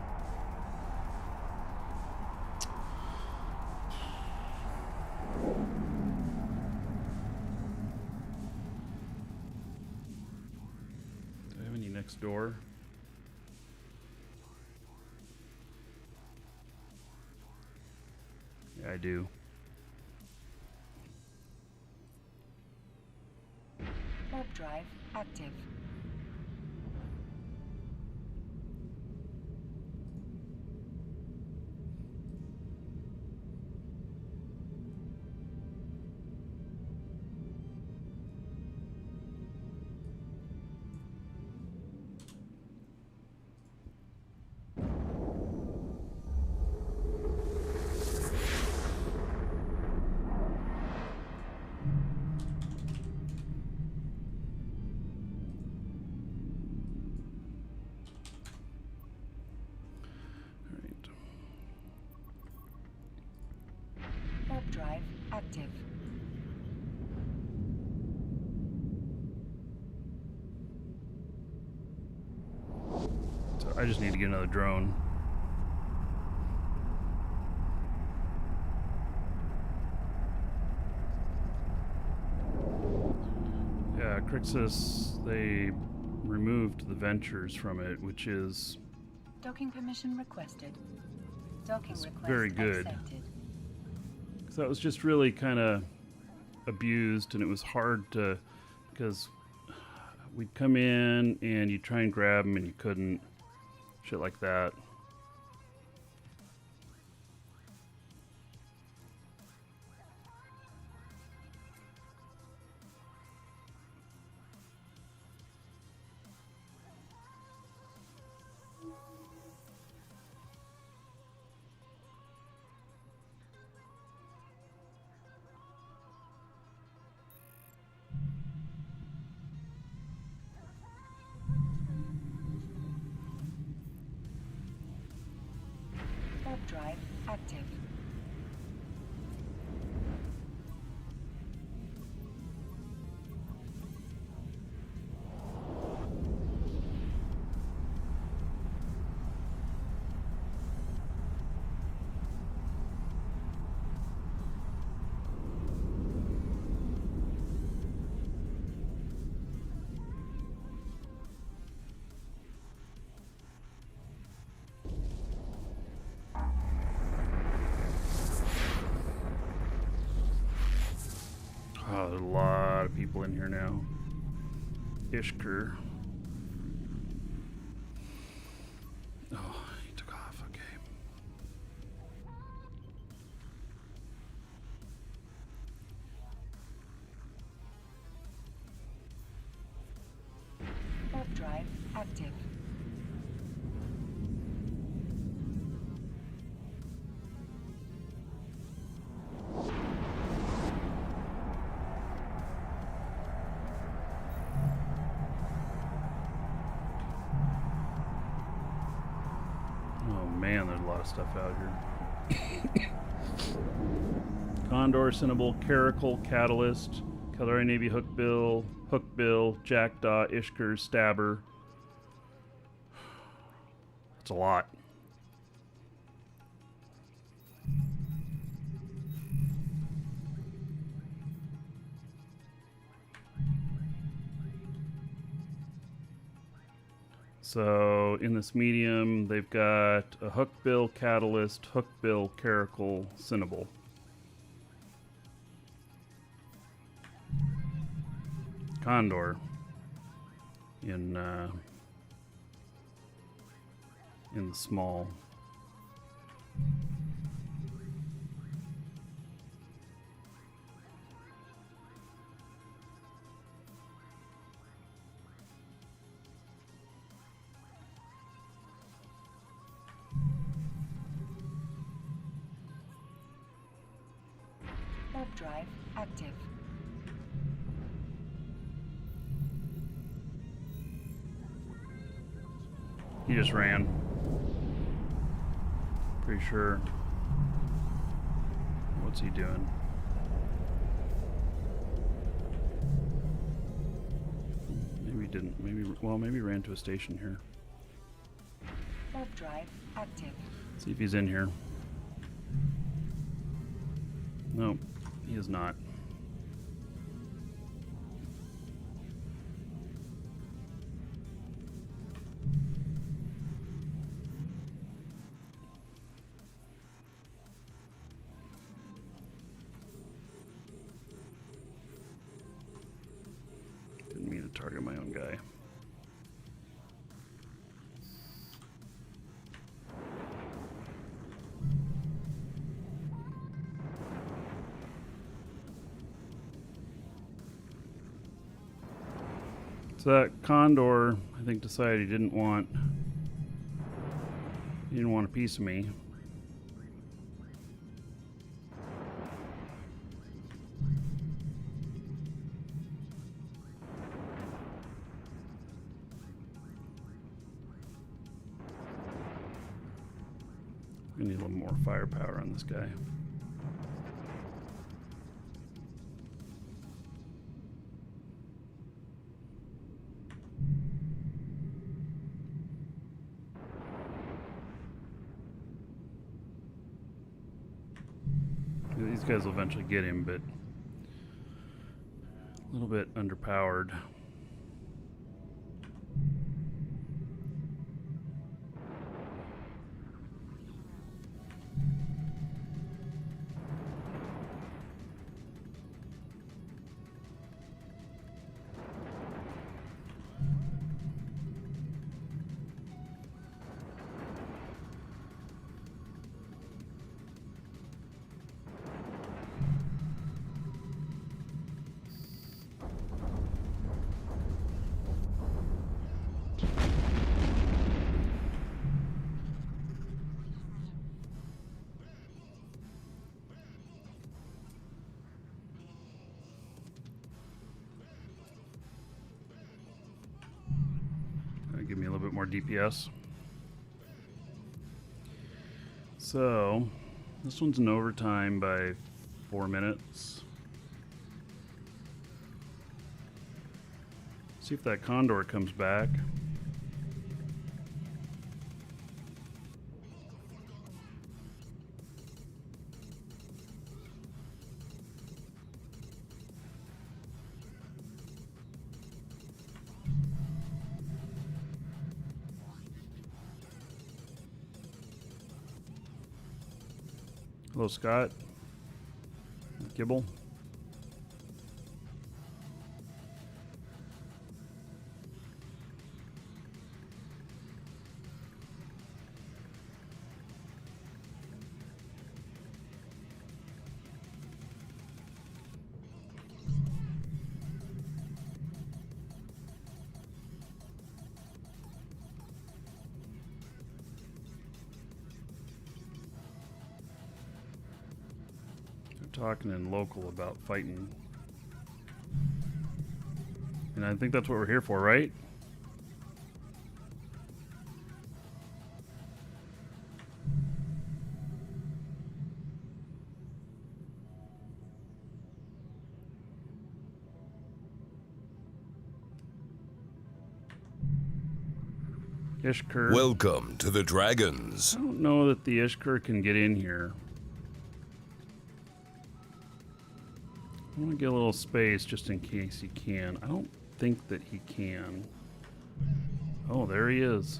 Do I have any next door? Yeah, I do. Warp drive active. I just need to get another drone. Yeah, Crixus, they removed the ventures from it, which is Docking permission requested. Docking request very good. accepted. So that was just really kind of abused, and it was hard to, because we'd come in and you'd try and grab them and you couldn't. Shit like that. Warp drive active. Oh, there's a lot of people in here now. Ishkur. Oh, he took off. Okay. Warp drive active. Oh man, there's a lot of stuff out here. Condor, Cinnable, Caracal, Catalyst, Calorie Navy Hookbill, Jackdaw, Ishkur, Stabber. That's a lot. So in this medium, they've got a Hookbill, Catalyst, Hookbill, Caracal, Cinnable. Condor in the small. Warp drive active. He just ran. Pretty sure. What's he doing? Maybe he didn't. Maybe he ran to a station here. Warp drive active. See if he's in here. Nope, he is not. Didn't mean to target my own guy. So that Condor, I think, decided he didn't want a piece of me. We need a little more firepower on this guy. These guys will eventually get him, but a little bit underpowered. Give me a little bit more DPS. So, this one's in overtime by 4 minutes. See if that Condor comes back. Hello, Scott. Gibble. Talking in local about fighting. And I think that's what we're here for, right? Ishkur. Welcome to the Dragons. I don't know that the Ishkur can get in here. I want to get a little space just in case he can. I don't think that he can. Oh, there he is.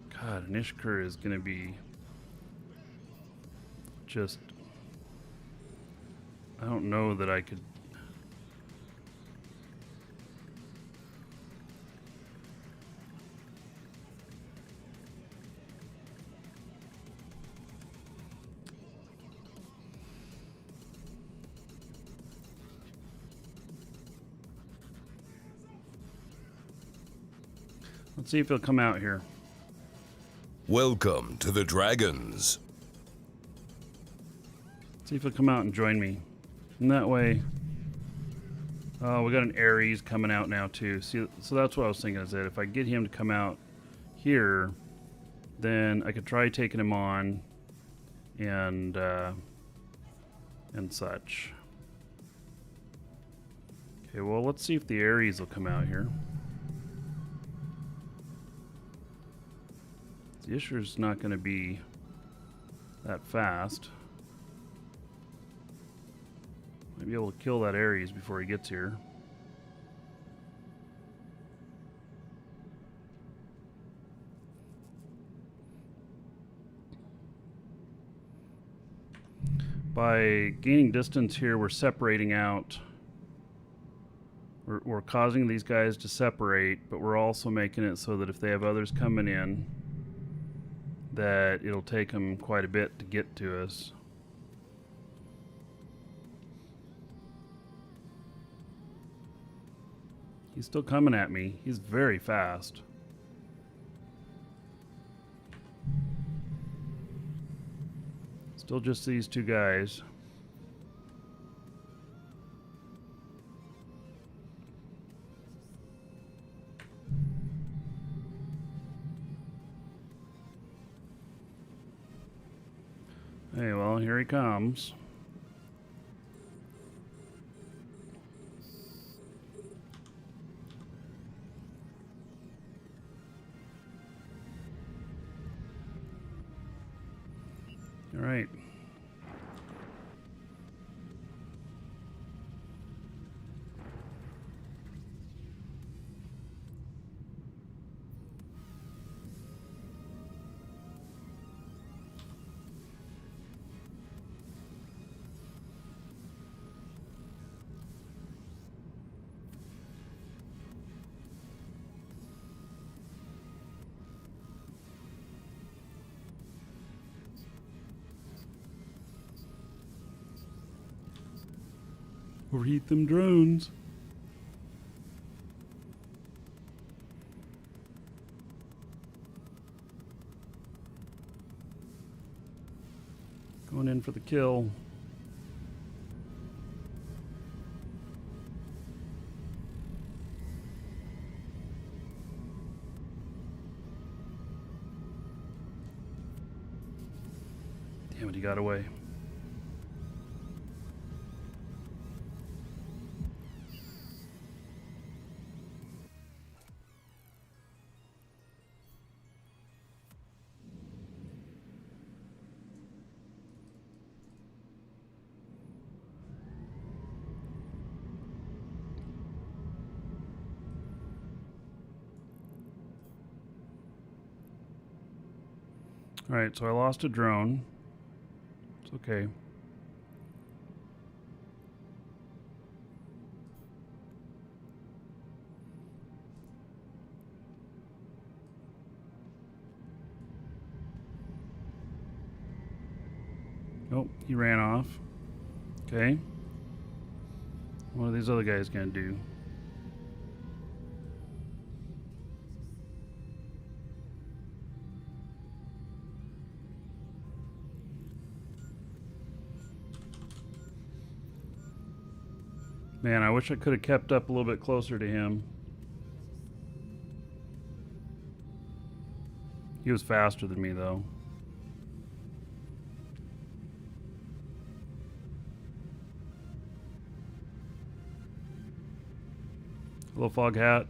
God, an Ishkur is going to be just... I don't know that I could... Let's see if he'll come out here. Welcome to the Dragons. See if he'll come out and join me. And that way... Oh, we got an Ares coming out now too. See, so that's what I was thinking, is that if I get him to come out here, then I could try taking him on and such. Okay, well, let's see if the Ares will come out here. The Isher's not going to be that fast. Might be able to kill that Ares before he gets here. By gaining distance here, we're separating out. We're causing these guys to separate, but we're also making it so that if they have others coming in, that it'll take them quite a bit to get to us. He's still coming at me. He's very fast. Still just these two guys. Hey, well, here he comes. All right. Overheat them drones. Going in for the kill. Damn it, he got away. Alright, so I lost a drone. It's okay. Oh, he ran off. Okay. What are these other guys gonna do? Man, I wish I could have kept up a little bit closer to him. He was faster than me, though. Hello, Fog Hat.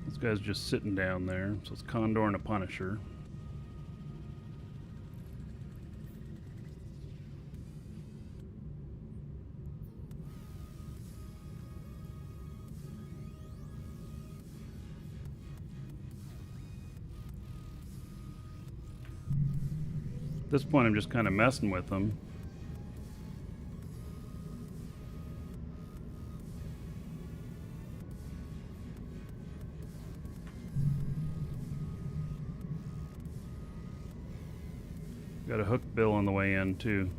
This guy's just sitting down there, so it's Condor and a Punisher. At this point, I'm just kind of messing with them. Got a hook bill on the way in, too.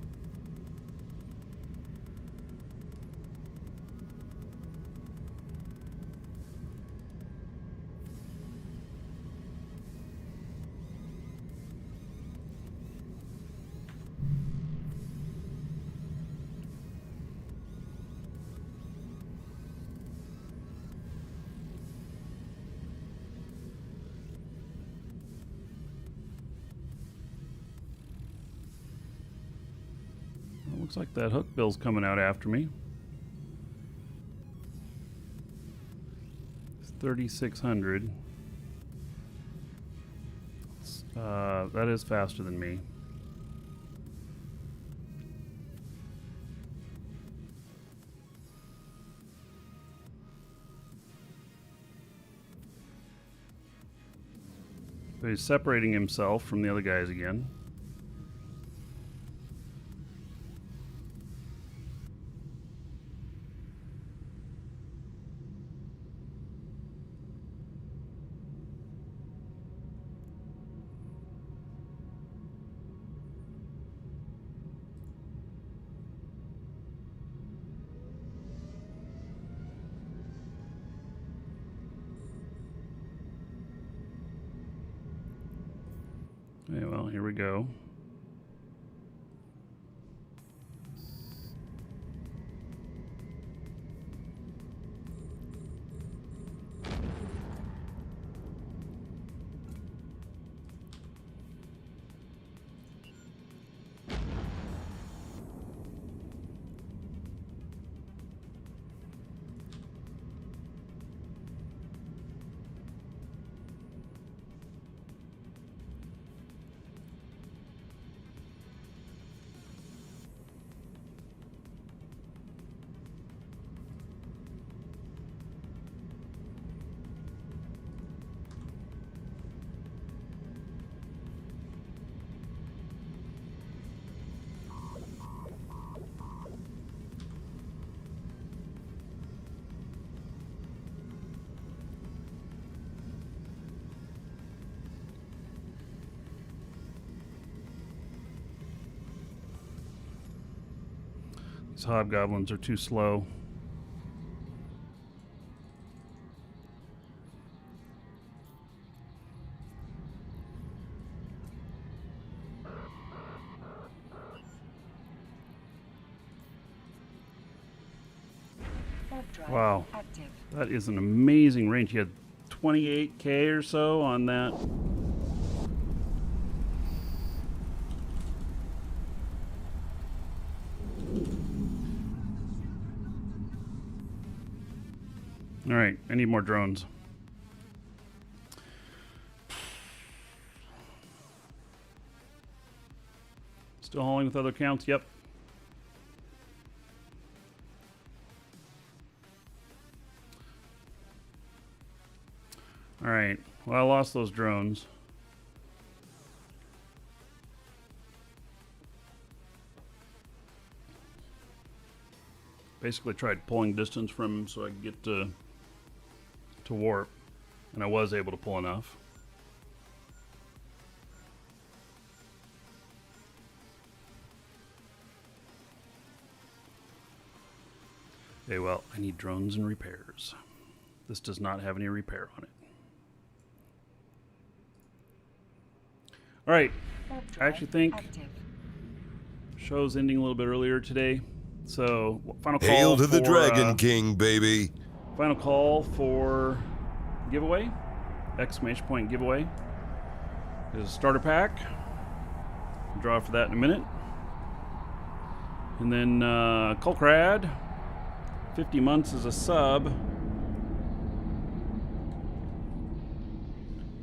Looks like that hook bill's coming out after me. It's 3,600. That is faster than me. But he's separating himself from the other guys again. Okay, well, here we go. These hobgoblins are too slow. Warp drive Wow. active. That is an amazing range. You had 28K or so on that. All right, I need more drones. Still hauling with other accounts? Yep. All right. Well, I lost those drones. Basically tried pulling distance from him so I could get to warp, and I was able to pull enough. Okay, well, I need drones and repairs. This does not have any repair on it. All right, Warp I drive actually think active. show's ending a little bit earlier today, so final call Hail to the for, Dragon King, baby. Final call for giveaway, exclamation point giveaway. There's a starter pack. Draw for that in a minute. And then Kulkrad, 50 months as a sub.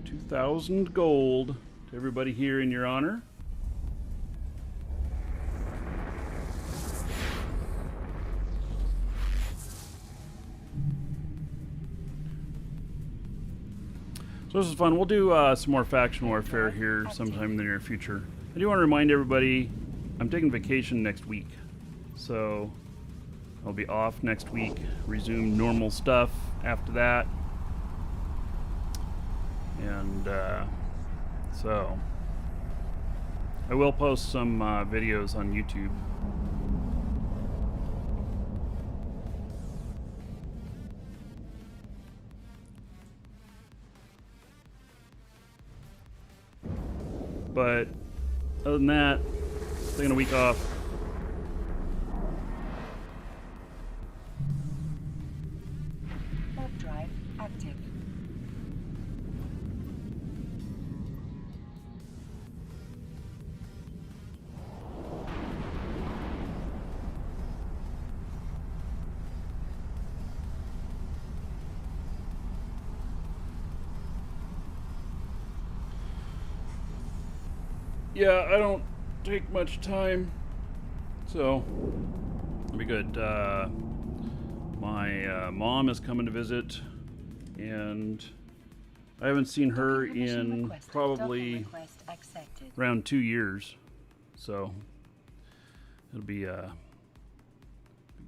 2,000 gold to everybody here in your honor. So this is fun. We'll do some more faction warfare here sometime in the near future. I do want to remind everybody I'm taking vacation next week. So I'll be off next week, resume normal stuff after that. And so I will post some videos on YouTube. But other than that, taking a week off. Warp drive active. Yeah, I don't take much time, so it'll be good. My mom is coming to visit, and I haven't seen her Docking permission in requested. probably Docking request accepted. around 2 years, so it'll be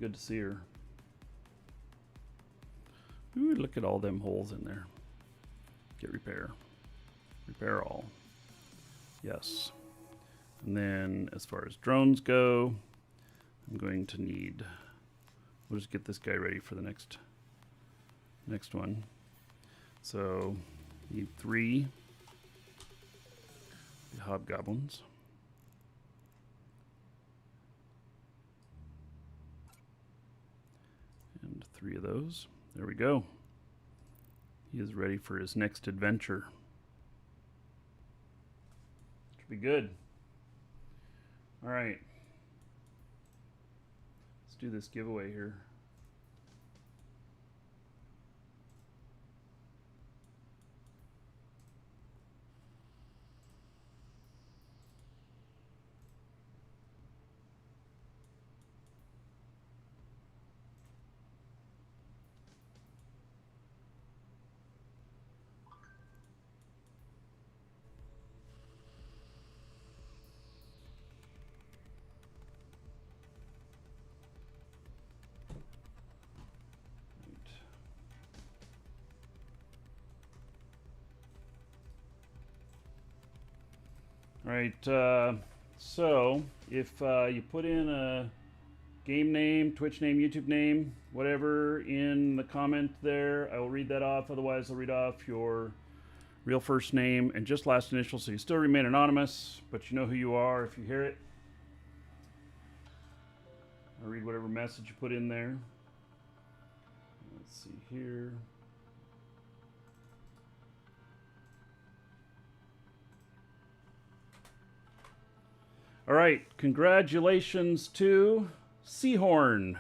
good to see her. Ooh, look at all them holes in there. Get repair. Repair all. Yes. And then as far as drones go, I'm going to need, we'll just get this guy ready for the next one. So need 3 hobgoblins. And 3 of those. There we go. He is ready for his next adventure. Should be good. All right. Let's do this giveaway here. All right, so if you put in a game name, Twitch name, YouTube name, whatever in the comment there. I will read that off. Otherwise, I'll read off your real first name and just last initial, so you still remain anonymous, but you know who you are if you hear it. I'll read whatever message you put in there. Let's see here. All right, congratulations to Seahorn.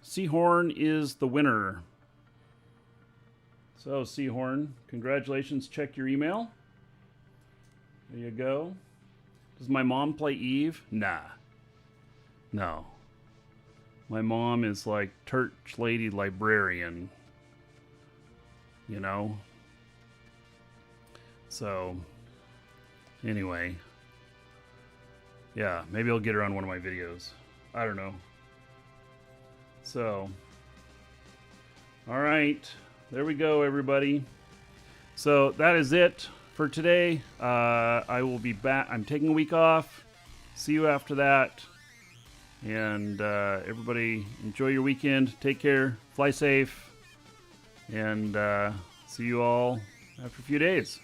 Seahorn is the winner. So, Seahorn, congratulations. Check your email. There you go. Does my mom play Eve? Nah. No. My mom is like church lady librarian. You know? So, anyway. Yeah, maybe I'll get her on one of my videos. I don't know. So, all right. There we go, everybody. So that is it for today. I will be back. I'm taking a week off. See you after that. And everybody enjoy your weekend. Take care. Fly safe. And see you all after a few days.